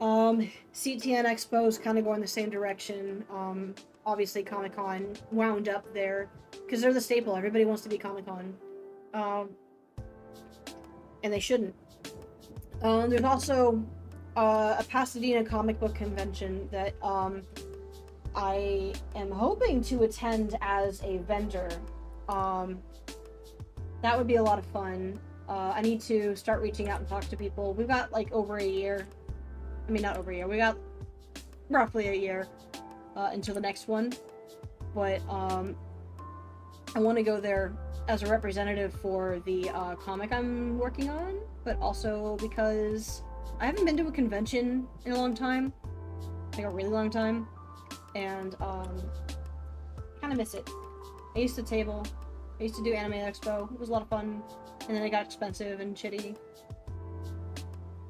CTN Expo's kind of going the same direction. Obviously Comic-Con wound up there because they're the staple. Everybody wants to be Comic-Con. And they shouldn't. There's also a Pasadena comic book convention that I am hoping to attend as a vendor. That would be a lot of fun. I need to start reaching out and talk to people. We've got like over a year. I mean, not over a year. We got roughly a year until the next one. But I want to go there as a representative for the comic I'm working on, but also because I haven't been to a convention in a long time. Like a really long time. And kind of miss it. I used to table. I used to do Anime Expo. It was a lot of fun. And then it got expensive and shitty.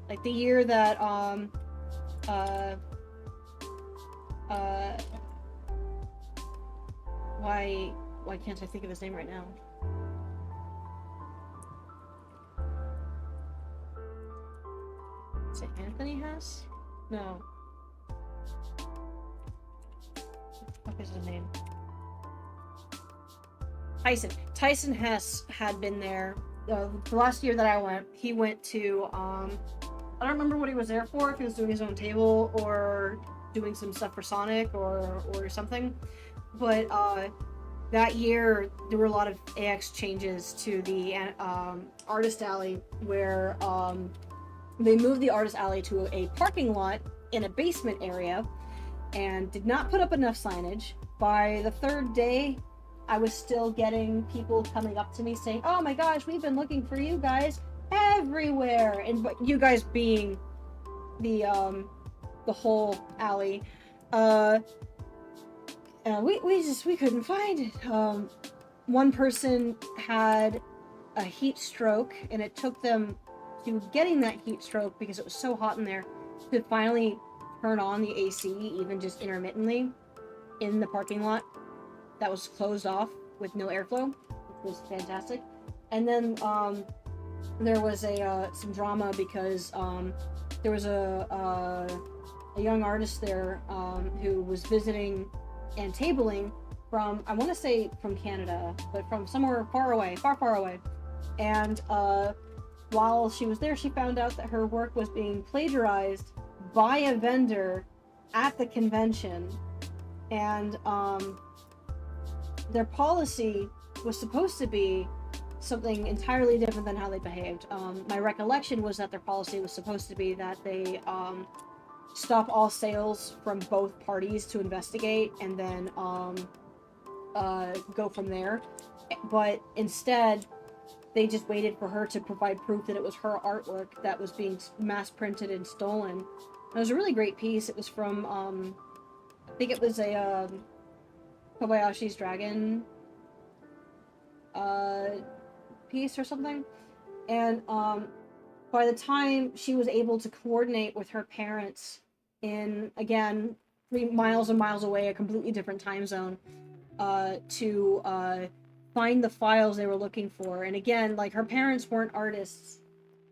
Like the year that, why can't I think of his name right now? Is it Anthony Hess? No. What is his name? Tyson Hess had been there. The last year that I went, he went to, I don't remember what he was there for, if he was doing his own table or doing some stuff for Sonic or something. But that year, there were a lot of AX changes to the Artist Alley where they moved the Artist Alley to a parking lot in a basement area and did not put up enough signage. By the third day, I was still getting people coming up to me saying, "Oh my gosh, we've been looking for you guys everywhere," and you guys being the whole alley. We couldn't find it. One person had a heat stroke, and it took them to getting that heat stroke because it was so hot in there to finally turn on the AC, even just intermittently, in the parking lot that was closed off with no airflow, which was fantastic. And then there was some drama because there was a young artist there who was visiting and tabling from, I want to say from Canada, but from somewhere far away. And while she was there, she found out that her work was being plagiarized by a vendor at the convention. And their policy was supposed to be something entirely different than how they behaved. My recollection was that their policy was supposed to be that they stop all sales from both parties to investigate and then go from there. But instead, they just waited for her to provide proof that it was her artwork that was being mass printed and stolen. It was a really great piece. It was from, I think it was a Kobayashi's Dragon piece or something. And by the time she was able to coordinate with her parents in, again, 3 miles and miles away, a completely different time zone, to find the files they were looking for. And again, like, her parents weren't artists.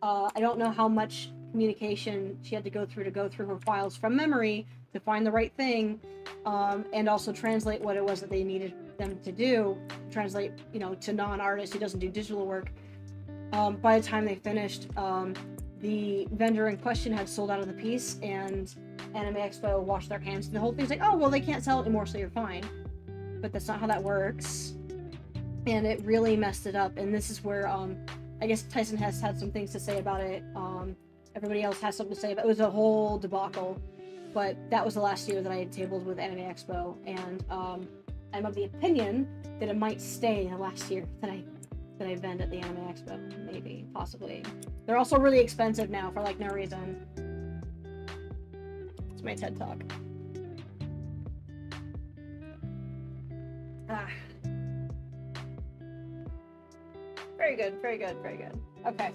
I don't know how much communication she had to go through her files from memory to find the right thing, and also translate what it was that they needed them to do, translate, you know, to non-artists who doesn't do digital work. By the time they finished, the vendor in question had sold out of the piece, and Anime Expo washed their hands. And the whole thing's like, oh, well, they can't sell it anymore, so you're fine. But that's not how that works. And it really messed it up. And this is where, I guess Tyson has had some things to say about it. Everybody else has something to say about it. It was a whole debacle. But that was the last year that I had tabled with Anime Expo. And I'm of the opinion that it might stay the last year that I vend at the Anime Expo. Maybe, possibly. They're also really expensive now for, like, no reason. It's my TED Talk. Ah. Very good, very good, very good. Okay.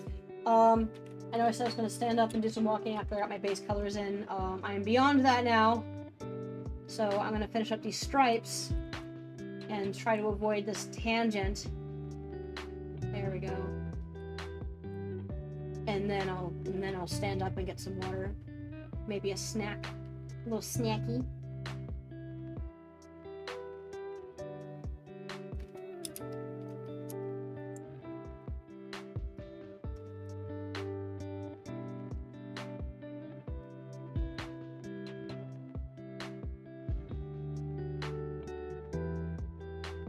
I know I said I was going to stand up and do some walking after I got my base colors in. I am beyond that now. So I'm going to finish up these stripes and try to avoid this tangent. There we go. And then I'll stand up and get some water. Maybe a snack. A little snacky.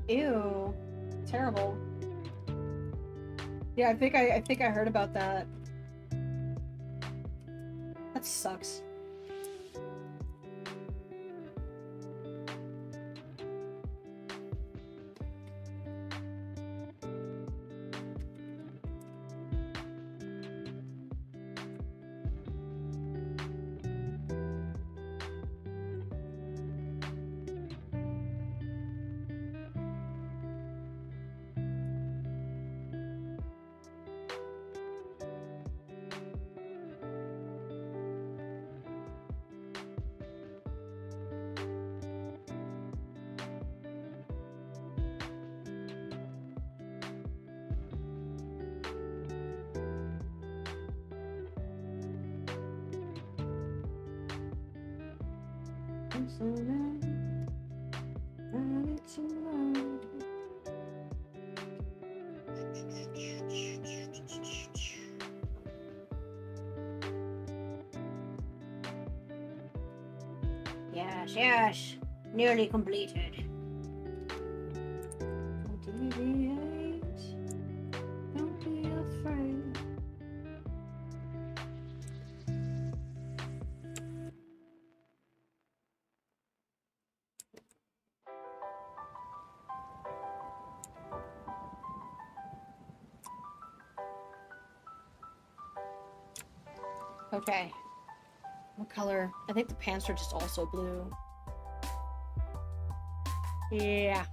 Ew. Terrible. Yeah, I think I heard about that. That sucks. Yes, nearly completed. Don't be afraid. Okay. What color? I think the pants are just also blue. Yeah.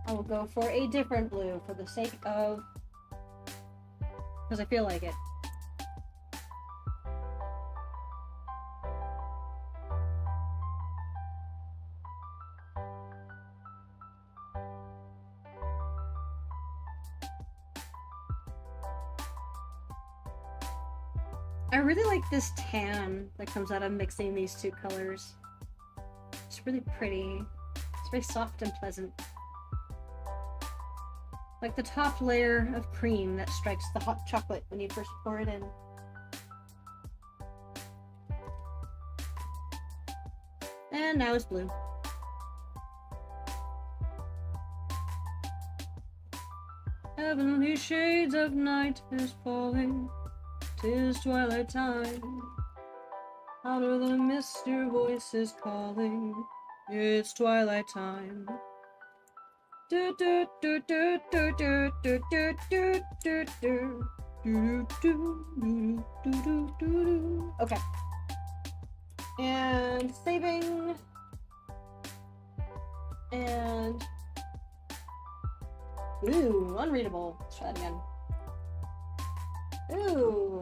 I will go for a different blue for the sake of... because I feel like it. I really like this tan that comes out of mixing these two colors. It's really pretty. It's very soft and pleasant. Like the top layer of cream that strikes the hot chocolate when you first pour it in. And now it's blue. Heavenly shades of night is falling. 'Tis twilight time. Out of the mist your voice is calling. It's twilight time. Do do do do do do do do do do do. Do, do, do, do, do, do, do. Okay. And saving. And ooh, unreadable. Let's try that again. Ooh.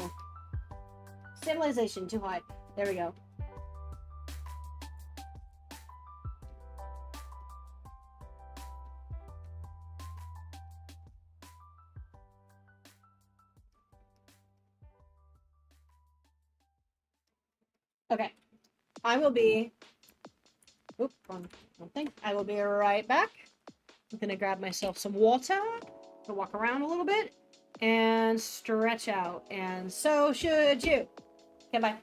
Stabilization too high. There we go. Okay. I will be. Oop, wrong thing. I will be right back. I'm gonna grab myself some water to walk around a little bit and stretch out. And so should you. Okay, bye.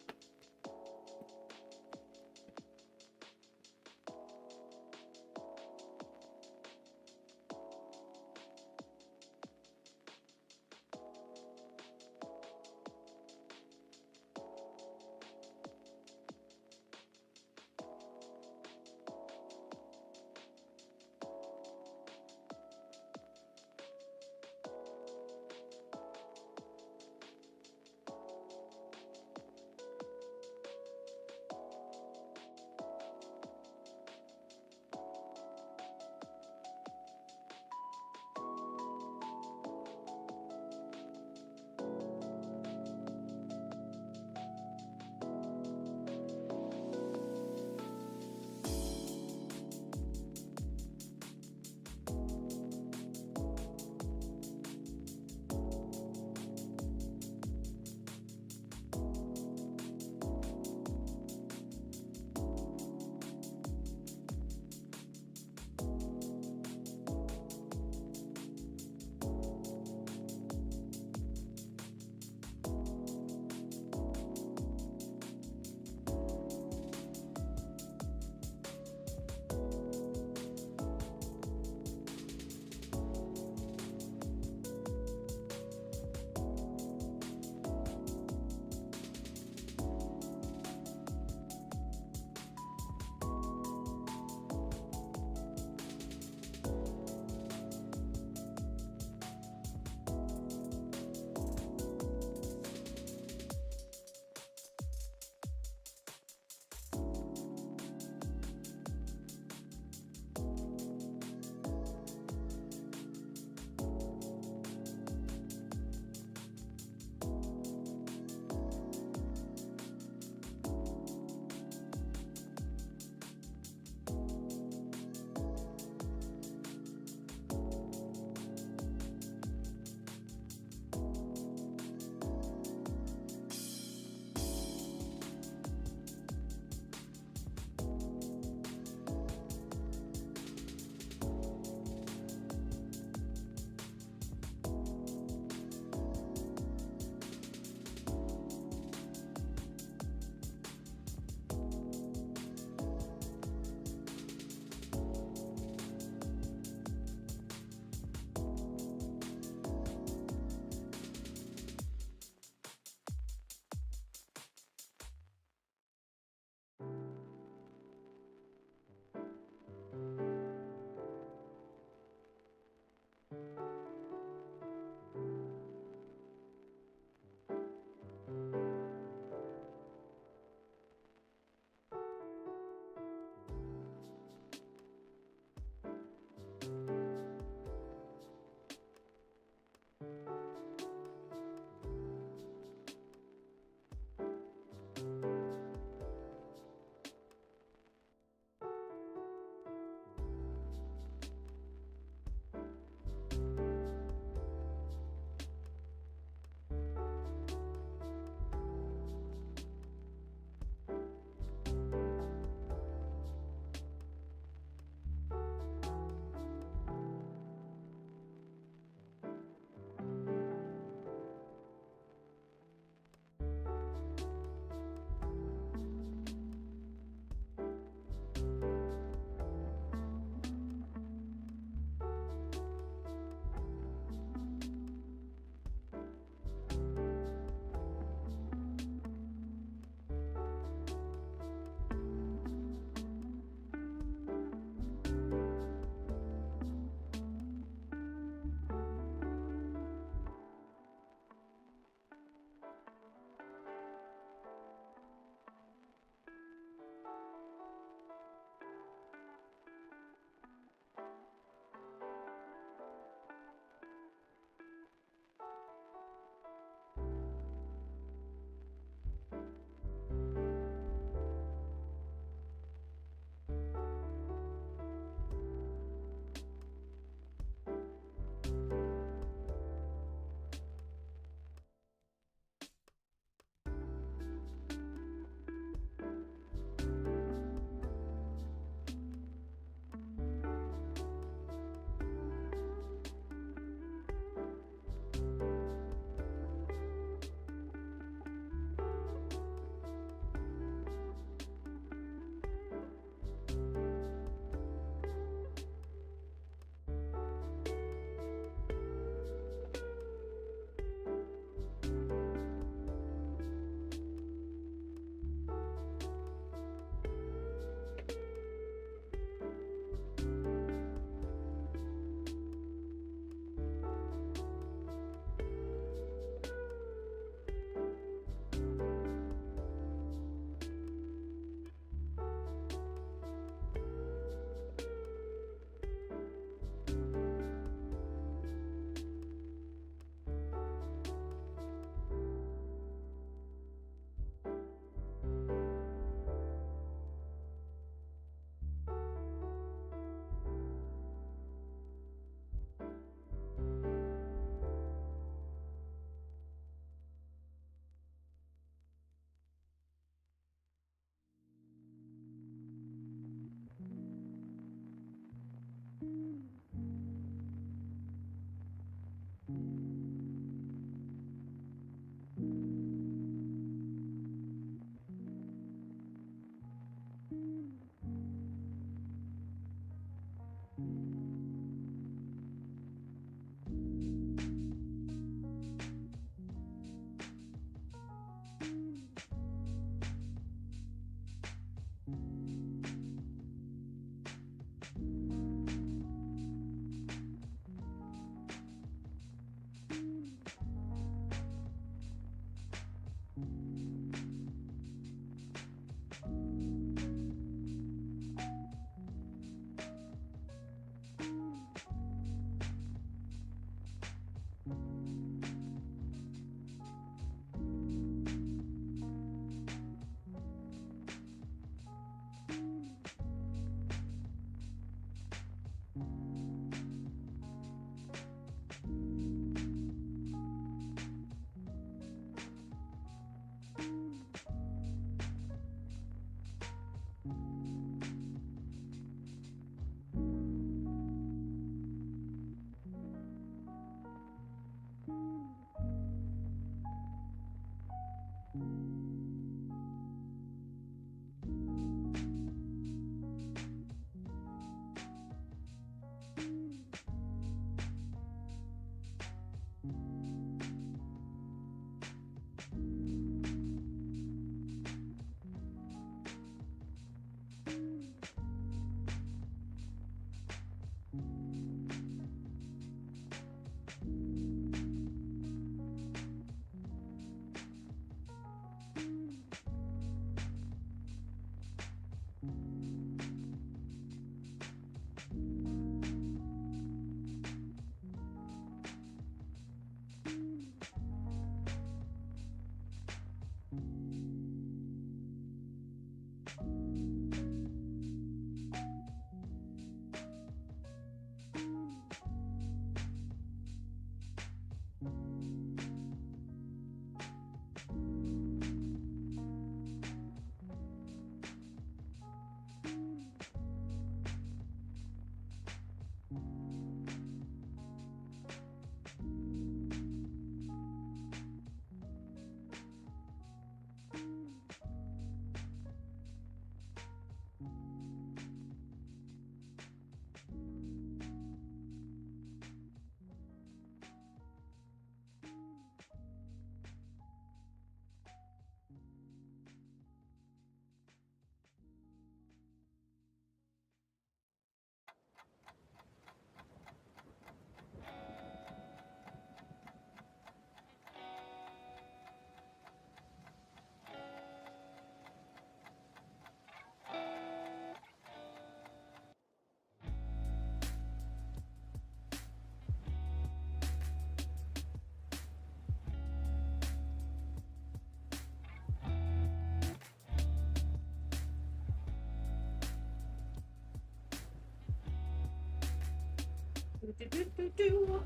Do.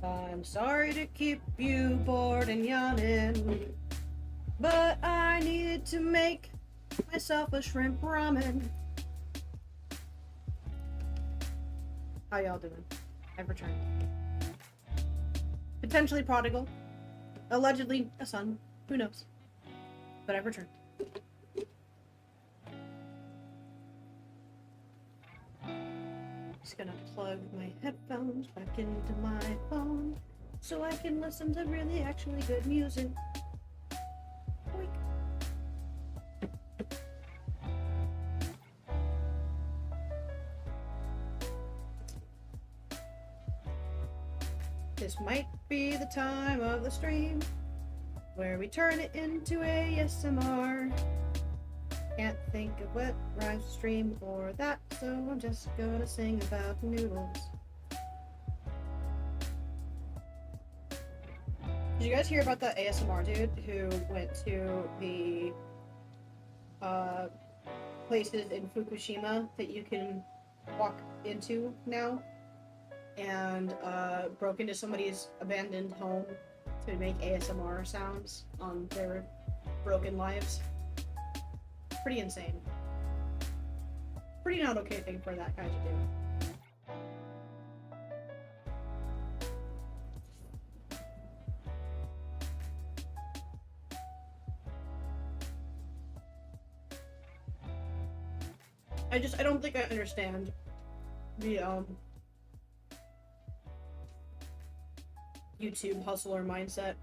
I'm sorry to keep you bored and yawning, but I needed to make myself a shrimp ramen. How y'all doing? I've returned. Potentially prodigal. Allegedly a son. Who knows? But I've returned. Just gonna plug my headphones back into my phone so I can listen to really actually good music. Oink. This might be the time of the stream where we turn it into ASMR. Can't think of what rhymes with stream for that, so I'm just gonna sing about noodles. Did you guys hear about that ASMR dude who went to the places in Fukushima that you can walk into now, and broke into somebody's abandoned home to make ASMR sounds on their broken lives? Pretty insane. Pretty not okay thing for that guy to do. I don't think I understand the YouTube hustler mindset.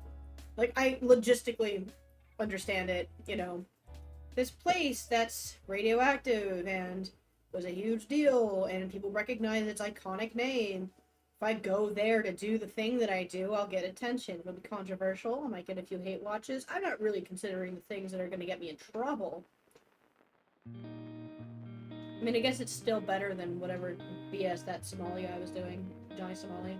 Like, I logistically understand it, you know. This place that's radioactive and was a huge deal and people recognize its iconic name. If I go there to do the thing that I do, I'll get attention. It'll be controversial. I might get a few hate watches. I'm not really considering the things that are going to get me in trouble. I mean, I guess it's still better than whatever BS that Somali guy was doing. Johnny Somali.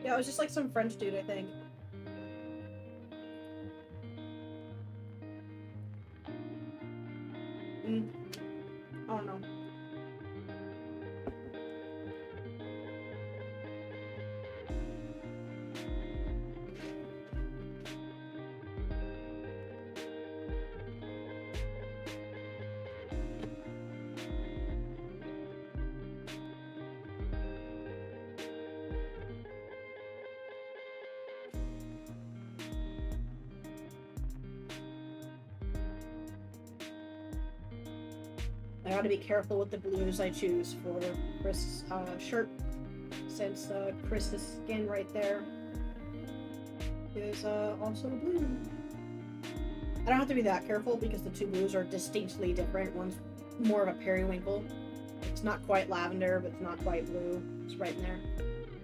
Yeah, it was just like some French dude, I think. I don't know. I gotta be careful with the blues I choose for Chris' shirt, since Chris's skin right there is also blue. I don't have to be that careful because the two blues are distinctly different. One's more of a periwinkle. It's not quite lavender, but it's not quite blue. It's right in there.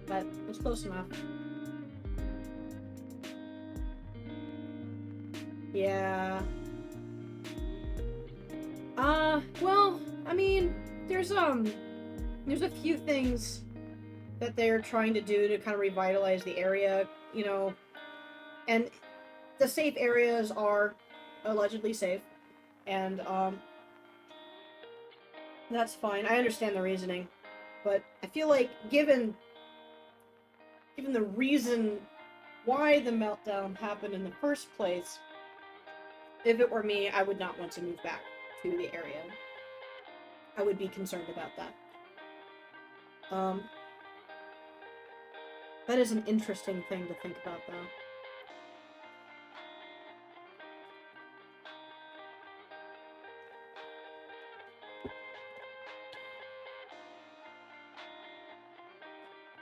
But it's close enough. Yeah. Well, I mean, there's a few things that they're trying to do to kind of revitalize the area, you know, and the safe areas are allegedly safe, and, that's fine. I understand the reasoning, but I feel like given the reason why the meltdown happened in the first place, if it were me, I would not want to move back to the area. I would be concerned about that. That is an interesting thing to think about, though.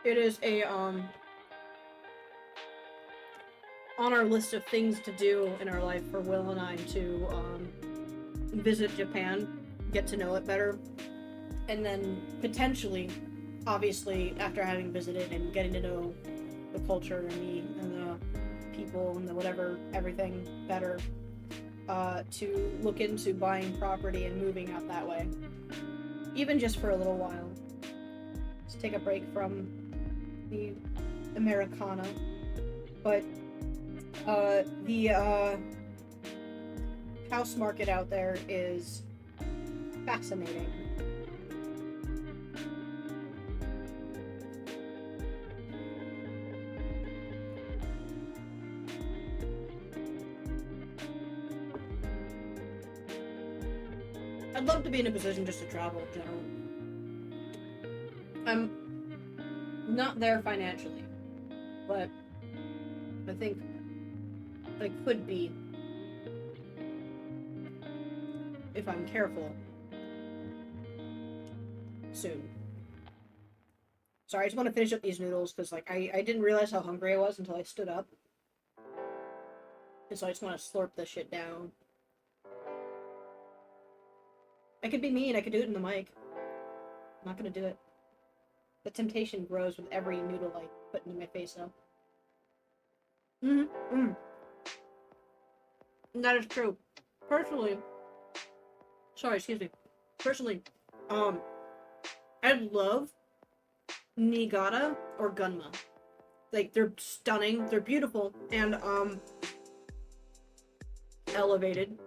It is a, on our list of things to do in our life for Will and I to, visit Japan, get to know it better, and then potentially, obviously, after having visited and getting to know the culture and the people and the whatever, everything better, to look into buying property and moving out that way. Even just for a little while. Just take a break from the Americana. But, the, house market out there is fascinating. I'd love to be in a position just to travel in general. I'm not there financially, but I think I could be if I'm careful soon. Sorry, I just want to finish up these noodles because like I didn't realize how hungry I was until I stood up. And so I just want to slurp this shit down. I could be mean, I could do it in the mic. I'm not gonna do it. The temptation grows with every noodle I put into my face though. That is true. Personally, personally, I love Niigata or Gunma. Like, they're stunning, they're beautiful, and, elevated,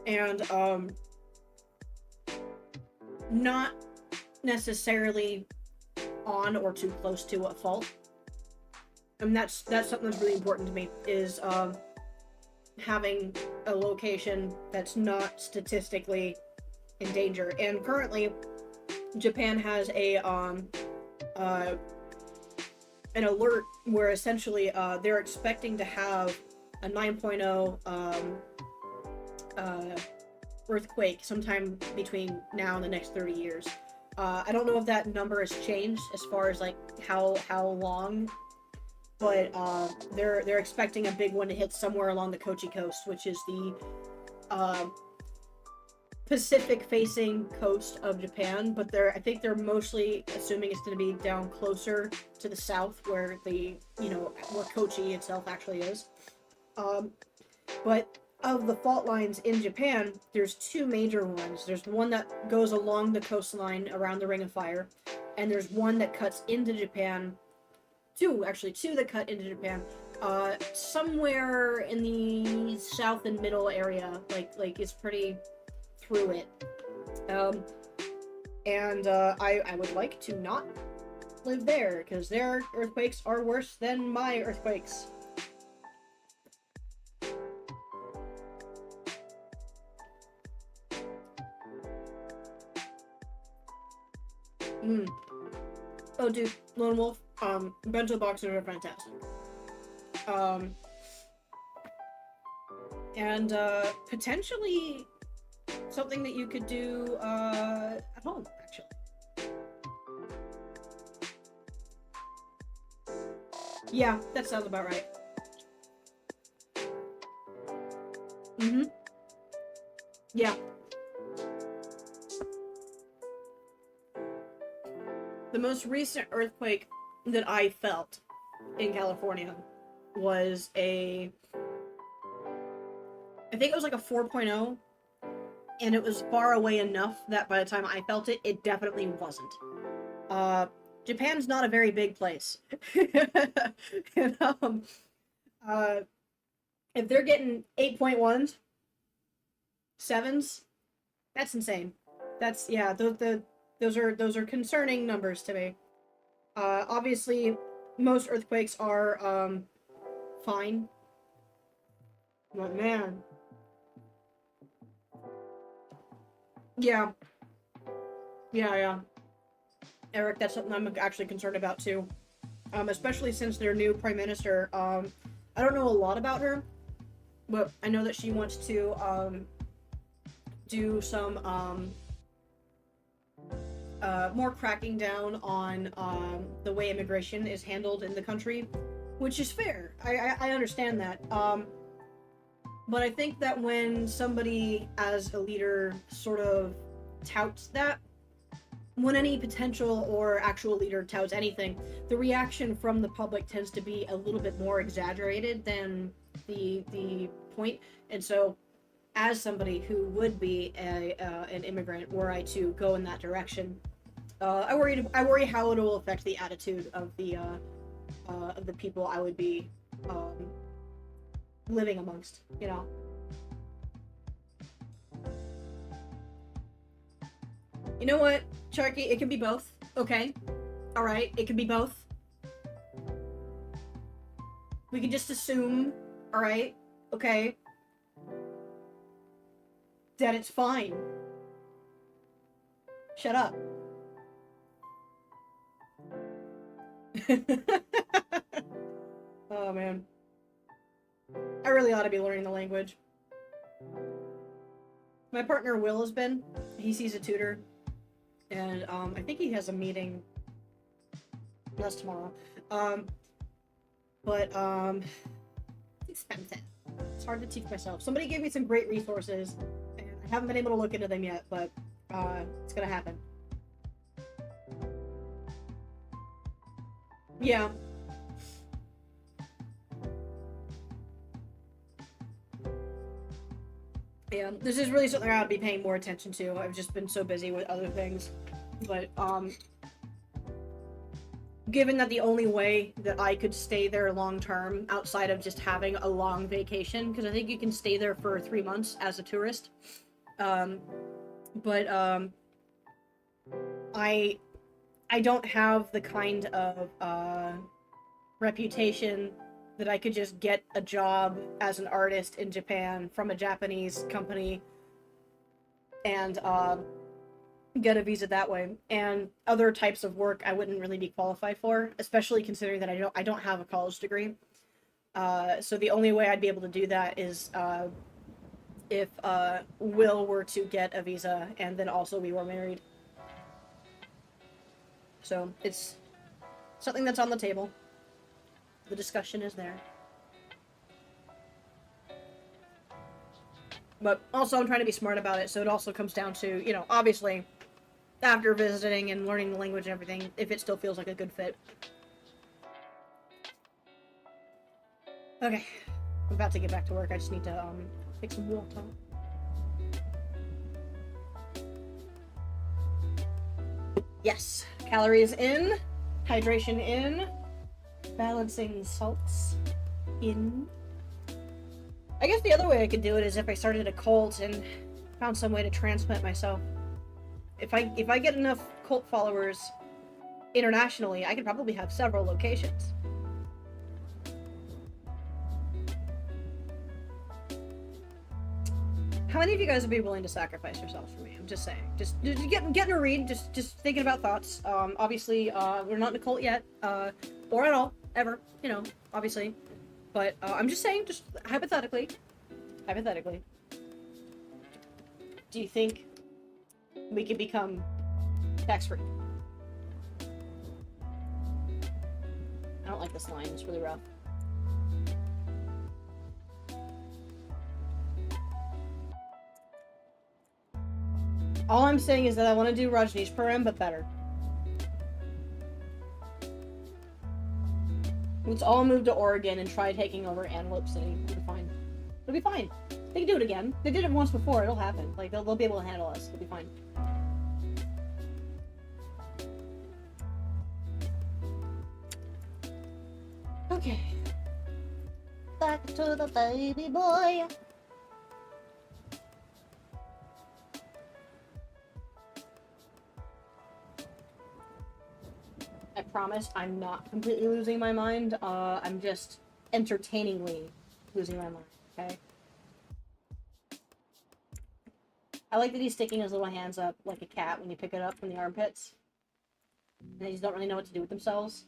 and, not necessarily on or too close to a fault. And that's something that's really important to me, is, having a location that's not statistically in danger. And currently, Japan has an alert where essentially they're expecting to have a 9.0 earthquake sometime between now and the next 30 years. I don't know if that number has changed as far as like how long, but they're expecting a big one to hit somewhere along the Kochi coast, which is the Pacific-facing coast of Japan. But I think they're mostly assuming it's going to be down closer to the south, where where Kochi itself actually is. But of the fault lines in Japan, there's two major ones. There's one that goes along the coastline around the Ring of Fire, and there's one that cuts into Japan. Two that cut into Japan, somewhere in the south and middle area, like it's pretty through it. I would like to not live there, because their earthquakes are worse than my earthquakes. Oh, dude, Lone Wolf, bento boxes are fantastic. And potentially something that you could do at home, actually. Yeah, that sounds about right. Yeah. The most recent earthquake that I felt in California was I think it was like a 4.0, and it was far away enough that by the time I felt it, it definitely wasn't. Japan's not a very big place. And, if they're getting 8.1s, 7s, that's insane. That's, yeah, those are concerning numbers to me. Obviously, most earthquakes are, fine. But man. Yeah. Yeah. Eric, that's something I'm actually concerned about too. Especially since their new prime minister, I don't know a lot about her, but I know that she wants to, do some, more cracking down on the way immigration is handled in the country, which is fair. I understand that. But I think that when somebody as a leader sort of touts that, when any potential or actual leader touts anything, the reaction from the public tends to be a little bit more exaggerated than the point. And so, as somebody who would be an immigrant, were I to go in that direction, I worry how it will affect the attitude of the people I would be living amongst, you know. You know what, Sharky? It can be both. Okay. Alright, it can be both. We can just assume, alright, okay, that it's fine. Shut up. Oh, man. I really ought to be learning the language. My partner Will has been. He sees a tutor. And, I think he has a meeting. That's tomorrow. It's expensive. It's hard to teach myself. Somebody gave me some great resources, and I haven't been able to look into them yet, but, it's gonna happen. Yeah. Yeah, this is really something I ought to be paying more attention to. I've just been so busy with other things. But, given that the only way that I could stay there long term, outside of just having a long vacation, because I think you can stay there for 3 months as a tourist, I don't have the kind of, reputation that I could just get a job as an artist in Japan from a Japanese company and, get a visa that way. And other types of work I wouldn't really be qualified for, especially considering that I don't have a college degree. So the only way I'd be able to do that is if Will were to get a visa and then also we were married. So it's something that's on the table. The discussion is there. But also I'm trying to be smart about it, so it also comes down to, you know, obviously, after visiting and learning the language and everything, if it still feels like a good fit. Okay. I'm about to get back to work. I just need to, take some water. Yes. Calories in. Hydration in. Balancing salts in. I guess the other way I could do it is if I started a cult and found some way to transplant myself. If I get enough cult followers internationally, I could probably have several locations. How many of you guys would be willing to sacrifice yourselves for me? I'm just saying. Just getting a read, just thinking about thoughts. Obviously, we're not in a cult yet, or at all, ever, you know, obviously. But, I'm just saying, just hypothetically. Hypothetically. Do you think we could become tax-free? I don't like this line, it's really rough. All I'm saying is that I want to do Rajneeshpuram, but better. Let's all move to Oregon and try taking over Antelope City. It'll be fine. It'll be fine. They can do it again. They did it once before. It'll happen. Like, they'll be able to handle us. It'll be fine. Okay. Back to the baby boy. I promise I'm not completely losing my mind. I'm just entertainingly losing my mind, okay? I like that he's sticking his little hands up like a cat when you pick it up from the armpits. And they just don't really know what to do with themselves.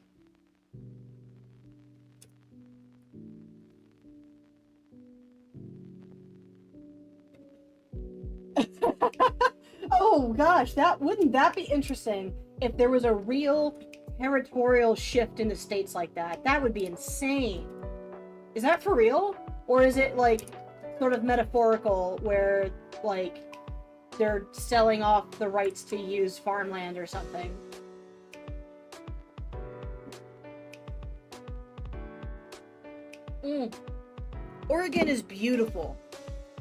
Oh gosh, wouldn't that be interesting if there was a real territorial shift in the states like that? That would be insane. Is that for real? Or is it like sort of metaphorical where like they're selling off the rights to use farmland or something? Oregon is beautiful.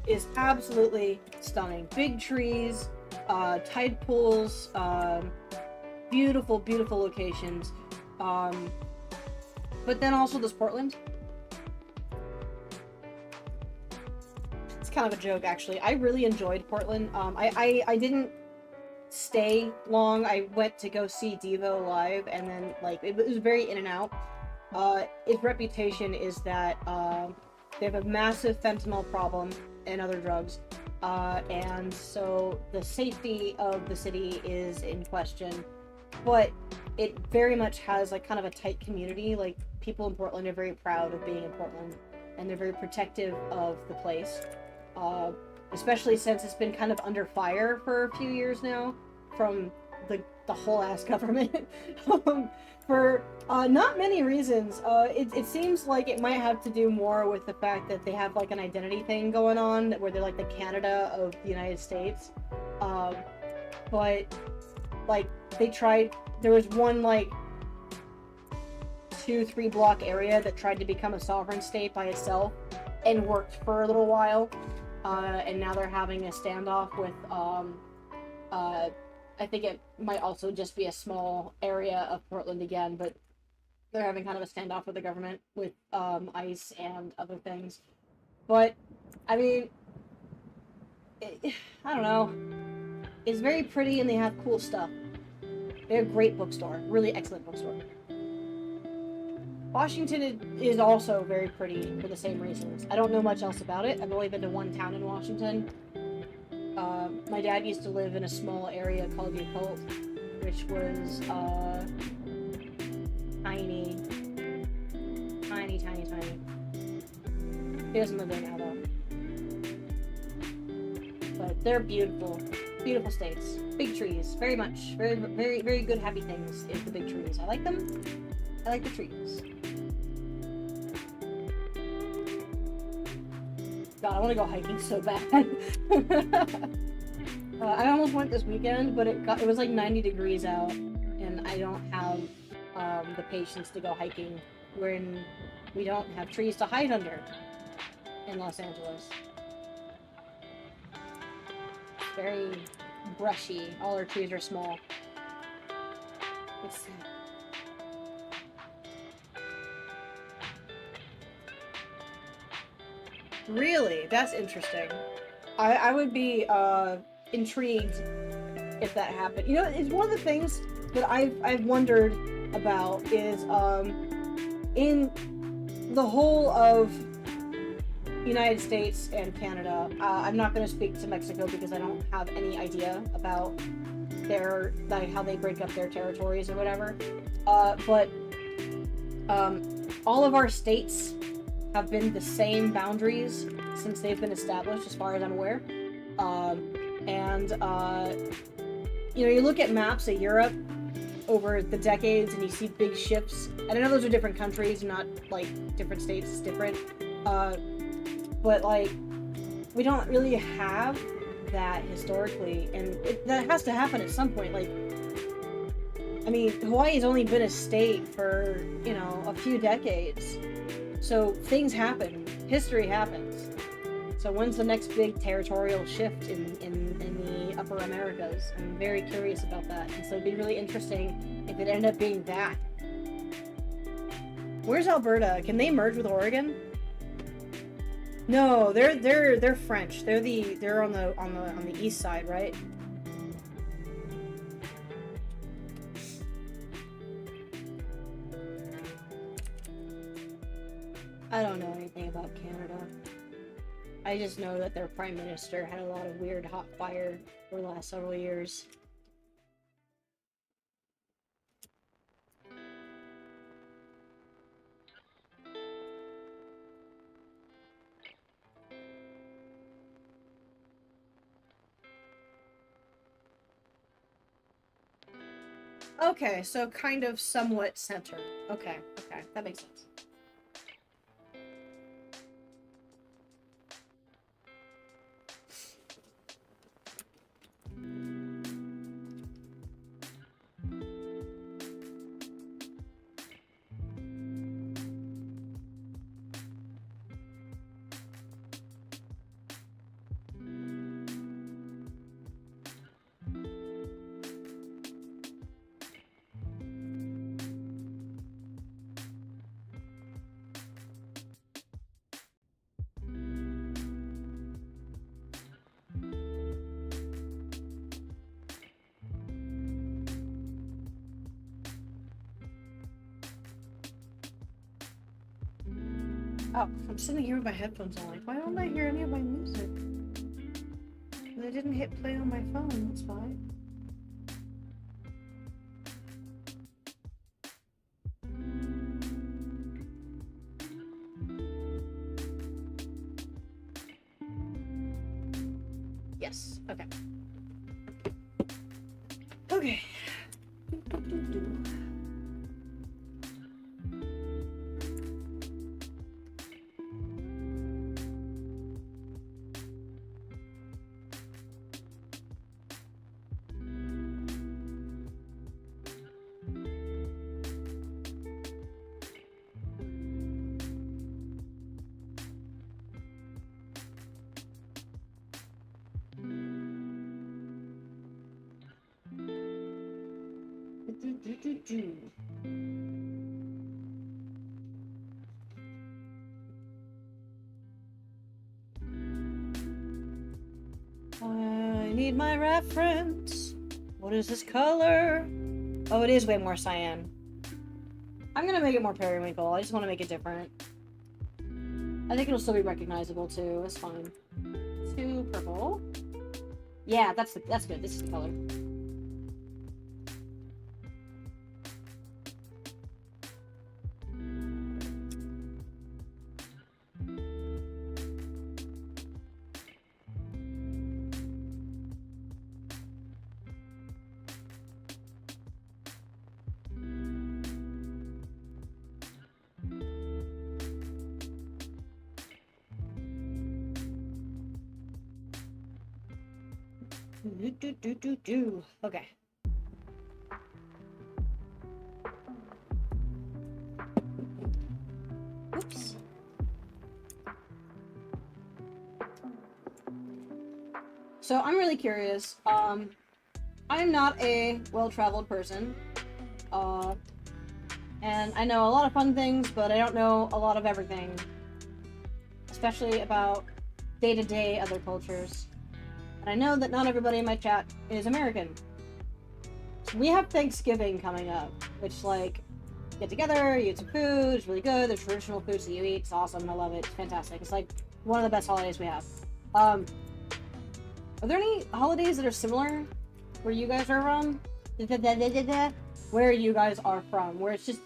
Is absolutely stunning. Big trees, tide pools, beautiful, beautiful locations. But then also this Portland. It's kind of a joke, actually. I really enjoyed Portland. I didn't stay long. I went to go see Devo live, and then like it was very in and out. Its reputation is that they have a massive fentanyl problem and other drugs, and so the safety of the city is in question. But it very much has like kind of a tight community. Like people in Portland are very proud of being in Portland, and they're very protective of the place. Especially since it's been kind of under fire for a few years now from the whole ass government. For not many reasons. It seems like it might have to do more with the fact that they have like an identity thing going on where they're like the Canada of the United States. But like they tried, there was one like 2-3 block area that tried to become a sovereign state by itself and worked for a little while. And now they're having a standoff with, I think it might also just be a small area of Portland again, but they're having kind of a standoff with the government with ICE and other things. But, I mean, I don't know. It's very pretty and they have cool stuff. They have a great bookstore, really excellent bookstore. Washington is also very pretty for the same reasons. I don't know much else about it. I've only been to one town in Washington. My dad used to live in a small area called Yakult, which was tiny. He doesn't live there now though. But they're beautiful. Beautiful states. Big trees. Very much. Very, very, very good happy things is the big trees. I like them. I like the trees. God, I want to go hiking so bad. I almost went this weekend, but it was like 90 degrees out, and I don't have the patience to go hiking when we don't have trees to hide under in Los Angeles. It's very brushy. All our trees are small. It's sad. Really? That's interesting. I would be intrigued if that happened. You know, it's one of the things that I've wondered about is in the whole of United States and Canada. I'm not going to speak to Mexico because I don't have any idea about their how they break up their territories or whatever. But all of our states have been the same boundaries since they've been established, as far as I'm aware. You know, you look at maps of Europe over the decades and you see big shifts. And I know those are different countries, not like different states, it's different. But like, we don't really have that historically, and that has to happen at some point. Like, I mean, Hawaii's only been a state for, you know, a few decades. So things happen. History happens. So when's the next big territorial shift in the Upper Americas? I'm very curious about that. And so it'd be really interesting if it ended up being that. Where's Alberta? Can they merge with Oregon? No, they're French. They're on the east side, right? I don't know anything about Canada. I just know that their prime minister had a lot of weird hot fire for the last several years. Okay, so kind of somewhat center. Okay, that makes sense. Oh, I'm sitting here with my headphones on. Like, why don't I hear any of my music? And I didn't hit play on my phone, that's why. Yes, okay. Okay. I need my reference. What is this color? Oh, it is way more cyan. I'm gonna make it more periwinkle. I just want to make it different. I think it'll still be recognizable too. It's fine. 2 purple. Yeah, that's good. This is the color. Okay. Oops. So I'm really curious. I'm not a well-traveled person. And I know a lot of fun things, but I don't know a lot of everything. Especially about day-to-day other cultures. And I know that not everybody in my chat is American. We have Thanksgiving coming up, which, like, get together, you eat some food, it's really good, there's traditional foods that you eat, it's awesome, I love it, it's fantastic. It's, like, one of the best holidays we have. Are there any holidays that are similar where you guys are from? Where you guys are from, where it's just...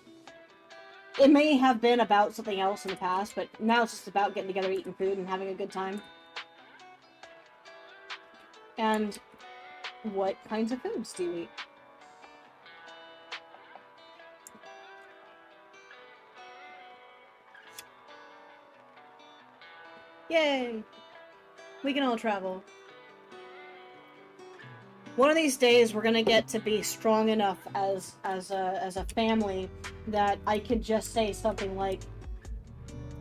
It may have been about something else in the past, but now it's just about getting together, eating food, and having a good time. And what kinds of foods do you eat? Yay! We can all travel. One of these days, we're gonna get to be strong enough as a family that I could just say something like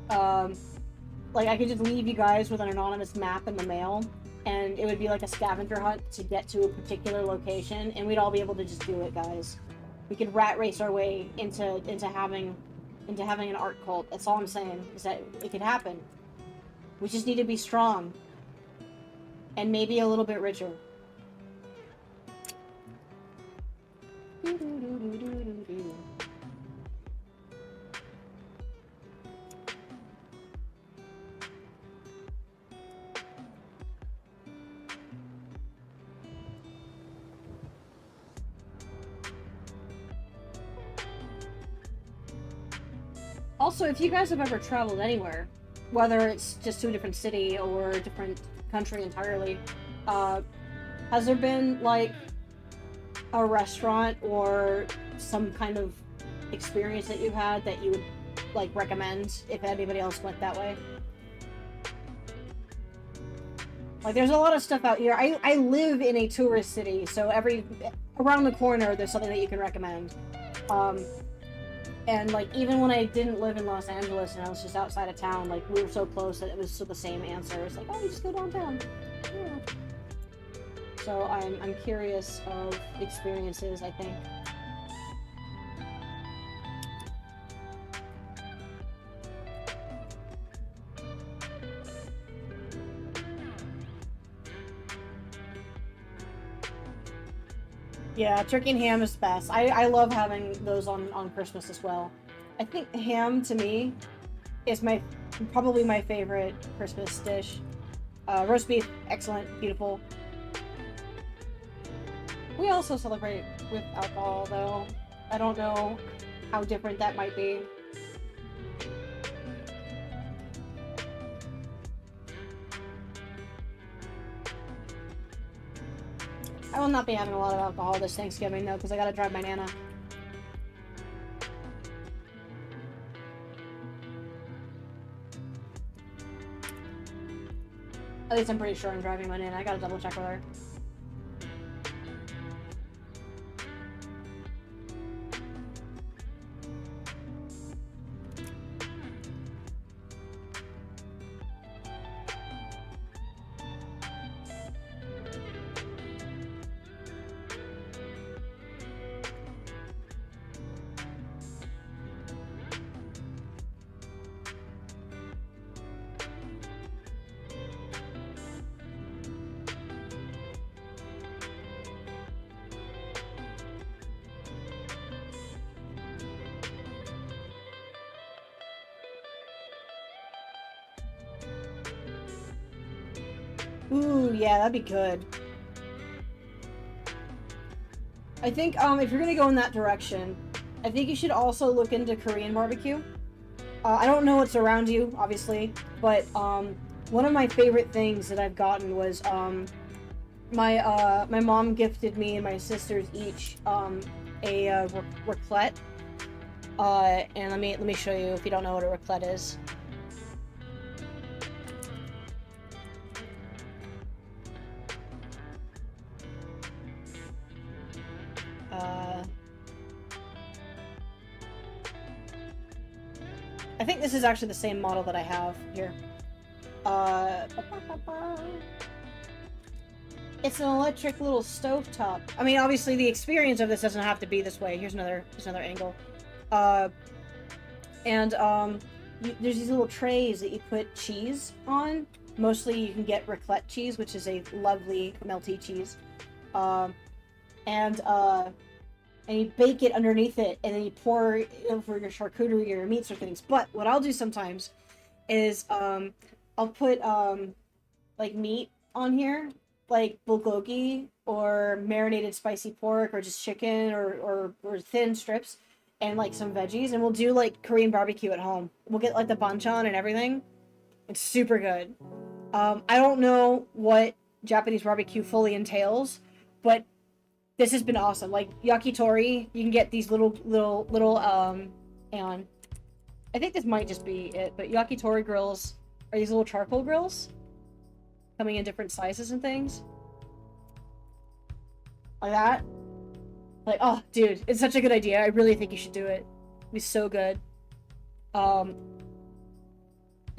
I could just leave you guys with an anonymous map in the mail, and it would be like a scavenger hunt to get to a particular location, and we'd all be able to just do it, guys. We could rat race our way into having an art cult. That's all I'm saying, is that it could happen. We just need to be strong. And maybe a little bit richer. Also, if you guys have ever traveled anywhere, whether it's just to a different city or a different country entirely, has there been, like, a restaurant or some kind of experience that you've had that you would, like, recommend if anybody else went that way? Like, there's a lot of stuff out here. I live in a tourist city, so around the corner there's something that you can recommend. And, like, even when I didn't live in Los Angeles and I was just outside of town, like, we were so close that it was still the same answer. It's like, oh, you just go downtown. Yeah. So I'm curious of experiences, I think. Yeah, turkey and ham is the best. I love having those on Christmas as well. I think ham, to me, is my Probably my favorite Christmas dish. Roast beef, excellent, beautiful. We also celebrate with alcohol, though. I don't know how different that might be. I will not be having a lot of alcohol this Thanksgiving, though, because I gotta drive my Nana. At least I'm pretty sure I'm driving my Nana. I gotta double check with her. Ooh, yeah, that'd be good. I think, if you're gonna go in that direction, I think you should also look into Korean barbecue. I don't know what's around you, obviously, but, one of my favorite things that I've gotten was, my mom gifted me and my sisters each, a raclette. And let me show you if you don't know what a raclette is. I think this is actually the same model that I have here. It's an electric little stovetop. I mean, obviously the experience of this doesn't have to be this way. Here's another angle. There's these little trays that you put cheese on. Mostly you can get raclette cheese, which is a lovely melty cheese. And you bake it underneath it, and then you pour it over your charcuterie or your meats or things. But what I'll do sometimes is I'll put like meat on here, like bulgogi or marinated spicy pork or just chicken or thin strips and like some veggies, and we'll do like Korean barbecue at home. We'll get like the banchan and everything. It's super good. I don't know what Japanese barbecue fully entails, but this has been awesome. Like yakitori, you can get these little and I think this might just be it, but yakitori grills are these little charcoal grills coming in different sizes and things. Like that. Like, oh, dude, it's such a good idea. I really think you should do it. It'd be so good. You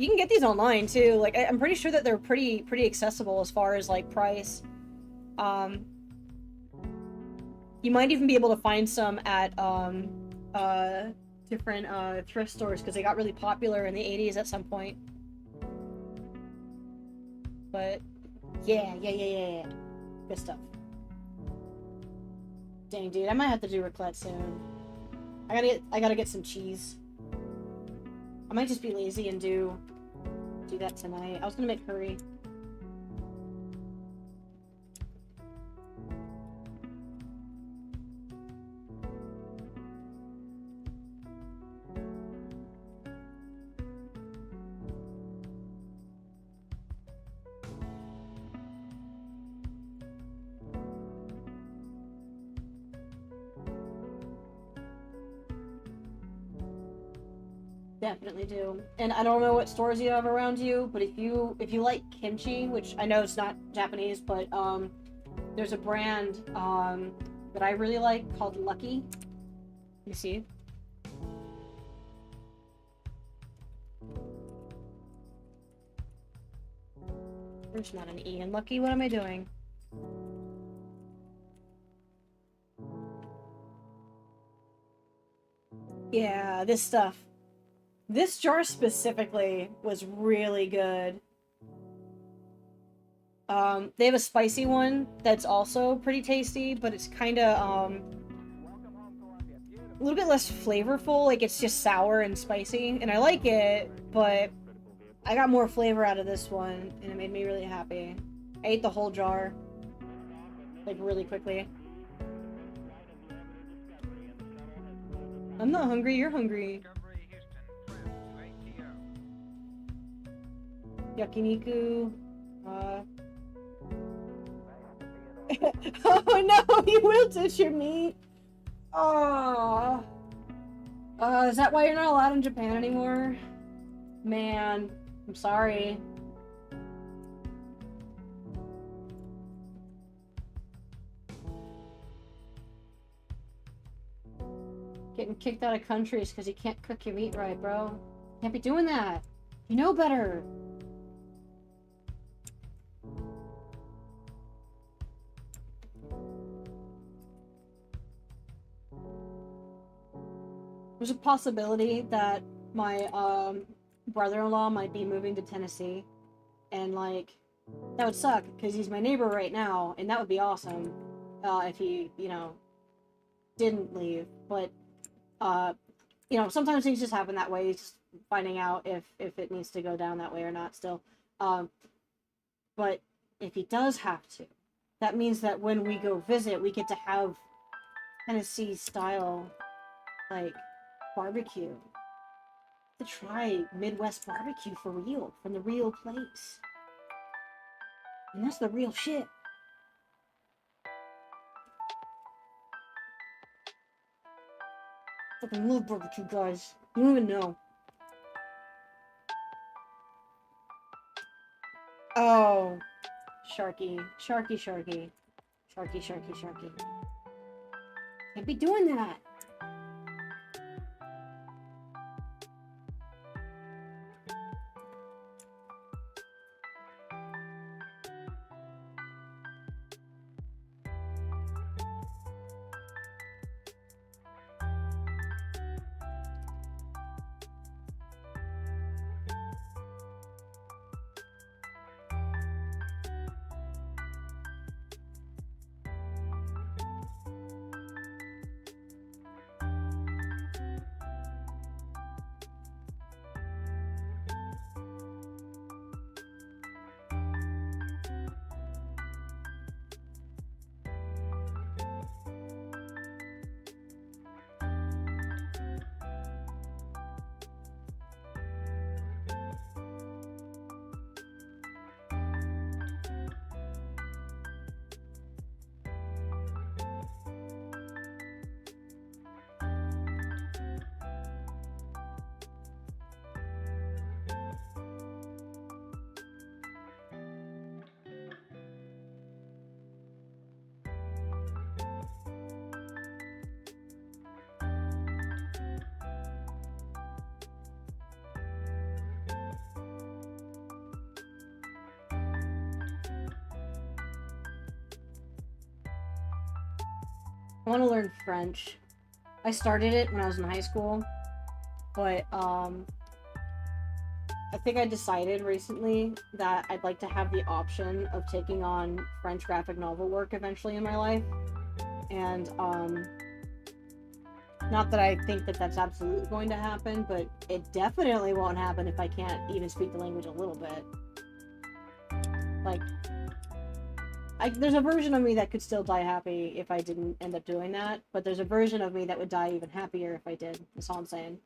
can get these online too. Like, I'm pretty sure that they're pretty accessible as far as like price. You might even be able to find some at different thrift stores because they got really popular in the 80s at some point. But yeah. Good stuff. Dang, dude, I might have to do raclette soon. I gotta get some cheese. I might just be lazy and do that tonight. I was gonna make curry. Definitely do. And I don't know what stores you have around you, but if you like kimchi, which I know it's not Japanese, but there's a brand that I really like called Lucky. You see? There's not an E in Lucky. What am I doing? Yeah, this stuff. This jar specifically was really good. They have a spicy one that's also pretty tasty, but it's kind of, a little bit less flavorful. Like, it's just sour and spicy, and I like it, but I got more flavor out of this one, and it made me really happy. I ate the whole jar, like, really quickly. I'm not hungry, you're hungry. Yakiniku, oh no, you wilted your meat! Oh. Is that why you're not allowed in Japan anymore? Man, I'm sorry. Getting kicked out of countries because you can't cook your meat right, bro. Can't be doing that. You know better. There's a possibility that my brother-in-law might be moving to Tennessee, and like that would suck because he's my neighbor right now, and that would be awesome if he, you know, didn't leave. But you know, sometimes things just happen that way. He's just finding out if it needs to go down that way or not still. But if he does have to, that means that when we go visit, we get to have Tennessee style, like, barbecue. To try Midwest barbecue for real, from the real place. And that's the real shit. Fucking love barbecue, guys. You don't even know. Oh. Sharky. Sharky, Sharky. Sharky, Sharky, Sharky. Can't be doing that. I want to learn French. I started it when I was in high school, but I think I decided recently that I'd like to have the option of taking on French graphic novel work eventually in my life. And not that I think that that's absolutely going to happen, but it definitely won't happen if I can't even speak the language a little bit. Like, there's a version of me that could still die happy if I didn't end up doing that, but there's a version of me that would die even happier if I did. That's all I'm saying.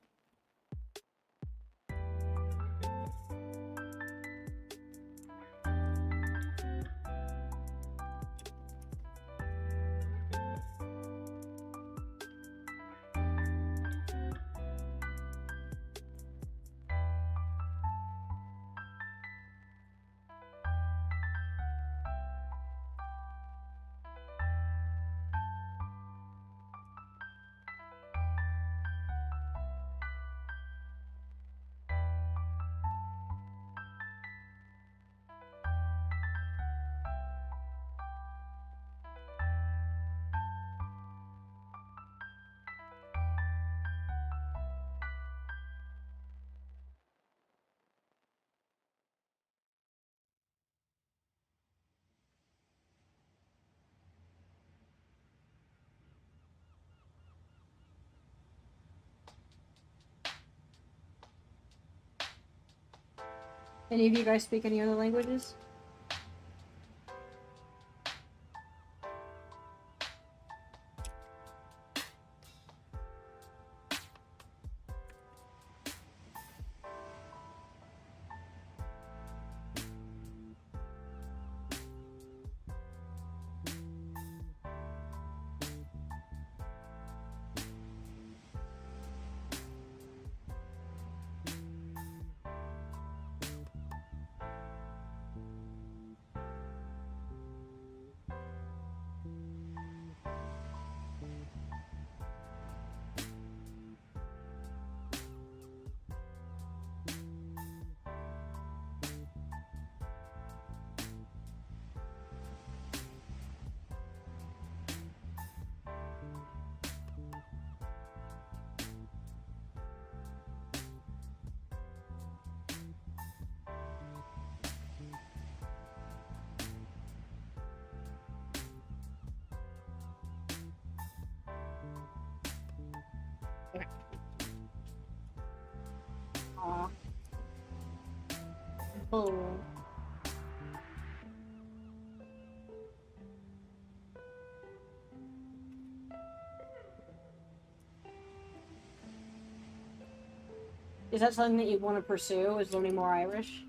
Any of you guys speak any other languages? Aw. Oh. Is that something that you want to pursue? Is learning more Irish?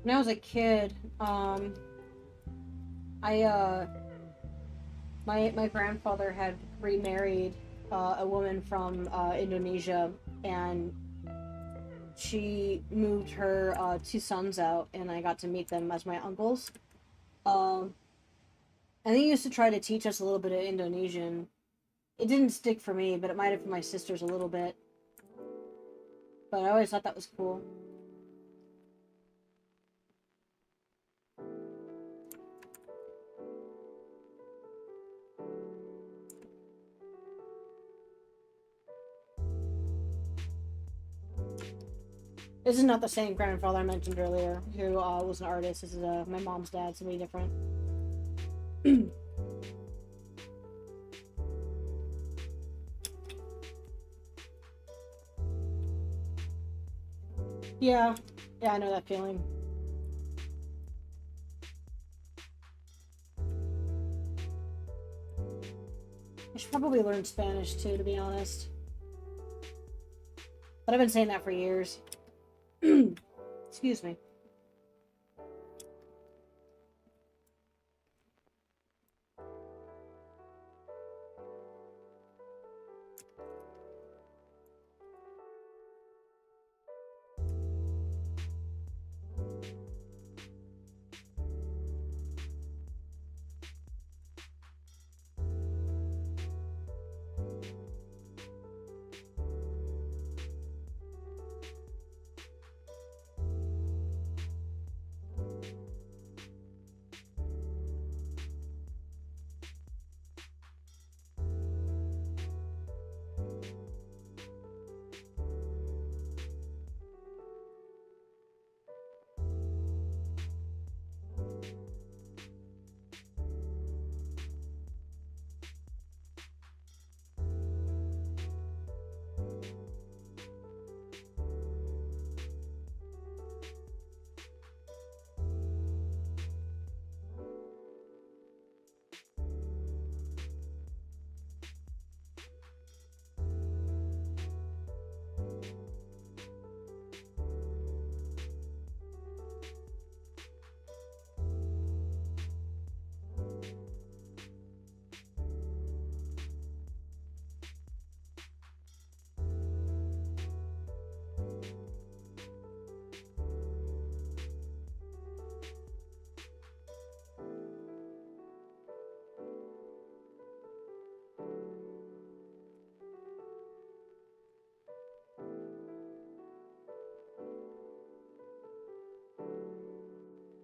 When I was a kid, my grandfather had remarried a woman from Indonesia, and she moved her two sons out, and I got to meet them as my uncles. And they used to try to teach us a little bit of Indonesian. It didn't stick for me, but it might have for my sisters a little bit. But I always thought that was cool. This is not the same grandfather I mentioned earlier, who was an artist. This is my mom's dad, somebody different. Yeah, I know that feeling. I should probably learn Spanish too, to be honest. But I've been saying that for years. Excuse me.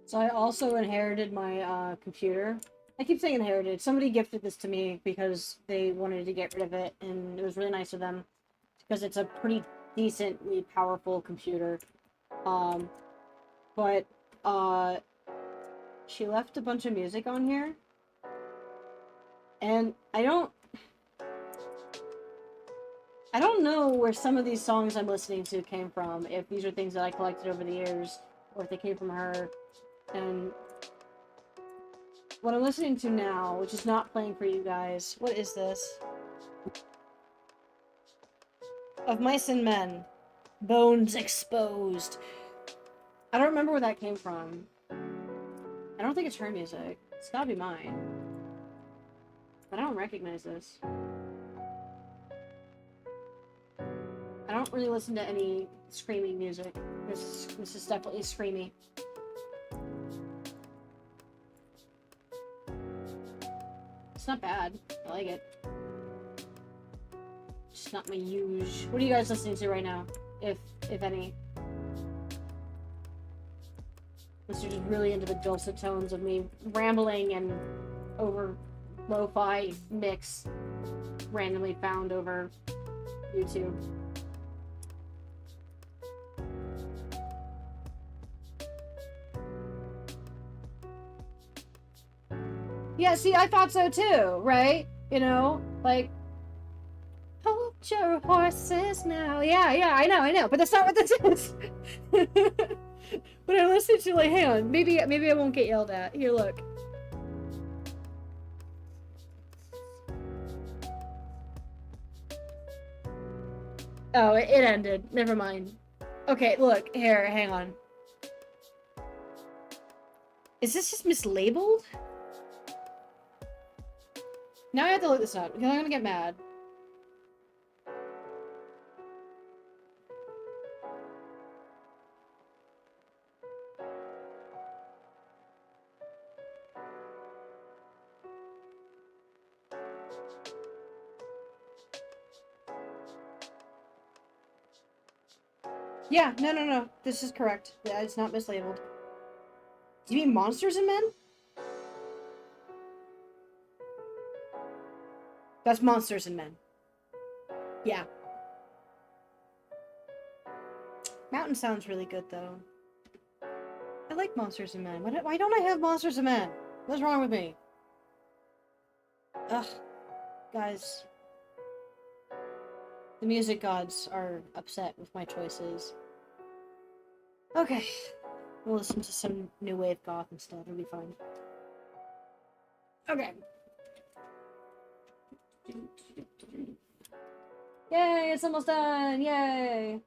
So I also inherited my computer. I keep saying inherited. Somebody gifted this to me because they wanted to get rid of it, and it was really nice of them because it's a pretty decently powerful computer. But she left a bunch of music on here, and I don't know where some of these songs I'm listening to came from. If these are things that I collected over the years, or if they came from her. And what I'm listening to now, which is not playing for you guys, what is this? Of Mice and Men. Bones Exposed. I don't remember where that came from. I don't think it's her music. It's gotta be mine. But I don't recognize this. I don't really listen to any screaming music. This is definitely screamy. It's not bad. I like it. Just not my usual. What are you guys listening to right now? If any? Unless you're just really into the dulcet tones of me rambling and over lo-fi mix randomly found over YouTube. Yeah, see, I thought so too, right? You know, like, hold your horses now. Yeah, I know, but that's not what this is. But I listened to, like, hang on, maybe I won't get yelled at. Here, look. Oh, it ended. Never mind. Okay, look, here, hang on. Is this just mislabeled? Now I have to look this up, because I'm gonna get mad. Yeah, no. This is correct. Yeah, it's not mislabeled. Do you mean Monsters and Men? That's Monsters and Men. Yeah. Mountain sounds really good, though. I like Monsters and Men. Why don't I have Monsters and Men? What's wrong with me? Ugh. Guys. The music gods are upset with my choices. Okay. We'll listen to some new wave goth instead. It'll be fun. Okay. Yay, it's almost done! Yay!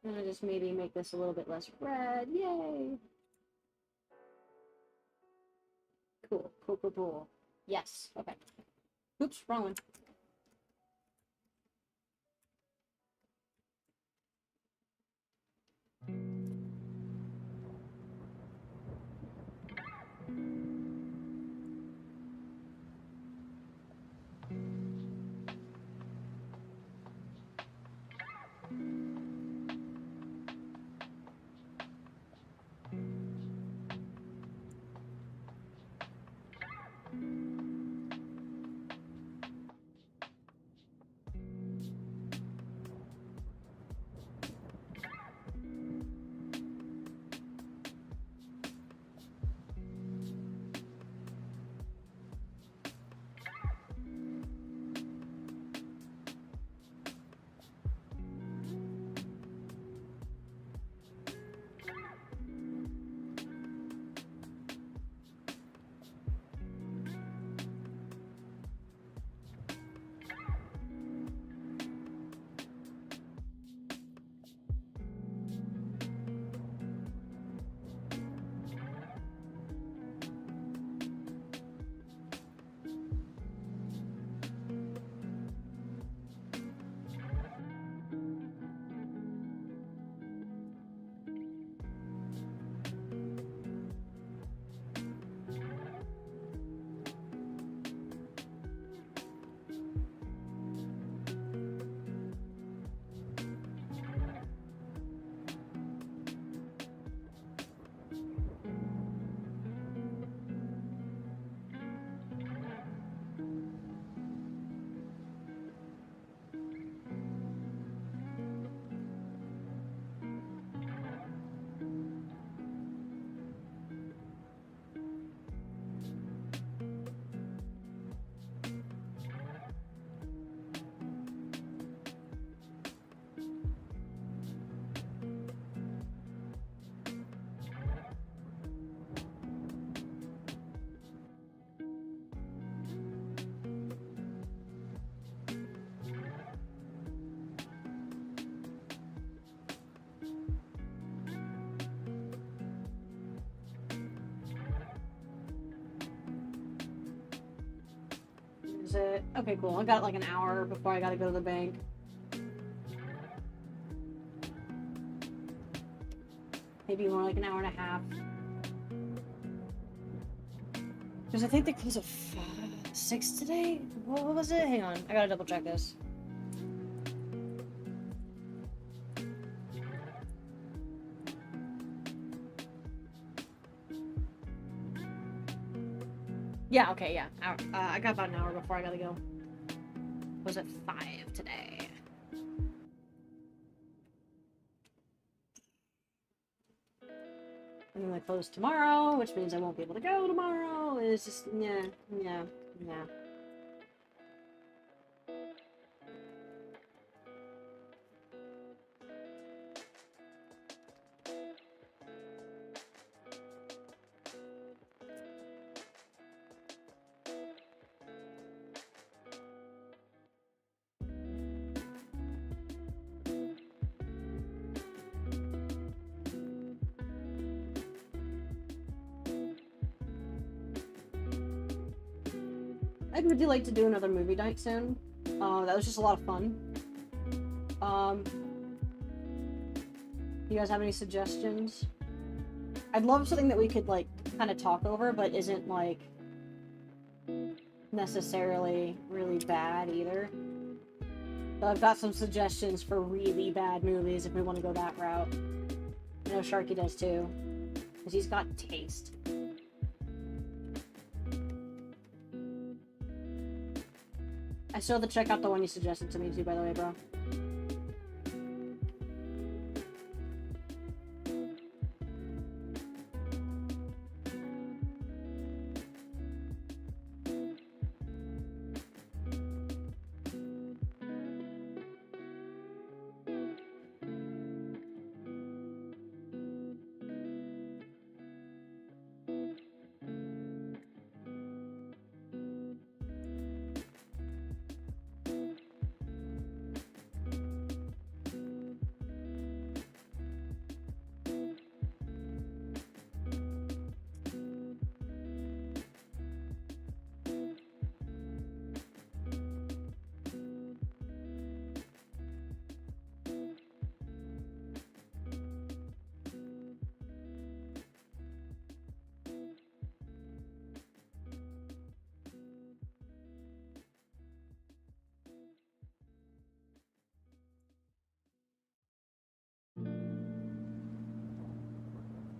I'm gonna just maybe make this a little bit less red. Yay! Cool. Yes. Okay. Oops, wrong one. Okay, cool. I got like an hour before I gotta go to the bank. Maybe more like an hour and a half. Because I think they close at 6 today? What was it? Hang on. I gotta double check this. Yeah, okay, yeah. I got about an hour before I gotta go. Was it 5 today? And then they close tomorrow, which means I won't be able to go tomorrow. It's just, yeah. I'd really like to do another movie night soon. That was just a lot of fun. You guys have any suggestions? I'd love something that we could, like, kind of talk over, but isn't, like, necessarily really bad either. So I've got some suggestions for really bad movies if we want to go that route. I know Sharky does too, because he's got taste. I still have to check out the one you suggested to me too, by the way, bro.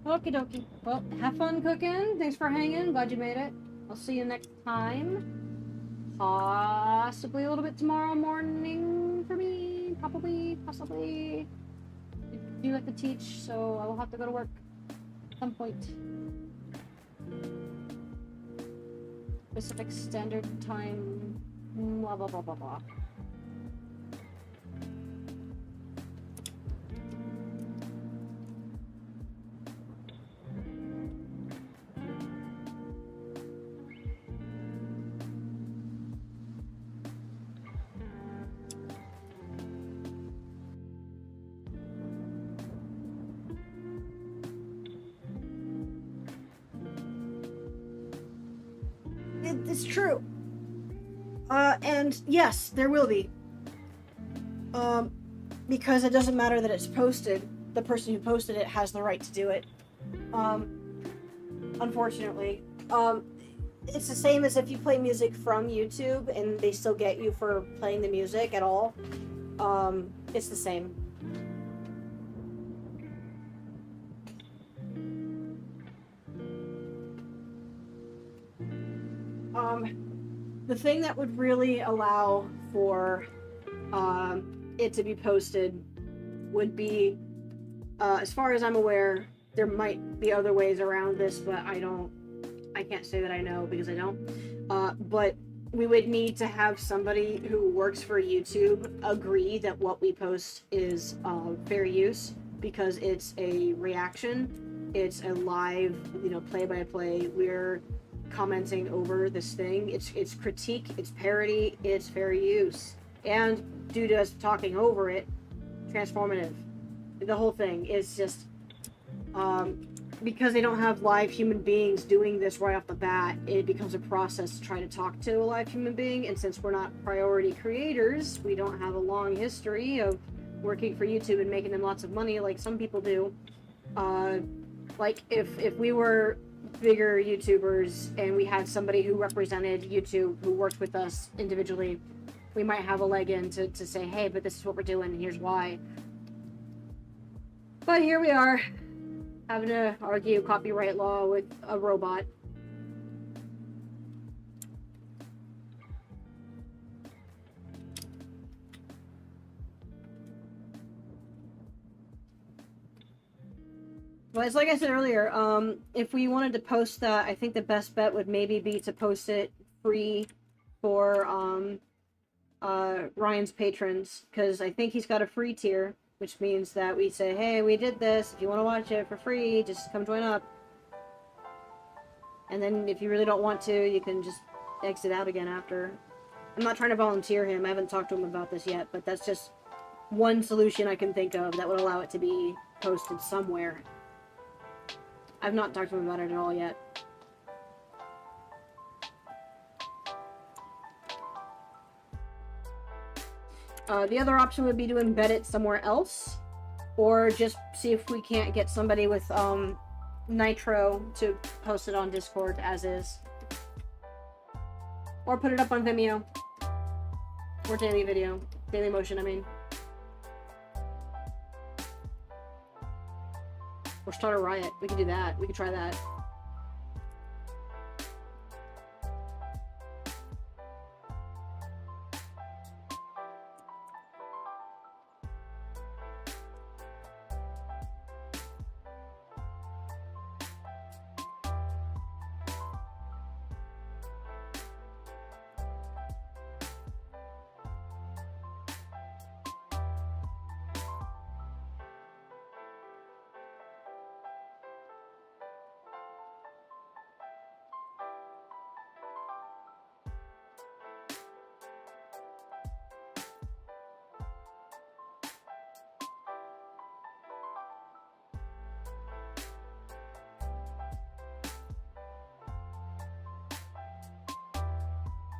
Okie dokie. Well, have fun cooking. Thanks for hanging. Glad you made it. I'll see you next time. Possibly a little bit tomorrow morning for me. Probably, possibly. I do like to teach, so I will have to go to work at some point. Pacific Standard Time. Blah, blah, blah, blah, blah. It's true. And yes, there will be. Because it doesn't matter that it's posted. The person who posted it has the right to do it. Unfortunately. It's the same as if you play music from YouTube and they still get you for playing the music at all. It's the same. The thing that would really allow for it to be posted would be, as far as I'm aware, there might be other ways around this, but I can't say that I know because I don't. But we would need to have somebody who works for YouTube agree that what we post is fair use, because it's a reaction, it's a live, play-by-play. We're commenting over this thing. It's critique, it's parody, it's fair use, and due to us talking over it, transformative. The whole thing is just because they don't have live human beings doing this right off the bat, it becomes a process to try to talk to a live human being. And since we're not priority creators, we don't have a long history of working for YouTube and making them lots of money like some people do. Like if we were bigger YouTubers and we had somebody who represented YouTube who worked with us individually, we might have a leg in to say, hey, but this is what we're doing and here's why. But here we are, having to argue copyright law with a robot. But it's like I said earlier, if we wanted to post that, I think the best bet would maybe be to post it free for Ryan's patrons, because I think he's got a free tier, which means that we say, hey, we did this, if you want to watch it for free, just come join up. And then if you really don't want to, you can just exit out again after. I'm not trying to volunteer him, I haven't talked to him about this yet, but that's just one solution I can think of that would allow it to be posted somewhere. I've not talked to him about it at all yet. The other option would be to embed it somewhere else, or just see if we can't get somebody with Nitro to post it on Discord as is. Or put it up on Vimeo. Or Daily Video. Daily Motion, I mean. Or start a riot. We could do that. We could try that.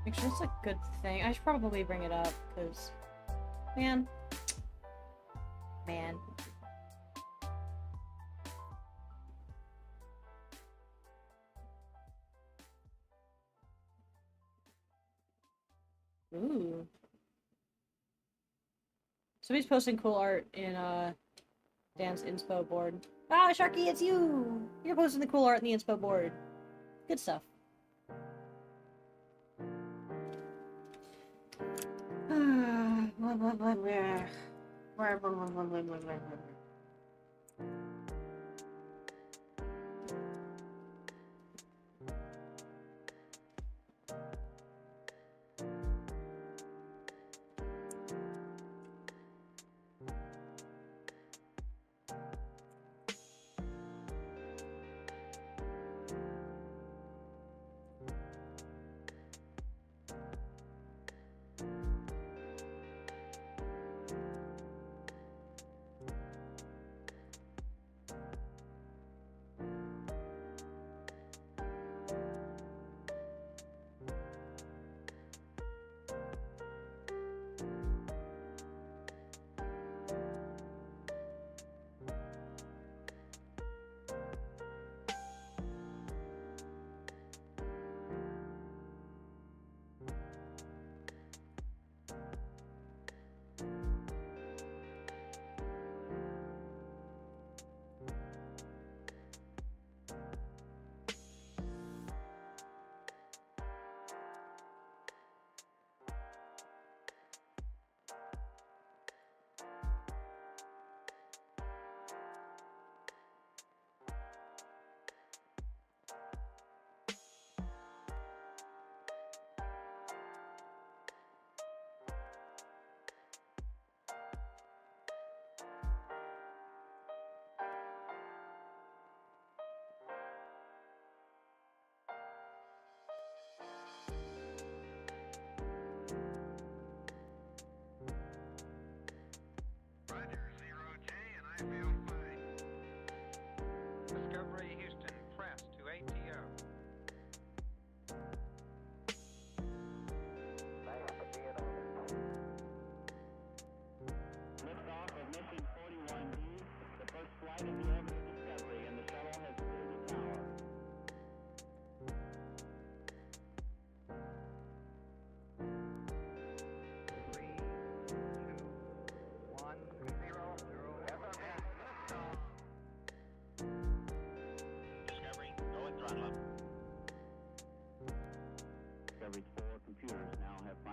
Actually, that's a good thing. I should probably bring it up, because... Man. Ooh. Somebody's posting cool art in, Dan's inspo board. Ah, Sharky, it's you! You're posting the cool art in the inspo board. Good stuff.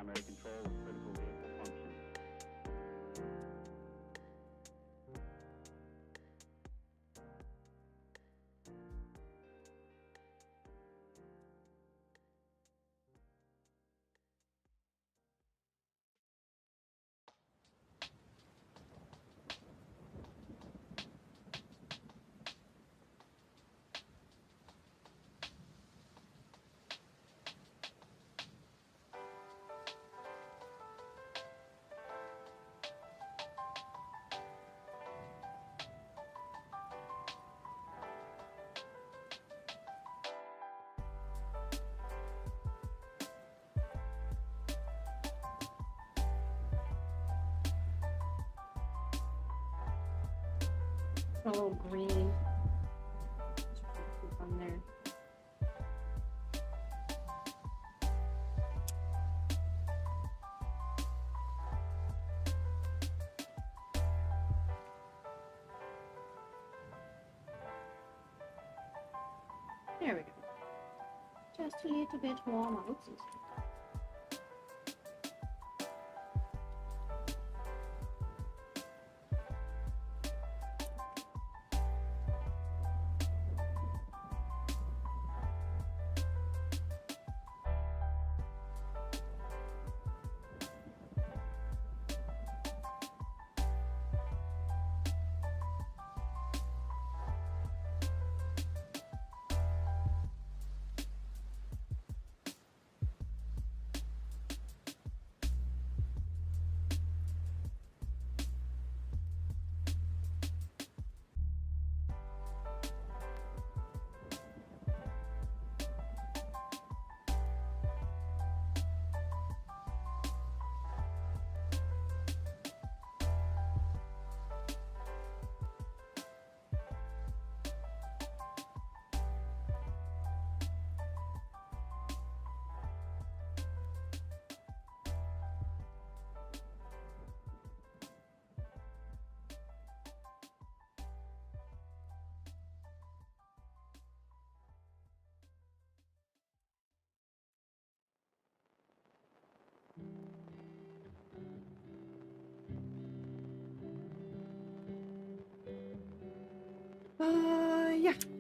primary control of critical vehicle functions. A little green on there. There we go. Just a little bit warmer. Oops.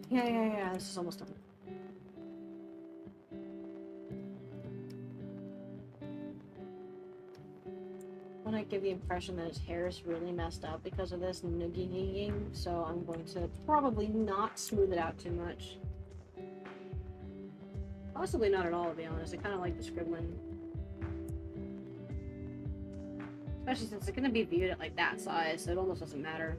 Yeah. This is almost done. I want to give the impression that his hair is really messed up because of this noogie, so I'm going to probably not smooth it out too much. Possibly not at all, to be honest. I kind of like the scribbling. Especially since it's going to be viewed at like that size, so it almost doesn't matter.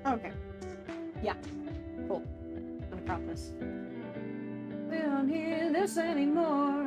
Okay. Yeah. Cool. I'm gonna crop this. We don't hear this anymore.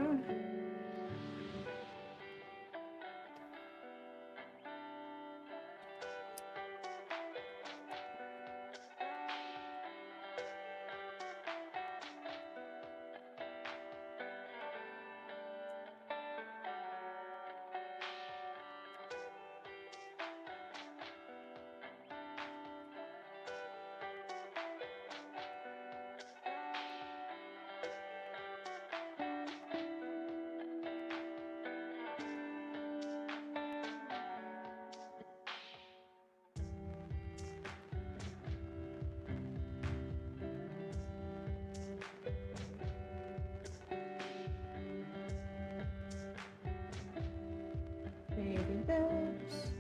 this.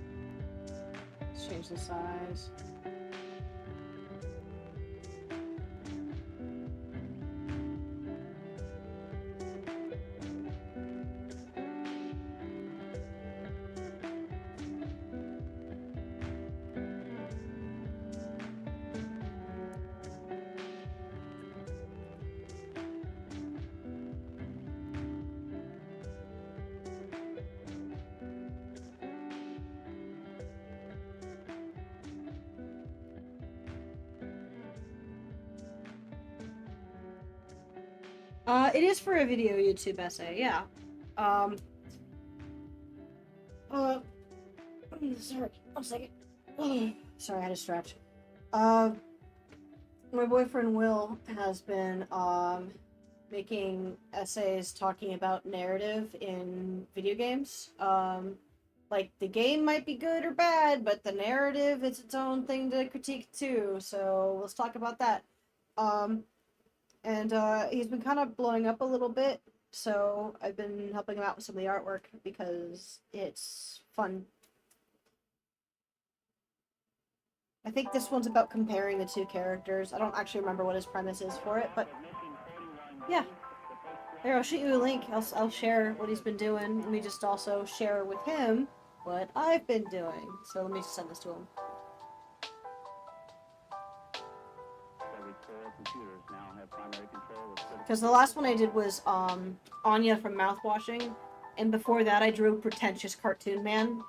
Let's change the size. It is for a video YouTube essay, yeah. Sorry, 1 second. Sorry, I had to stretch. My boyfriend Will has been, making essays talking about narrative in video games. Like, the game might be good or bad, but the narrative is its own thing to critique too, so let's talk about that. And he's been kind of blowing up a little bit, so I've been helping him out with some of the artwork because it's fun. I think this one's about comparing the two characters. I don't actually remember what his premise is for it, but yeah. There, I'll shoot you a link. I'll share what he's been doing. Let me just also share with him what I've been doing. So let me just send this to him. Because the last one I did was Anya from Mouthwashing, and before that I drew Pretentious Cartoon Man,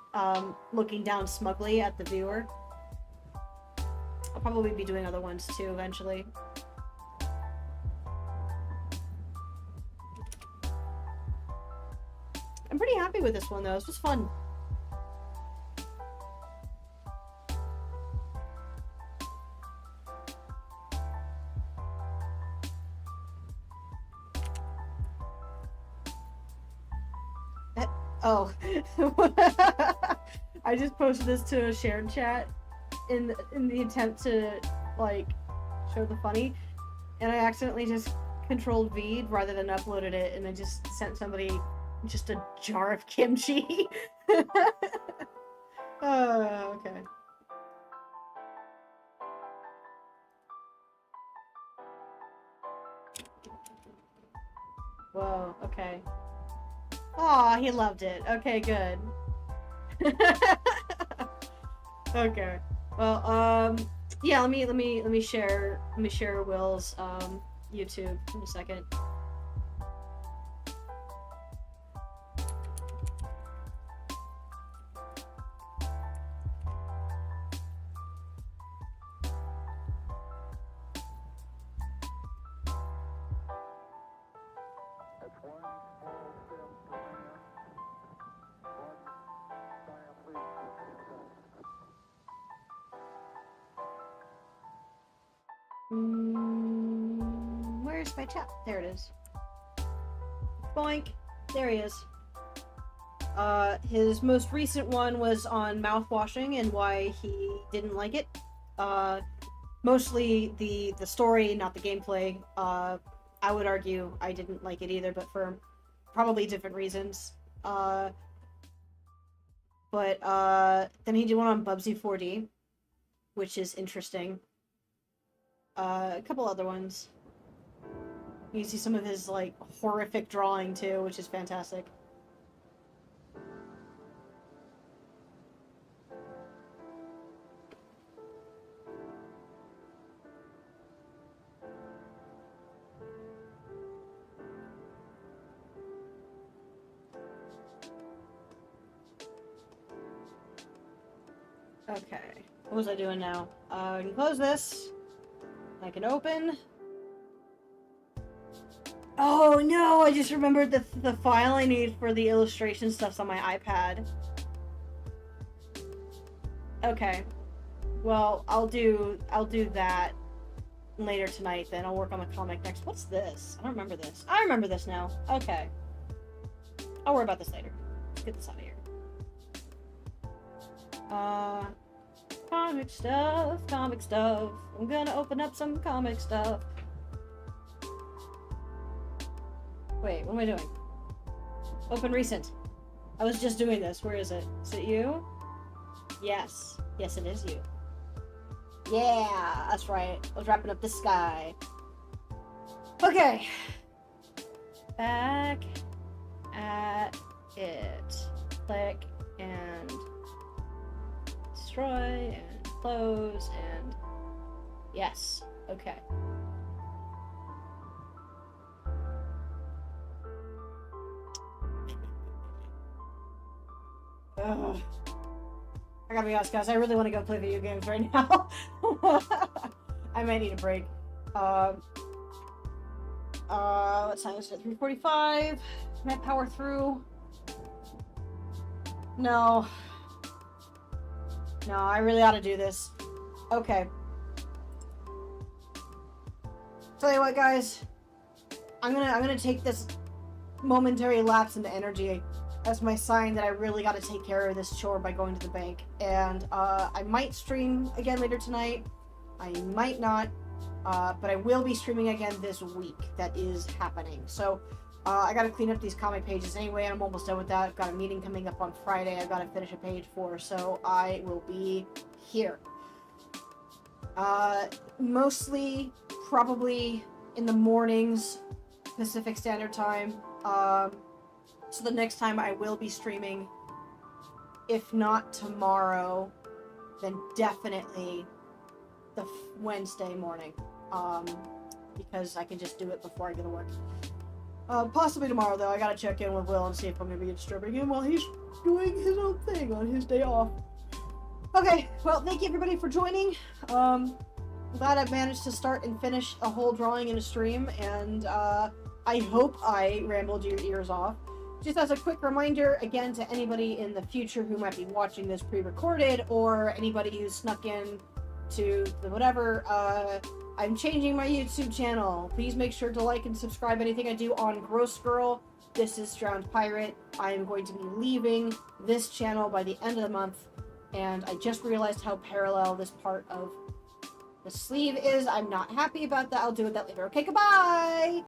looking down smugly at the viewer. I'll probably be doing other ones too eventually. I'm pretty happy with this one though, this was fun. Oh. I just posted this to a shared chat in the attempt to, like, show the funny, and I accidentally just Controlled V'd rather than uploaded it, and I just sent somebody just a jar of kimchi. Oh, okay. Whoa, okay. Aw, he loved it. Okay, good. Okay. Well, yeah, let me share Will's YouTube in a second. Where's my chat? There it is. Boink. There he is. His most recent one was on mouthwashing and why he didn't like it. Mostly the story, not the gameplay. I would argue I didn't like it either, but for probably different reasons. But then he did one on Bubsy 4D, which is interesting. A couple other ones. You can see some of his, like, horrific drawing, too, which is fantastic. Okay. What was I doing now? I can close this. I can open. Oh no, I just remembered the file I need for the illustration stuff's on my iPad. Okay. Well, I'll do that later tonight then. I'll work on the comic next. What's this? I don't remember this. I remember this now. Okay. I'll worry about this later. Let's get this out of here. Comic stuff, comic stuff. I'm gonna open up some comic stuff. Wait, what am I doing? Open recent. I was just doing this. Where is it? Is it you? Yes. Yes, it is you. Yeah, that's right. I was wrapping up the sky. Okay. Back at it. Click and destroy and close and yes. Okay. Ugh. I gotta be honest, guys. I really want to go play video games right now. I might need a break. What time is it? 3:45. Can I power through? No. No, I really ought to do this. Okay. Tell you what, guys. I'm gonna take this momentary lapse into energy as my sign that I really got to take care of this chore by going to the bank. And I might stream again later tonight. I might not. But I will be streaming again this week. That is happening. So I got to clean up these comic pages anyway, and I'm almost done with that. I've got a meeting coming up on Friday I've got to finish a page for, so I will be here. Mostly, probably in the mornings, Pacific Standard Time. So the next time I will be streaming, if not tomorrow, then definitely the Wednesday morning. Because I can just do it before I go to work. Possibly tomorrow, though. I gotta check in with Will and see if I'm gonna be disturbing him while he's doing his own thing on his day off. Okay, well, thank you everybody for joining. I'm glad I've managed to start and finish a whole drawing in a stream, and I hope I rambled your ears off. Just as a quick reminder, again, to anybody in the future who might be watching this pre-recorded, or anybody who's snuck in to the whatever, I'm changing my YouTube channel. Please make sure to like and subscribe anything I do on GrossGiirl. This is Drowned Pirate. I am going to be leaving this channel by the end of the month, and I just realized how parallel this part of the sleeve is. I'm not happy about that. I'll do with that later. Okay, goodbye!